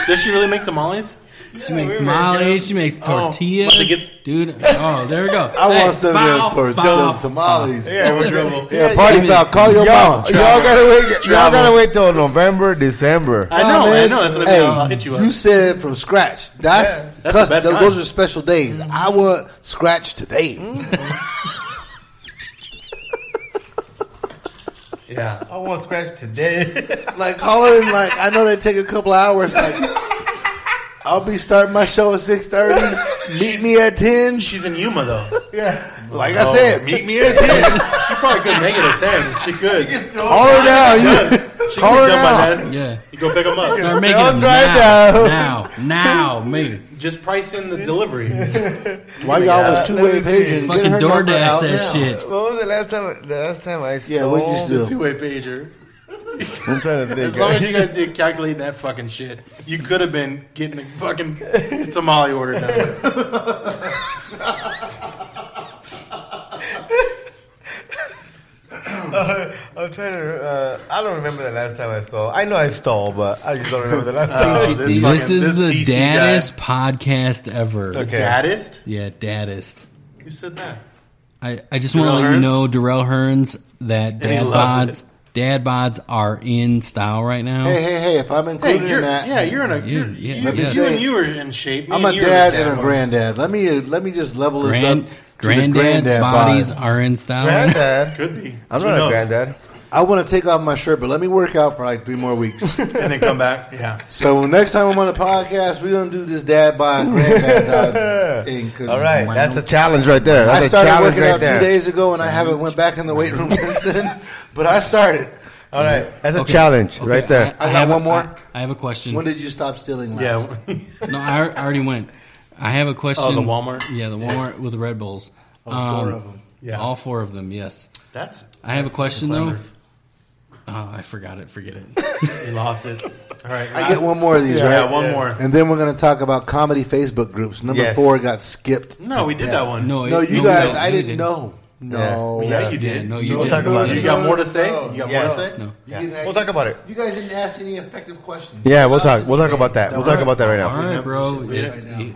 Does she really make tamales? She makes tamales. She makes tortillas. Dude, there we go. I want some of those tamales. Yeah, party foul. Call your mom. Y'all gotta wait till November, December. I know. That's what I mean. I'll hit you up. You said from scratch. That's the best kind. those are special days. I want scratch today. Yeah, I want scratch today. Like hollering, like I know they take a couple hours. Like I'll be starting my show at 6:30. Meet me at 10. She's in Yuma though. Yeah, like I said, meet me at 10. She probably couldn't make it at 10. She could. Call her now. Call her now. Yeah, you go pick them up. Start making them now. Make it. Just price in the delivery. Why y'all was two-way paging? Fucking DoorDash that shit. What was the last time I stole? Yeah, what you do? Two-way pager. I'm trying to think. As long as you guys did calculate that fucking shit, you could have been getting a fucking tamale order now. I'm trying to. I don't remember the last time I stole. I know I stole, but I just don't remember the last time. This is the daddest podcast ever. Okay. Daddest? Yeah, daddest. Who said that? I just want to let you know, Darrell Hearns, that dad bods are in style right now. Hey! If I'm included in that, you're in a. You are in shape. I'm a dad and a granddad. Let me just level this up. Granddad's bodies are in style. Granddad could be. I'm not a granddad. I want to take off my shirt, but let me work out for like 3 more weeks and then come back. Yeah. So next time I'm on the podcast, we're gonna do this dad bod granddad thing. All right, that's a challenge right there. That's I started a challenge working right out there. 2 days ago, and I haven't went back in the weight room since then. But I started. All right, that's a challenge right there. I got one more. I have a question. When did you stop stealing last? Yeah. No, I already went. I have a question. Oh, the Walmart? Yeah, the Walmart with the Red Bulls. 4 of them. Yeah. All 4 of them, yes. I have a question, though. Oh, I forgot it. Forget it. You lost it. All right. I get one more of these, right? Yeah, one more. And then we're going to talk about comedy Facebook groups. Number 4 got skipped. No, we did that one. No, you guys, I didn't know. No. Yeah, you did. No, you We'll didn't. talk about it. You got more to say? You got more to say? No. We'll talk about it. You guys didn't ask any effective questions. Yeah, we'll talk about that. We'll talk about that right All now. right, bro. We're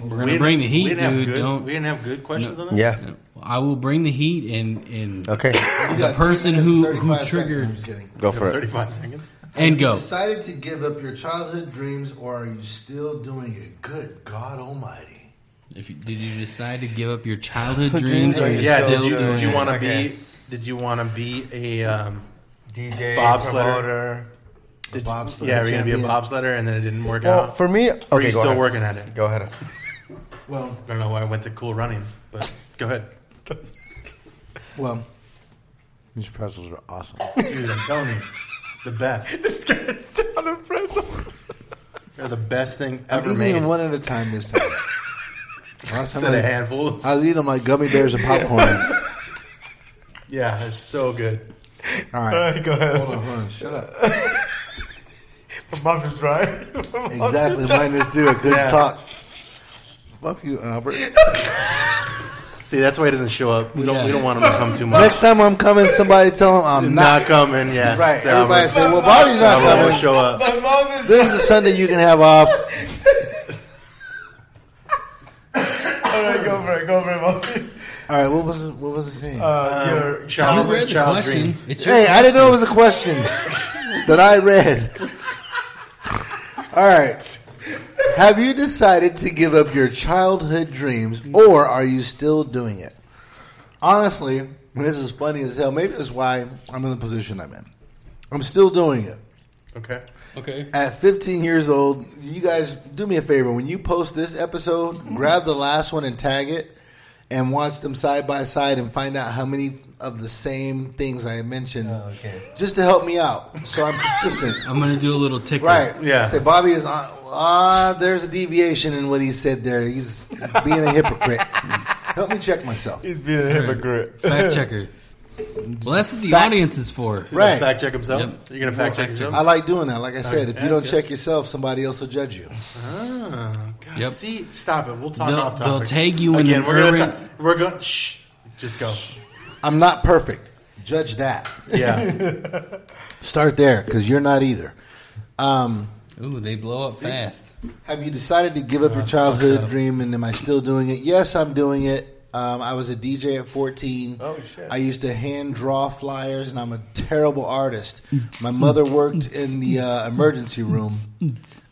going to bring the heat, dude. We didn't have good questions on that? Yeah. I will bring the heat and Okay. the person who triggered. Go for it. 35 seconds. And go. Decided to give up your childhood dreams, or are you still doing it? Good God Almighty! Did you decide to give up your childhood dreams, or are you still doing it? Did you want to be? Did you want to be a DJ, bobsledder? Yeah, we're gonna be a bobsledder, and then it didn't work out. For me, or are you still working at it? Go ahead. Well, I don't know why I went to Cool Runnings, but go ahead. Well, these pretzels are awesome, dude. I'm telling you, the best. This guy's still on a pretzel. They're the best thing I'm ever eating made. them one at a time this time. Last time Instead of handfuls. I was eating them like gummy bears and popcorn. Yeah, they're so good. All right, go ahead. Hold on. Shut up. My mouth is dry. Exactly, mine is too. I couldn't talk. Fuck you, Albert. See, that's why he doesn't show up. We don't want him to come too much. Next time I'm coming, somebody tell him I'm not coming. Yeah, right. So Everybody say, "Well, Bobby's not coming." Show up. This is the Sunday you can have off. All right, go for it, Bobby. All right, what was it saying? Your You child read the question. dreams. It's your Hey, I didn't know it was a question that I read. All right. Have you decided to give up your childhood dreams, or are you still doing it? Honestly, this is funny as hell. Maybe that's why I'm in the position I'm in. I'm still doing it. Okay. At 15 years old, you guys do me a favor. When you post this episode, grab the last one and tag it and watch them side by side and find out how many of the same things I mentioned, just to help me out so I'm consistent. I'm going to do a little ticker. Right. Yeah. Say, Bobby is there's a deviation in what he said there. He's being a hypocrite. Help me check myself. He's being a hypocrite. Fact checker. Well, that's what the audience is for. Right. Fact check himself. Yep. You're gonna fact check yourself. I like doing that. Like I said, if you don't check yourself, somebody else will judge you. God. Yep. See, stop it. We'll talk They'll- off topic. they'll tag you in again. the We're urban- going. Shh. Just go. I'm not perfect. Judge that. Yeah. Start there, because you're not either. Ooh, they blow up fast. Have you decided to give up your childhood dream, and am I still doing it? Yes, I'm doing it. I was a DJ at 14. Oh, shit. I used to hand draw flyers, and I'm a terrible artist. My mother worked in the emergency room.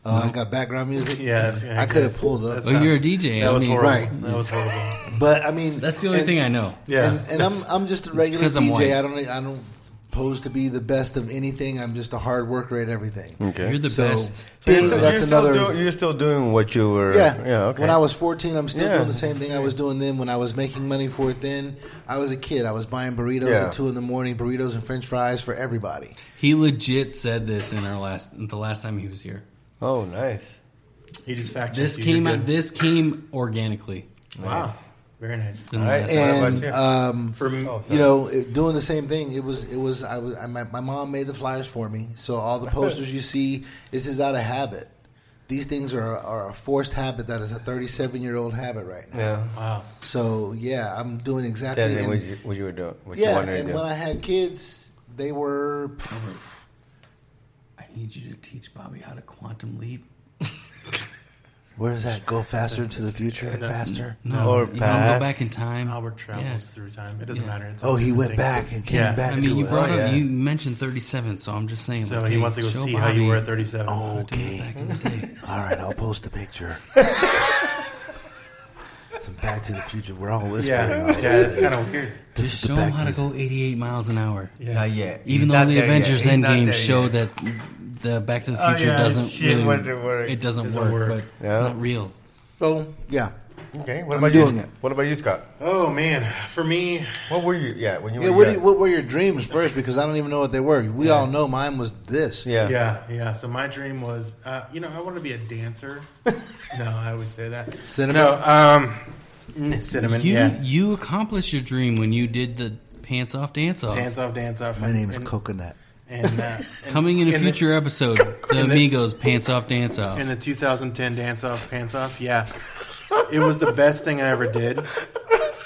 I got background music. Yeah, I could have pulled up. Oh, you're a DJ. That was horrible. right. That was horrible. But I mean, That's the only thing I know. Yeah. and I'm just a regular because I'm white. DJ. I don't pose to be the best of anything. I'm just a hard worker at everything. Okay. You're the best. That's another. You're still doing what you were. Yeah. Okay. When I was 14, I'm still Yeah. doing the same thing I was doing then. When I was making money for it then, I was a kid. I was buying burritos at 2 a.m, burritos and French fries for everybody. He legit said this in the last time he was here. Oh, nice. He just fact checked This you. came You're out. good. This came organically. Wow. Very nice. In the All right. last- And What about For me, you know, doing the same thing. My mom made the flyers for me, so all the posters you see, this is out of habit. These things are a forced habit that is a 37-year-old habit right now. Yeah. wow. So yeah, I'm doing exactly. Tell me and- what you were doing. What you yeah, wanted to and do. when I had kids, they were. I need you to teach Bobby how to quantum leap. Where does that go faster into the future? No. Faster? No, Or you want to past. go back in time. Albert travels Yeah. through time. It doesn't matter. It's Oh, he all went things. back and came Yeah. back I mean, to you us. brought up. yeah. You mentioned 37, so I'm just saying. So like, he hey, wants to go show see how you Bobby were at 37. how to do it Okay. back in the day. All right, I'll post a picture. Some Back to the Future. We're all whispering. Yeah, all this. it's kind of weird. This Just is the show him Back how to to go 88 miles an hour. Not yet. Even He's though not the there yet. Avengers He's not Endgame there showed yet. that the Back to the Oh, Future yeah, doesn't shit really wasn't work. It doesn't Doesn't work, work. but Yeah. it's not real. So yeah, Okay. What I'm about doing you? it. What about you, Scott? Oh man, for me, What were you? Yeah, when you yeah. were What were your dreams first? Because I don't even know what they were. We all know mine was this. Yeah. yeah. So my dream was, I wanted to be a dancer. No, I always say that. Cinnamon? No, cinnamon. You yeah, you accomplished your dream when you did the pants off dance off. dance off. My name is and, Coconut. and Coming in a the- future episode, the Amigos pants off dance off. in the 2010 dance off, pants off. Yeah, it was the best thing I ever did,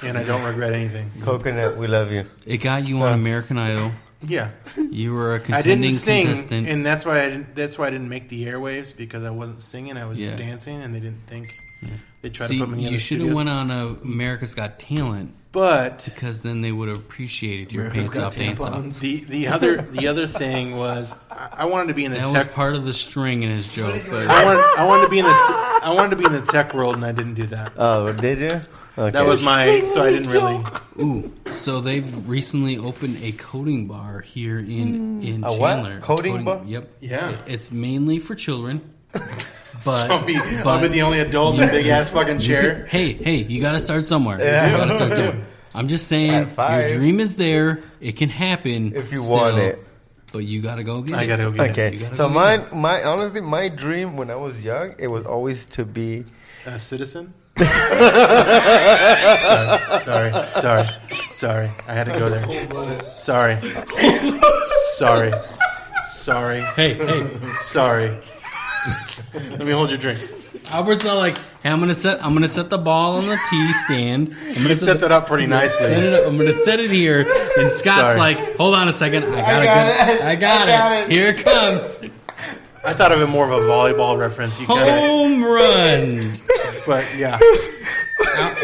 and I don't regret anything. Coconut, we love you. It got you on American Idol. Yeah, You were a I contending didn't sing, contestant. and that's why I didn't make the airwaves because I wasn't singing. I was Yeah. just dancing, and they didn't think. They tried See, to put me in you the should have studios. went on America's Got Talent But because then they would have appreciated your America's pants Got off dance off. Tampons. the other thing was I wanted to be in the That was tech. part of the string in his joke. But I wanted to be in the tech world, and I didn't do that. Oh, did you? Okay. That was my. So I didn't really. ooh, so they've recently opened a coding bar here in A what? Chandler. Coding bar? Yep. Yeah. It's mainly for children. But, I'll be the only adult in a big ass fucking chair. Hey, you got to start somewhere. Yeah. You got to start somewhere. I'm just saying, At 5. your dream is there. It can happen If you still, want it. but you got to go get it. I gotta go get it. Okay, You gotta so go mine, get my honestly, my dream when I was young, it was always to be. A citizen. Sorry. I had to go there. Sorry. Hey, Sorry. Let me hold your drink. Albert's all like, hey, I'm gonna set the ball on the tee stand. I'm You gonna set that up pretty set nicely. it up. I'm gonna set it here. And Scott's Sorry. like, hold on a second. I got it. Here it comes. I thought of it more of a volleyball reference. You kind Home run. of, but yeah.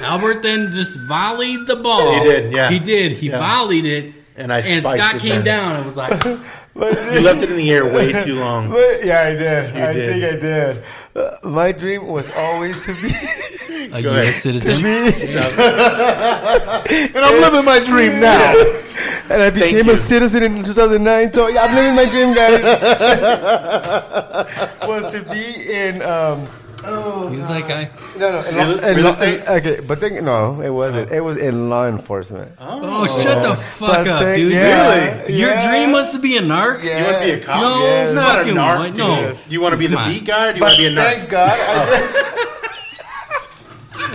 Albert then just volleyed the ball. He did, yeah. He did. He volleyed it. And I And spiked Scott it came then. down and was like, You left it in the air way too long. Yeah, I did. I did. think I did. My dream was always to be. a U.S. citizen. And I'm living my dream now. And I became a citizen in 2009. So yeah, I'm living my dream, guys. Was to be in. He was like, Real estate? Okay, but no, it wasn't. It was in law enforcement. oh, shut the fuck But up, they- dude. yeah, Really? Your yeah. dream was to be a narc? Yeah. You want to be a cop? No, Yes. Not a fucking narc. what? Do No. you want to be the Come on. beat guy or do you But want to be a narc? thank God,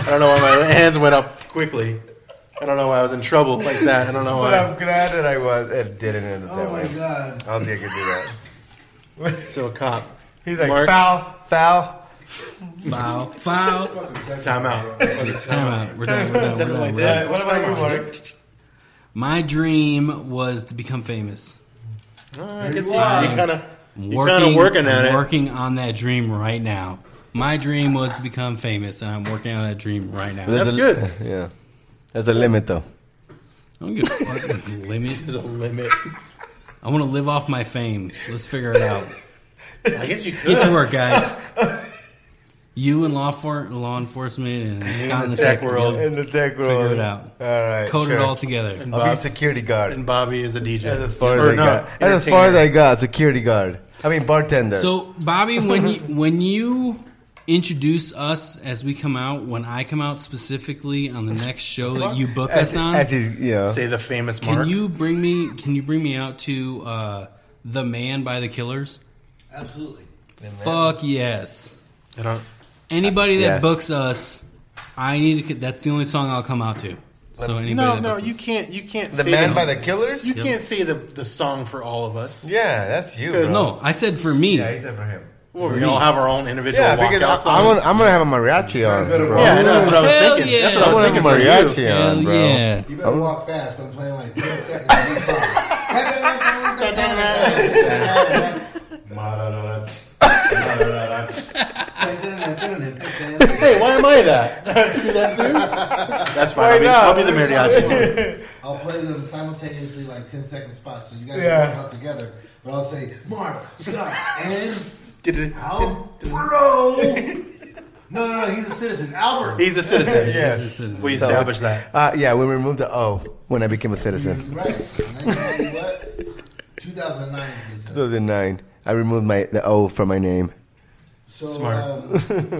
I don't know why my hands went up quickly. I don't know why I was in trouble like that. I don't know but why. I'm glad that I was. It didn't end up that Oh my way. god. I don't think I could do that. So a cop. He's like, Mark. foul. Foul. Time out. Time out. We're done. Like that. What about you, Mark? My dream was to become famous. I guess you kind of. You're kind of working at it. Working on that dream right now. My dream was to become famous, and I'm working on that dream right now. That's good. Yeah. There's a limit, though. I don't give a fucking limit. There's a limit. I want to live off my fame. Let's figure it out. I guess you could. Get to work, guys. You and law enforcement and Scott in the tech world. In the tech world. Figure it out. All right. Code it all together. And I'll be security guard. And Bobby is a DJ. That's as far as I got. That's as far as I got. Security guard. I mean, bartender. So, Bobby, when you introduce us as we come out, when I come out specifically on the next show that you book us on, say the famous Mark. Can you bring me out to The Man by the Killers? Absolutely. Fuck yes. I don't. Anybody that books us, I need to. That's the only song I'll come out to. So anybody that books you us. can't. You can't. The Man by the Killers. You can't say the song for all of us. Yeah, that's you. No, I said for me. Yeah, he said for him. Well, we're gonna have our own individual. Yeah, because I'm gonna have a mariachi on. Bro. Yeah, that's what I was thinking. Yeah. That's what I was thinking. Mariachi on, bro. Yeah. You better walk fast. I'm playing like 10 seconds of each song. Hey, why am I that? Do I have to do that too? That's fine. I'll be the mariachi. I'll play them simultaneously, like 10-second spots, so you guys will work out together. But I'll say, Mark, Scott, and Alberto. No, he's a citizen. Albert. He's a citizen. Yes. He's a citizen. We established that. Yeah, we removed the O when I became a citizen. Right. 2009. 2009. I removed the O from my name. So,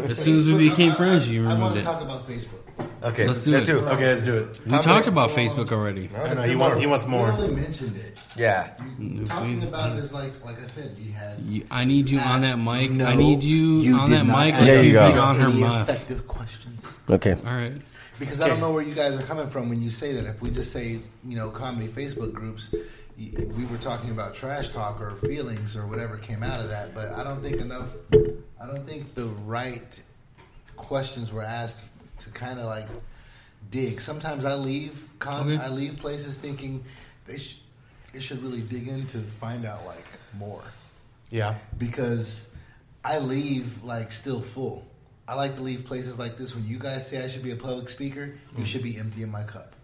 as soon as we became friends, you I removed want to it. talk about Facebook. Okay, let's do it. Okay, let's do it. We talked about Facebook already. I know he wants more. We only mentioned it. Yeah. Talking about it is like I said, you has. I need you on that mic. I need you on that mic. There you go. On her muff. Effective questions. Okay. All right. Because I don't know where you guys are coming from when you say that. If we just say, comedy Facebook groups, we were talking about trash talk or feelings or whatever came out of that. But I don't think the right questions were asked to kind of like dig. Sometimes I leave places thinking they should really dig in to find out like more. Yeah. Because I leave like still full. I like to leave places like this. When you guys say I should be a public speaker, you should be emptying my cup.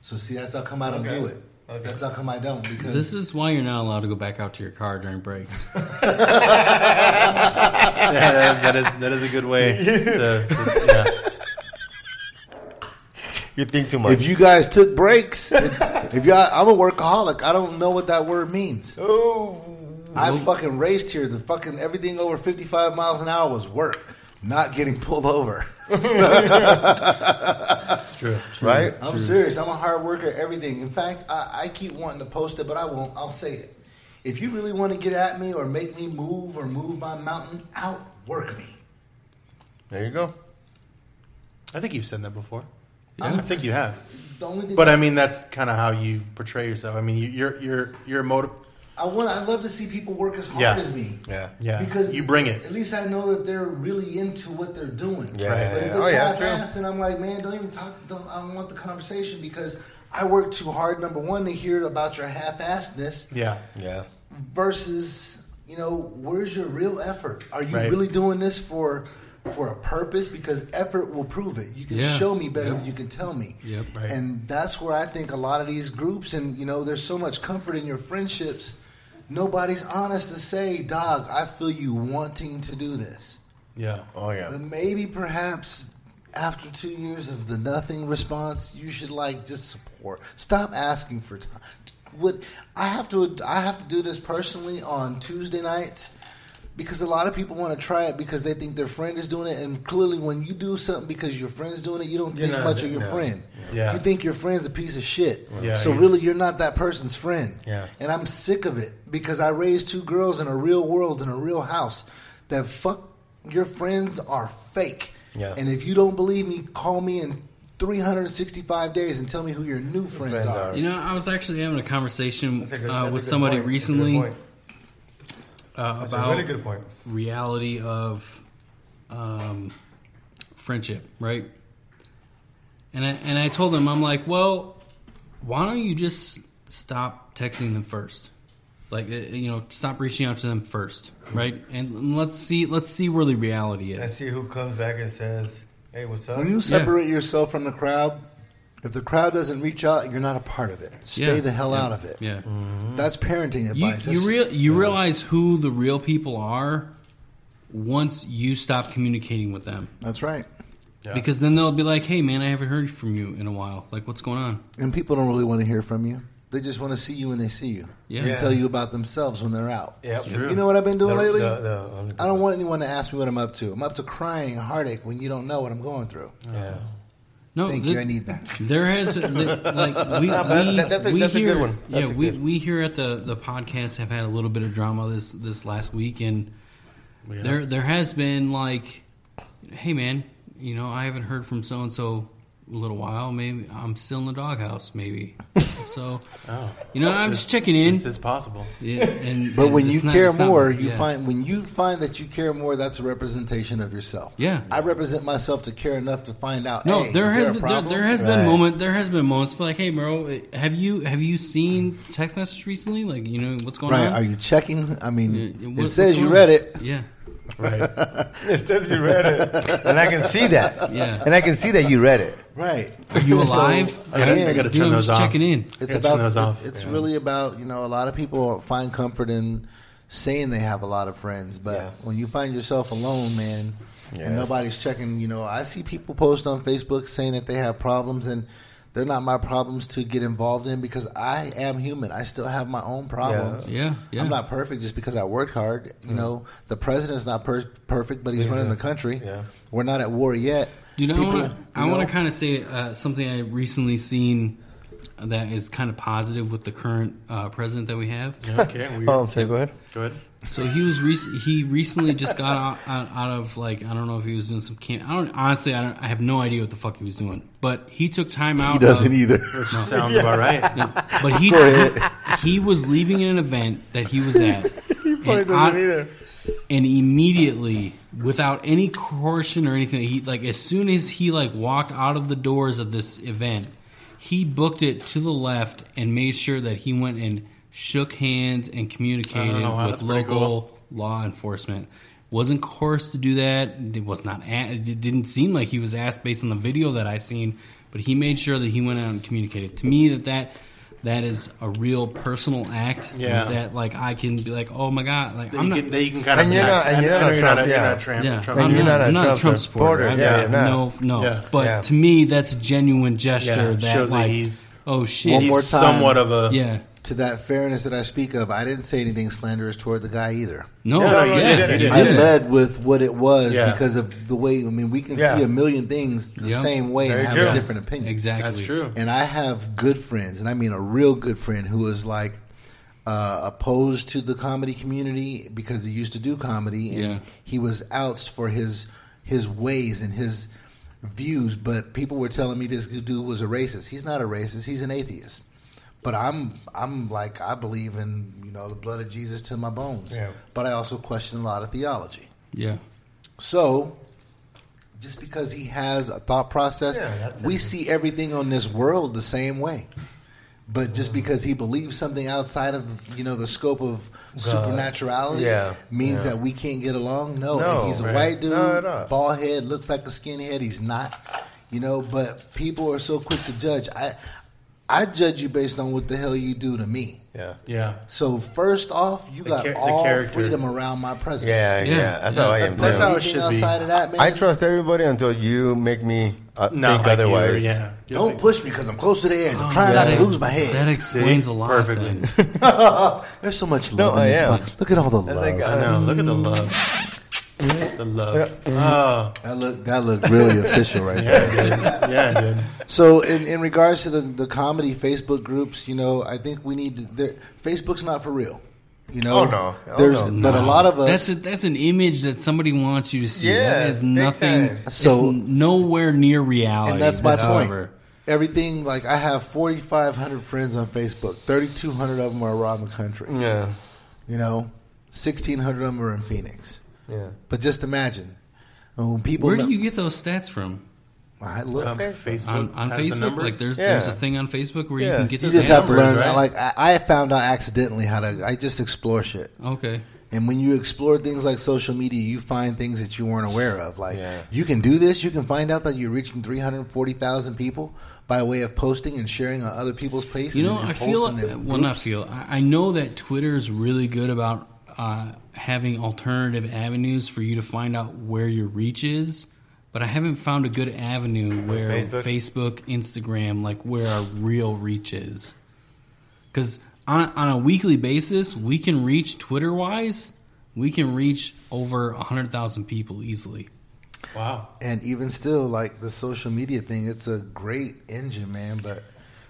So see, that's how come I don't do it. Okay. That's how come I don't. Because this is why you're not allowed to go back out to your car during breaks. that is a good way to You think too much. If you guys took breaks, I'm a workaholic. I don't know what that word means. Oh, I fucking raced here. The fucking everything over 55 miles an hour was work, not getting pulled over. It's true. Right? I'm serious. I'm a hard worker at everything. In fact, I keep wanting to post it, but I won't. I'll say it. If you really want to get at me or make me move or move my mountain, outwork me. There you go. I think you've said that before. Yeah, I think you have. The only thing but I mean, that's kind of how you portray yourself. I mean, you're motive. I love to see people work as hard as me. Yeah. Because you bring it. At least I know that they're really into what they're doing. Yeah. But if it's half-assed, then I'm like, man, don't even talk. I don't want the conversation because I work too hard. Number one, to hear about your half-assedness. Yeah. Versus, where's your real effort? Are you really doing this for a purpose? Because effort will prove it. You can show me better than you can tell me. Yep. Right. And that's where I think a lot of these groups, and there's so much comfort in your friendships. Nobody's honest to say, dog, I feel you wanting to do this. Yeah. Oh yeah. But maybe perhaps after 2 years of the nothing response, you should just support. Stop asking for time. I have to do this personally on Tuesday nights. Because a lot of people want to try it because they think their friend is doing it. And clearly when you do something because your friend's doing it, you don't think much of your friend. Yeah. You think your friend's a piece of shit. Yeah, so really you're not that person's friend. Yeah. And I'm sick of it because I raised 2 girls in a real world, in a real house. That your friends are fake. Yeah. And if you don't believe me, call me in 365 days and tell me who your new friends are. I was actually having a conversation with somebody recently. About a really good point. Reality of friendship, right? And I told him, I'm like, well, why don't you just stop texting them first? Like, stop reaching out to them first, right? And let's see where the reality is. I see who comes back and says, "Hey, what's up?" When you separate yourself from the crowd, if the crowd doesn't reach out, you're not a part of it. Stay the hell out of it. Yeah, that's parenting advice. You realize who the real people are once you stop communicating with them. That's right. Yeah. Because then they'll be like, "Hey, man, I haven't heard from you in a while. Like, what's going on?" And people don't really want to hear from you. They just want to see you when they see you. Yeah. And tell you about themselves when they're out. Yeah, true. You know what I've been doing lately? I don't want anyone to ask me what I'm up to. I'm up to crying and heartache when you don't know what I'm going through. Yeah. No, Thank you. I need that. There has been that's a hear, good one. We here at the podcast have had a little bit of drama this last week, and there has been like, hey man, I haven't heard from so and so a little while. Maybe I'm still in the doghouse. Maybe so. I'm just checking in. This is possible. Yeah, but when you care more, you find that you care more. That's a representation of yourself. Yeah, I represent myself to care enough to find out. No, hey, there has been moments. But like, hey, bro, have you seen text message recently? Like, what's going on? Right? Are you checking? I mean, it says you read it. Yeah. Right. It says you read it, and I can see that. Yeah, and I can see that you read it. Right. Are you alive? So, I got to turn those off. Checking in. It's really about a lot of people find comfort in saying they have a lot of friends, but when you find yourself alone, man, and nobody's checking, I see people post on Facebook saying that they have problems, and they're not my problems to get involved in because I am human. I still have my own problems. Yeah. I'm not perfect just because I worked hard. The president's not perfect, but he's running the country. Yeah. We're not at war yet. Dude, I want to kind of say something I recently seen that is kind of positive with the current president that we have. Okay. Go ahead. Go ahead. So he recently just got out of, like, I don't know if he was doing some camp. I have no idea what the fuck he was doing. But he took time out. He doesn't either. Sounds about right. No, but he was leaving an event that he was at. He probably doesn't either. And immediately, without any caution or anything, he as soon as he walked out of the doors of this event, he booked it to the left and made sure that he went and shook hands and communicated with local law enforcement. Wasn't coerced to do that. It was not. It didn't seem like he was asked based on the video that I seen, but he made sure that he went out and communicated. To me, that is a real personal act. Yeah. That I can be like, oh my god, I'm not. That you can kind of. And you're not a Trump supporter. No. But to me, that's a genuine gesture that shows that he's. Oh shit! One more time. Somewhat of a To that fairness that I speak of, I didn't say anything slanderous toward the guy either. No, you didn't. I led with what it was because of the way. I mean, we can see a million things the same way and have a different opinion. Exactly, that's true. And I have good friends, and I mean a real good friend who is opposed to the comedy community because he used to do comedy, and he was outsed for his ways and his views. But people were telling me this dude was a racist. He's not a racist. He's an atheist. But I'm I believe in the blood of Jesus to my bones. Yeah. But I also question a lot of theology. Yeah. So just because he has a thought process, we see everything on this world the same way. But just because he believes something outside of the scope of supernaturality means that we can't get along. No, he's a white dude, bald head, looks like a skinhead. He's not. But people are so quick to judge. I judge you based on what the hell you do to me. Yeah. So first off, you got all freedom around my presence. Yeah. That's how I am. That's how it should outside be. Of that, man. I trust everybody until you make me think otherwise. Don't push me because I'm close to the edge. I'm trying not to lose my head. That explains a lot. Perfectly. There's so much love in this spot. Look at all the love. I know. Look at the love. The love. Oh, that looked really official right there. Yeah, it did. So, in regards to the comedy Facebook groups, I think we need to. Facebook's not for real. But a lot of us. That's an image that somebody wants you to see. That is nothing. So it's nowhere near reality. And that's my point. Everything I have 4,500 friends on Facebook. 3,200 of them are around the country. Yeah. 1,600 of them are in Phoenix. Yeah. But just imagine when people. Where do you get those stats from? I look. Facebook on has the Facebook, numbers? like there's a thing on Facebook where you can get You the just have to numbers, learn. right? Like I found out accidentally how to. I just explore shit. Okay. And when you explore things like social media, you find things that you weren't aware of. Like you can do this. You can find out that you're reaching 340,000 people by way of posting and sharing on other people's places. You know, I know that Twitter is really good about having alternative avenues for you to find out where your reach is, but I haven't found a good avenue where Facebook, Instagram, like where our real reach is. Because on a weekly basis, we can reach Twitter-wise, we can reach over 100,000 people easily. Wow. And even still, like the social media thing, it's a great engine, man, but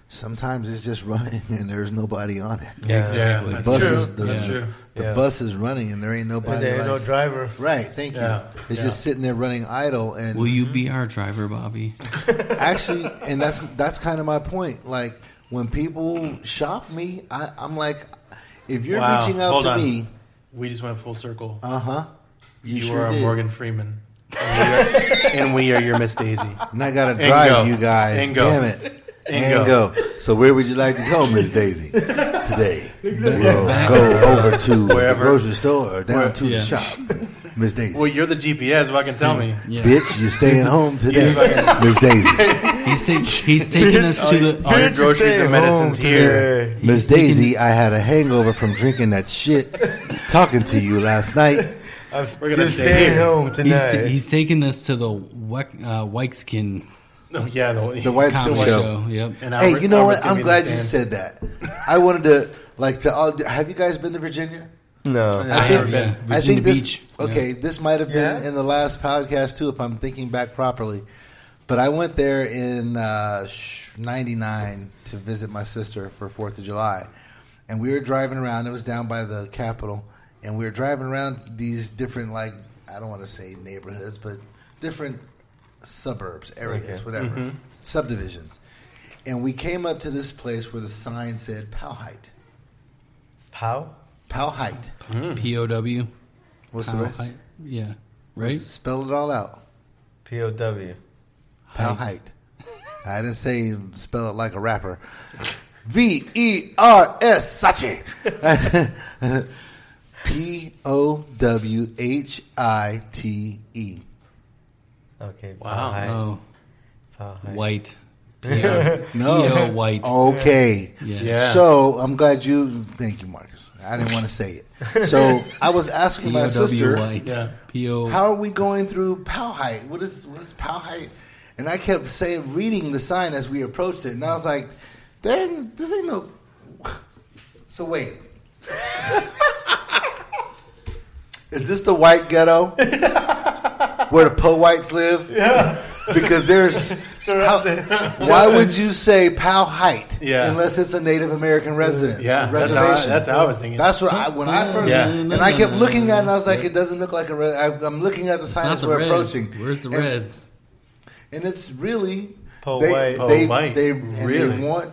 sometimes it's just running and there's nobody on it. Yeah, exactly. The bus is running and there ain't nobody. And there ain't no driver. Right, thank you. It's just sitting there running idle. And will you be our driver, Bobby? Actually, and that's kind of my point. Like, when people shop me, I'm like, if you're reaching out to me. We just went full circle. Uh-huh. You sure are did. Morgan Freeman. And we are your Miss Daisy. And I got to drive you guys. And go. Damn it. And go. So where would you like to go, Miss Daisy, today? We'll go over to the grocery store or down to the shop. Miss Daisy. Well, you're the GPS. What can tell me? Yeah. Bitch, you're staying home today, Miss Daisy. He's taking us to the... All your groceries and medicines here. Miss Daisy, I had a hangover from drinking that shit, talking to you last night. We're going to stay home tonight. He's taking us to the White Skin... Oh, yeah, the White Skin show. Yep. Hey, you know what? I'm glad you said that. I wanted to, have you guys been to Virginia? No. I have been. I think this, Beach. Okay, this might have been in the last podcast, too, if I'm thinking back properly. But I went there in 99 to visit my sister for 4th of July. And we were driving around. It was down by the Capitol. And we were driving around these different, like, I don't want to say neighborhoods, but different suburbs, areas, whatever, subdivisions. And we came up to this place where the sign said Powhite. Powhite. P-O-W. What's the rest? Yeah. Right? Spell it all out. P-O-W. Powhite. I didn't say spell it like a rapper. V-E-R-S Sachi. P-O-W-H-I-T-E. Okay. Wow. White. No. P-O white. Okay. Yeah. So I'm glad you. Thank you, Marcus. I didn't want to say it. So I was asking my sister, white. P-O. how are we going through Powhite? What is Powhite? And I kept reading the sign as we approached it, and I was like, "Dang, this ain't no." So wait. Is this the white ghetto where the Whites live? Yeah. Because there's... why would you say Powhite unless it's a Native American residence? Yeah, reservation. that's how I was thinking. That's what when I first... And I kept looking at it and I was like, it doesn't look like a... I'm looking at the sign as we're approaching. Where's the res? And it's really... They want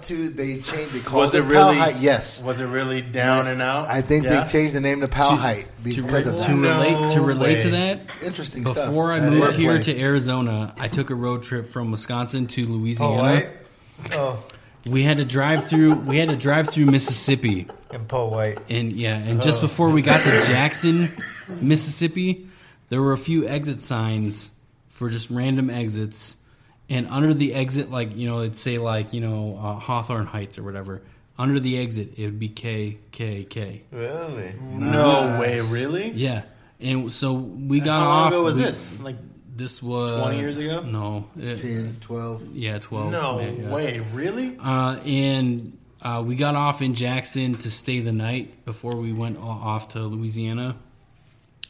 to. They changed. They called it really? Powhite. Yes. Was it really down and out? I think they changed the name to Powhite because of that. To relate to that. Interesting stuff. Before I moved here to Arizona, I took a road trip from Wisconsin to Louisiana. We had to drive through. Mississippi. And Powhite. And just before we got to Jackson, Mississippi, there were a few exit signs for just random exits. And under the exit, it'd say Hawthorne Heights or whatever. Under the exit, it would be KKK. Really? No way, really? Yeah. And so we got off. How long ago was this? This was 20 years ago? No. 10, 12. Yeah, 12. No way, really? And we got off in Jackson to stay the night before we went off to Louisiana.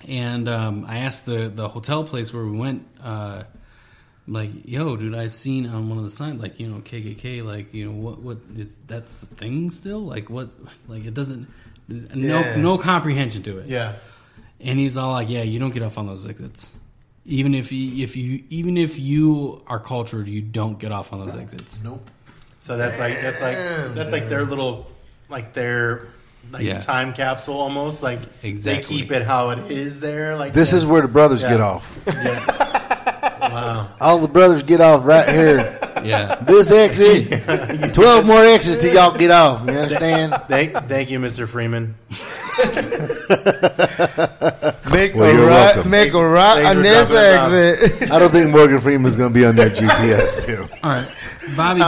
And I asked the hotel place where we went, yo, dude, I've seen on one of the signs, KKK, what is that's a thing still? What? It doesn't, no comprehension to it. Yeah. And he's all like, yeah, you don't get off on those exits. Even if you are cultured, you don't get off on those exits. Nope. So that's like their little, their time capsule almost. Exactly. They keep it how it is there. This is where the brothers get off. Yeah. Wow. All the brothers get off right here. Yeah. This exit, 12 more exits till y'all get off. You understand? Thank you, Mr. Freeman. Make Well, a you're right, welcome. make a right Thanks on for this dropping it exit. I don't think Morgan Freeman's going to be on their GPS, too. All right, Bobby,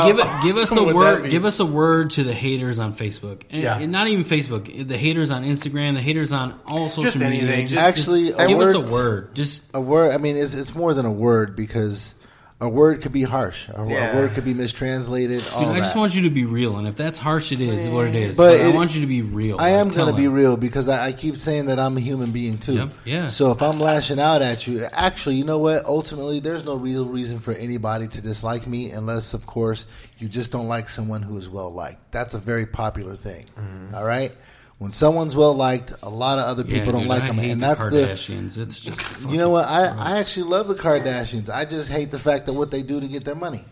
give us a would word. that be? Give us a word to the haters on Facebook, Yeah. and not even Facebook. The haters on Instagram, the haters on all social Just media. anything. Just, Actually, just a give us a word- word. Just A word, I mean, it's more than a word because a word could be harsh. A Yeah. word could be mistranslated. All dude, I that. just want you to be real, and if that's harsh, it is what it is. But But I it- want you to be real. I am Like, tell going to be them. real because I keep saying that I'm a human being too. Yep, yeah. So if I'm lashing out at you, actually, you know what? Ultimately, there's no real reason for anybody to dislike me unless, of course, you just don't like someone who is well liked. That's a very popular thing. All right? When someone's well liked, a lot of other Yeah, people don't dude, like I them, hate and the that's the. Kardashians. It's just You know what? fucking I actually love the Kardashians. I just hate the fact that what they do to get their money.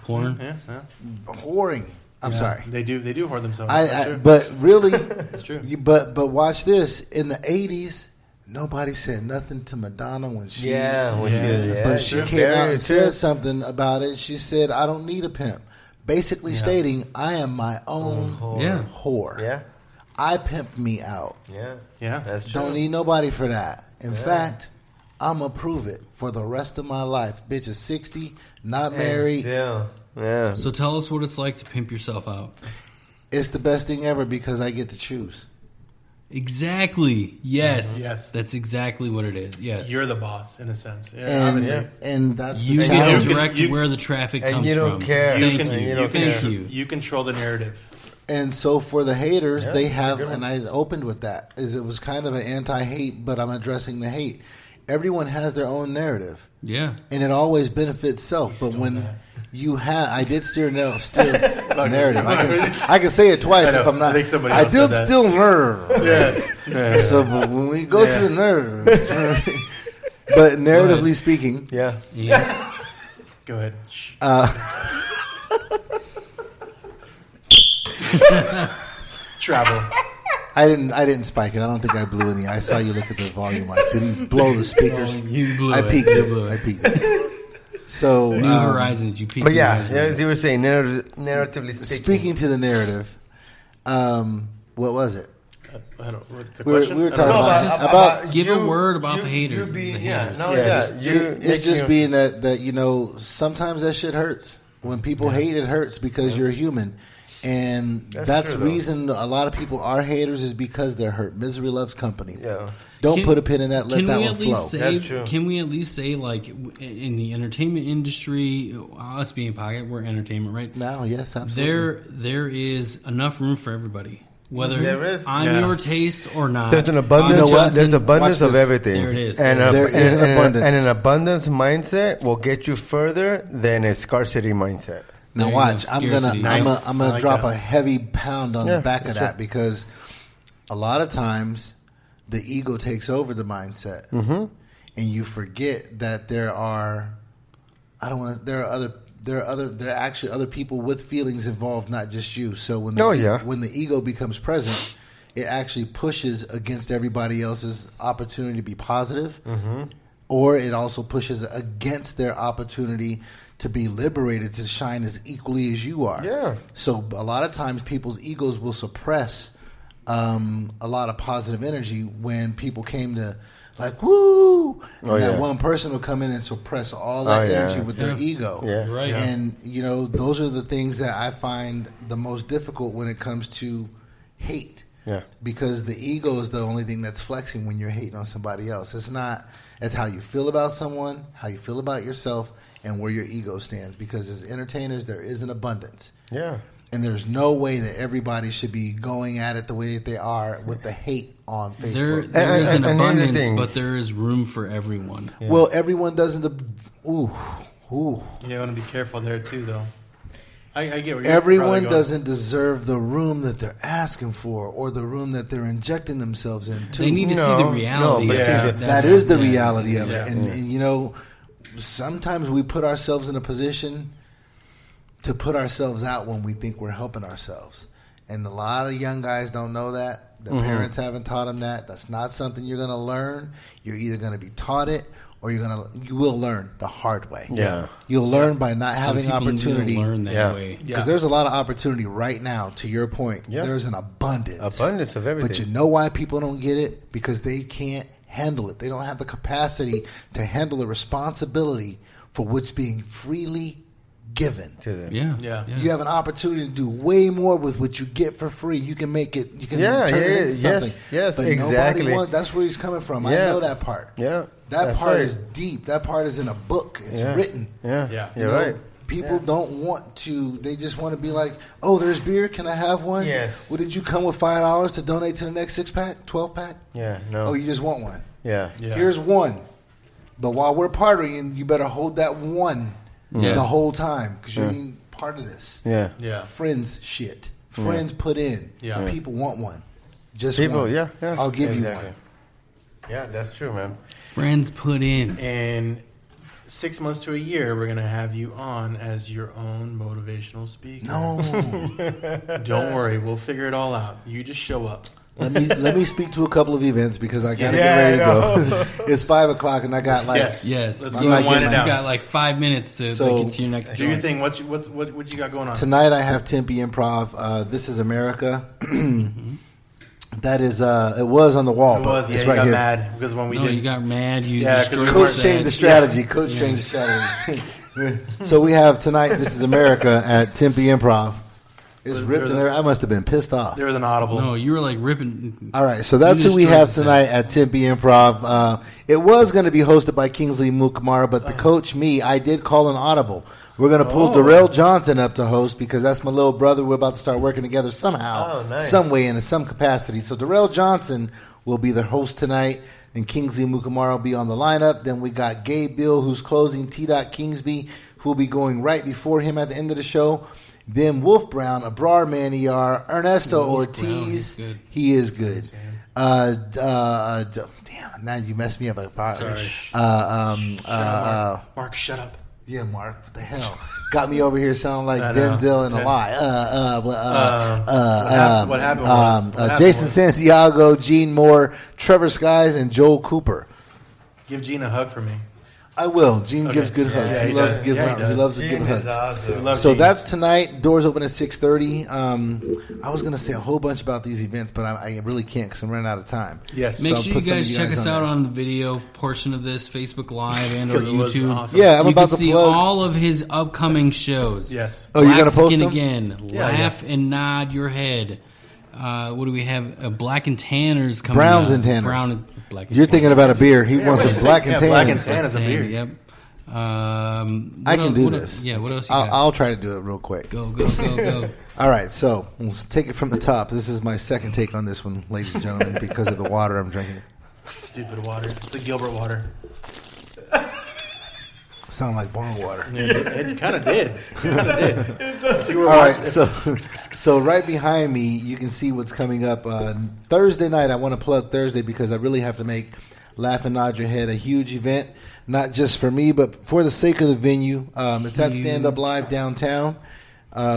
porn. Yeah, Whoring. I'm sorry. They do hoard themselves. That's I true. but really, That's true. but watch this. In the '80s, nobody said nothing to Madonna when she. But she came out and said something about it. She said, "I don't need a pimp," basically stating, "I am my own Yeah. whore. Yeah, I pimp me out. Yeah. that's true. Don't need nobody for that. In fact, I'm gonna prove it for the rest of my life. Bitch is 60, not married. Still, yeah. So tell us what it's like to pimp yourself out. It's the best thing ever because I get to choose. Exactly. Yes. Yes. That's exactly what it is. Yes. You're the boss in a sense. Yeah, And obviously. and that's you the get challenge. to direct you- where the traffic and comes you don't from. care. Thank can- you. you don't Thank care. you. You control the narrative. And so for the haters, Yeah, they that's a have, good one. and I opened with that, is it was kind of an anti-hate, but I'm addressing the hate. Everyone has their own narrative, Yeah. and it always benefits self. But when you have, I did steer narrative. I can say it twice I know. if I'm not. I think somebody I else said did that. still nerve. Yeah. So but when we go to the nerve, but narratively speaking, Yeah. Yeah. Go ahead. Travel. I didn't spike it. I don't think I blew any. I saw you look at the volume. I didn't blow the speakers. You blew I it. peaked You it. blew I it. peaked it. So New horizons. You peaked. But new yeah, horizons. as you were saying, narratively speaking. speaking to the narrative, what was it? I don't. What, the We were question? talking I don't know. Just about give a word about the hater. Being, the yeah, haters. no, Yeah, yeah. just- it's just being that you know sometimes that shit hurts. When people hate, it hurts because you're human, and that's true, the though. reason a lot of people are haters is because they're hurt. Misery loves company. Yeah. Don't Can- put a pin in that. Let Can that we one at least flow. say? That's true. Can we at least say, like, in the entertainment industry, us being Pocket, we're entertainment, right? Now, yes, absolutely. There is enough room for everybody. Whether There is. I'm Yeah. your taste or not. There's an abundance. You know what? There's abundance Watch of this. everything. There it is. And, There is an abundance. and an abundance mindset will get you further than a scarcity mindset. Now There you watch. go. I'm gonna Scarcity. I'm Nice. gonna I like drop that. a heavy pound on Yeah, the back of that's that true. because a lot of times the ego takes over the mindset, and you forget that there are there are actually other people with feelings involved, not just you. So when when the ego becomes present, it actually pushes against everybody else's opportunity to be positive, or it also pushes against their opportunity to be liberated, to shine as equally as you are. Yeah. So a lot of times people's egos will suppress a lot of positive energy when people came to like, woo! And that one person will come in and suppress all that energy with their ego. Yeah. Right. And, you know, those are the things that I find the most difficult when it comes to hate. Yeah. Because the ego is the only thing that's flexing when you're hating on somebody else. It's not. It's how you feel about someone, how you feel about yourself, and where your ego stands. Because as entertainers, there is an abundance. Yeah. And there's no way that everybody should be going at it the way that they are with the hate on Facebook. There is an and abundance, anything. but there is room for everyone. Well, everyone doesn't. Ooh. You want to be careful there too, though. I get where you're Everyone probably going. doesn't deserve the room that they're asking for or the room that they're injecting themselves into. They need to see the reality. but of yeah. it. That is the yeah. reality of Yeah. it. And, you know, sometimes we put ourselves in a position to put ourselves out when we think we're helping ourselves. And a lot of young guys don't know that. Their parents haven't taught them that. That's not something you're going to learn. You're either going to be taught it or you will learn the hard way. Yeah. You'll learn by not Some having people need to opportunity. learn that way. Because there's a lot of opportunity right now, to your point. Yeah. There's an abundance. Abundance of everything. But you know why people don't get it? Because they can't handle it. They don't have the capacity to handle the responsibility for what's being freely given To them. Yeah. You have an opportunity to do way more with what you get for free. You can make it. You can Yeah, turn it yeah, into something. yes, but exactly. Nobody wants, that's where he's coming from. I Yeah. know that part. Yeah. That That's part right. is deep. That part is in a book. It's Yeah. written. Yeah. Yeah. You You're know, right. People don't want to. They just want to be like, "Oh, there's beer. Can I have one?" Yes. Well, did you come with $5 to donate to the next 6-pack, 12-pack? Yeah. No. Oh, you just want one. yeah. Yeah. Here's one. But while we're partying, you better hold that one Yeah. the whole time because you ain't part of this. Yeah. Yeah. Friends shit. Friends put in. Yeah. People want one. Just People, one. yeah. I'll give Exactly. you one. Yeah, that's true, man. Friends put in. And 6 months to a year, we're going to have you on as your own motivational speaker. No. Don't worry. We'll figure it all out. You just show up. let me speak to a couple of events because I gotta Yeah, get ready to go. It's 5:00 and I got like Yes. Let's Let's I'm go not and wind getting it my- You down. got like 5 minutes to So, get to your next Do your joint. thing. What you got going on? tonight. I have Tempe Improv. This is America. That is it was on the wall, It but was. Yeah, it's you right got here. mad because when we No, did. you got mad. You Yeah, 'cause destroyed we the Coach weren't- changed the set. strategy. Coach changed the strategy. So we have tonight. This is America at Tempe Improv. It's ripped in there. I must have been pissed off. There was an audible. No, you were like ripping. All right, so that's You who we destroyed have the set. tonight at Tempe Improv. It was going to be hosted by Kingsley Mukamara, but the coach, me, I did call an audible. We're going to pull Darrell Johnson up to host because that's my little brother. We're about to start working together somehow, Oh, nice. some way, in some capacity. So Darrell Johnson will be the host tonight, and Kingsley Mukamara will be on the lineup. Then we got Gabe Bill, who's closing, T. Kingsby, who will be going right before him at the end of the show. Then Wolf Brown, Abrar Maniar, Ernesto Wolf Ortiz. Brown, he's good. He is good. Damn, now you messed me up. Sorry. Mark, shut up. Yeah, Mark, what the hell? Got me over here sounding like I know. Denzel in a Yeah. lie. What happened was- Jason Santiago, Gene Moore, Trevor Skies, and Joel Cooper. Give Gene a hug for me. I will. Gene Okay. gives good Yeah, hugs. he he loves does. to give Yeah, he hugs. He does. loves to Gene give is hugs. awesome. Love So Gene. that's tonight. Doors open at 6:30. I was going to say a whole bunch about these events, but I really can't because I'm running out of time. Yes. Make So sure put you some of guys you check guys us on out there. on the video portion of this, Facebook Live and or 'Cause it was YouTube. awesome. Yeah, I'm you about can to see plug. all of his upcoming shows. Yes. Oh, you're Black gonna post Skin them? Again. Yeah, Laugh and nod your head. What do we have? Black and Tanners coming Browns up. and Tanners. Brown and Black and You're thinking about a beer. He wants a black and tan. Black and tan is a Tan, beer. Yep. I can do this. Yeah, what else you got? I'll try to do it real quick. Go. All right, so let's take it from the top. This is my second take on this one, ladies and gentlemen, because of the water I'm drinking. Stupid water. It's the Gilbert water. Sound like bottled water. It kind of did. All right, so right behind me, you can see what's coming up Thursday night. I want to plug Thursday because I really have to make Laugh and Nod Your Head a huge event, not just for me, but for the sake of the venue. It's at Stand Up Live downtown.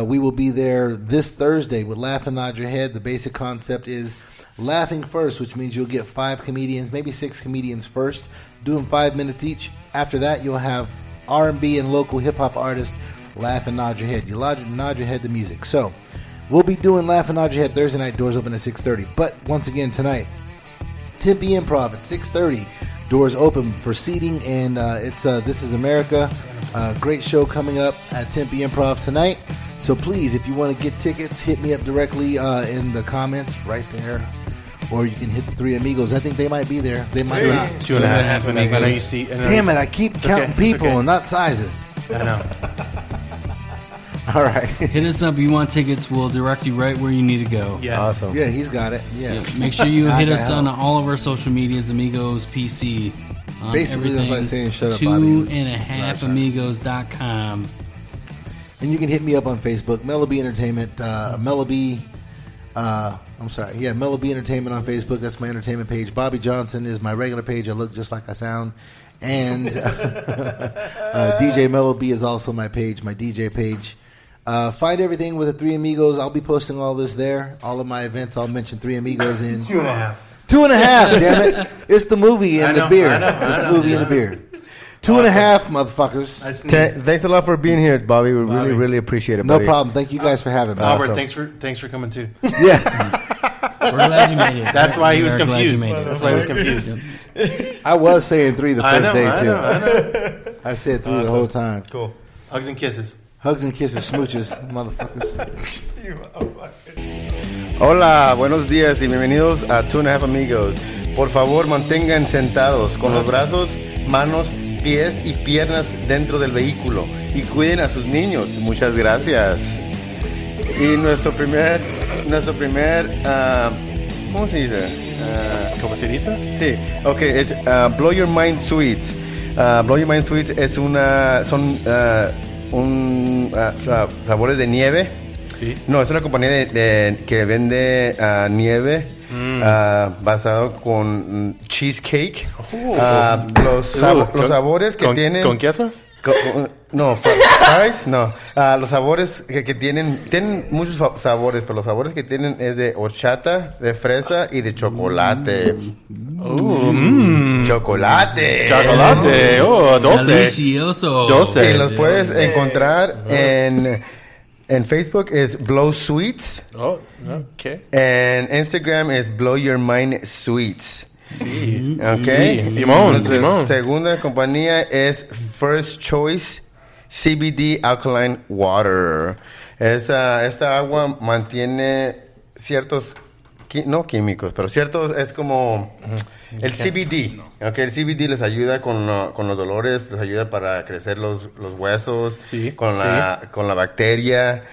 We will be there this Thursday with Laugh and Nod Your Head. The basic concept is laughing first, which means you'll get 5 comedians, maybe 6 comedians first, do them 5 minutes each. After that, you'll have R&B and local hip-hop artists laugh and nod your head. You nod your head to music. So we'll be doing Laugh and Nod Your Head Thursday night. Doors open at 6:30. But once again, tonight, Tempe Improv at 6:30. Doors open for seating, and it's This is America. Great show coming up at Tempe Improv tonight. So please, if you want to get tickets, hit me up directly in the comments right there. Or you can hit the Three Amigos. I think they might be there. They might not. 2.5. I know you see. Damn it, I keep counting people and not sizes. I know. All right. Hit us up if you want tickets. We'll direct you right where you need to go. Yes. Awesome. Yeah, he's got it. Yeah. Yeah, make sure you hit us on help. all of our social medias, Amigos PC. On Basically, that's everything. like saying, "Shut up, Bobby." 2.5amigos.com. And you can hit me up on Facebook, Mellowbee Entertainment, Mellowbee. Mellowbee Entertainment on Facebook. That's my entertainment page. Bobby Johnson is my regular page. I look just like I sound. And DJ Mellowbee is also my page, my DJ page. Find everything with the Three Amigos. I'll be posting all this there. All of my events, I'll mention Three Amigos in. 2.5. 2.5, damn it. It's the movie and I the know, beer. I know, It's I the know, movie yeah. and the beer. 2.5, motherfuckers. Thanks a lot for being here, Bobby. We really appreciate it, No buddy. problem. Thank you guys for having me. Albert, Awesome. thanks for coming too. Yeah. We're glad you made it. That's why he was We're glad you confused. made it. That's why he was confused. I was saying 3 the first day, too. I know. I said 3 the whole time. Cool. Hugs and kisses. Hugs and kisses, smooches, motherfuckers. Hola, buenos días y bienvenidos a 2.5 Amigos. Por favor, mantengan sentados con los brazos, manos, pies y piernas dentro del vehículo y cuiden a sus niños. Muchas gracias. Y nuestro primer ¿cómo se dice? ¿Cómo se dice? Sí, ok, es Blow Your Mind Sweets. Blow Your Mind Sweets es son sabores de nieve. Sí. No, es una compañía que vende nieve basado con cheesecake. Los sabores que tienen... ¿Con queso? No, fries, no. Los sabores que tienen muchos sabores, pero los sabores que tienen es de horchata, de fresa y de chocolate. Chocolate. Chocolate. Oh, 12. Delicioso. 12. Y los puedes encontrar en Facebook es Blow Sweets. Oh, okay. En Instagram es Blow Your Mind Sweets. Sí. Okay. Sí, Simón. Segunda compañía es First Choice CBD Alkaline Water. Esta agua mantiene ciertos, no químicos, pero ciertos, es como el CBD. Okay, el CBD les ayuda con los dolores, les ayuda para crecer los huesos, con la bacteria,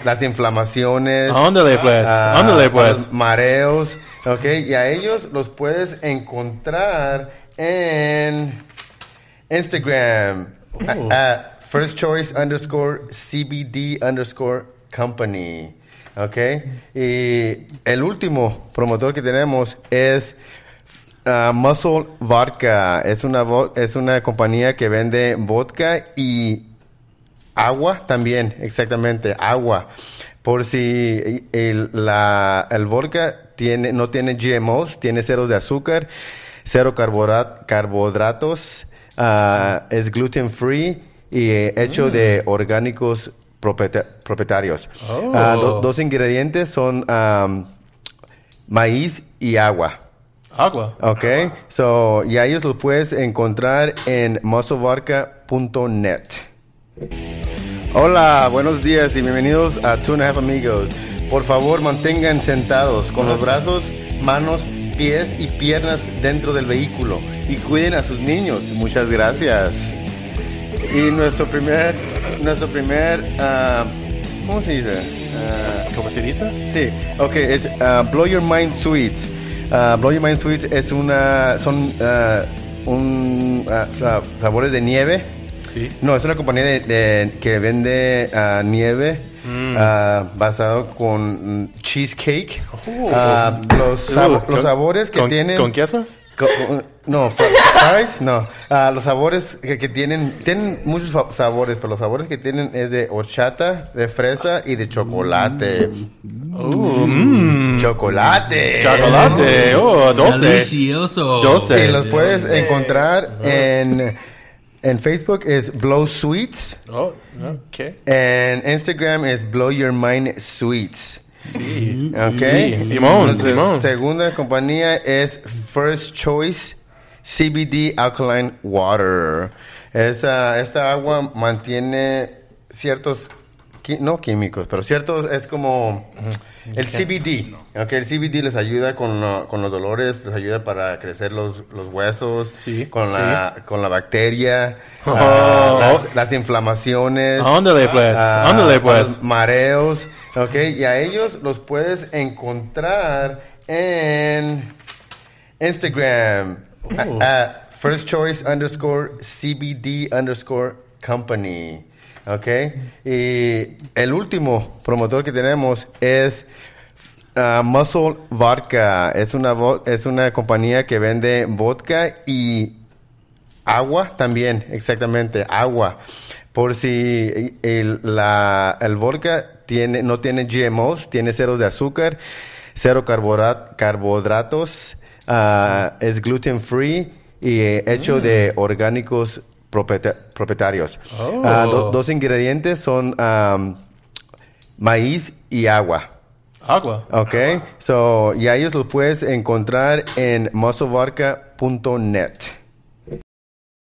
las inflamaciones. Ándale pues. Los mareos. Okay, y a ellos los puedes encontrar en Instagram at firstchoice_CBD_company. Okay, y el último promotor que tenemos es Muscle Vodka. Es una compañía que vende vodka y agua también, exactamente, agua. Por si el vodka no tiene GMOs, tiene ceros de azúcar, cero carbohidratos, es gluten free y hecho de orgánicos propietarios. Dos ingredientes son maíz y agua. Agua. Okay, y a ellos los puedes encontrar en musclevodka.net. Hola, buenos días y bienvenidos a 2.5 Amigos. Por favor, mantengan sentados con los brazos, manos, pies y piernas dentro del vehículo y cuiden a sus niños. Muchas gracias. Y nuestro primer ¿cómo se dice? ¿Cómo se dice? Sí, ok, es Blow Your Mind Sweets. Blow Your Mind Sweets es son sabores de nieve. Sí. No, es una compañía que vende nieve basado con cheesecake. Los sabores que tienen... ¿Con queso? No, fries, no. Los sabores que tienen muchos sabores, pero los sabores que tienen es de horchata, de fresa y de chocolate. Chocolate. Chocolate. Oh, 12. Delicioso. 12. Y los puedes encontrar en Facebook es Blow Sweets. Oh, okay. En Instagram es Blow Your Mind Sweets. Sí. Okay. Sí, Simón. Segunda compañía es First Choice CBD Alkaline Water. Esta agua mantiene ciertos, no químicos, pero ciertos, es como el CBD. Okay, el CBD les ayuda con los dolores, les ayuda para crecer los huesos, con la bacteria, las inflamaciones. Ándale pues. Los mareos. Okay, y a ellos los puedes encontrar en Instagram at firstchoice_CBD_company. Okay, y el último promotor que tenemos es Muscle Vodka. Es una compañía que vende vodka y agua también, exactamente, agua. Por si el vodka no tiene GMOs, tiene ceros de azúcar, cero carbohidratos, es gluten free y hecho de orgánicos propietarios. Dos ingredientes son maíz y agua. Agua. Okay, so ya ellos los puedes encontrar en musclevodka.net.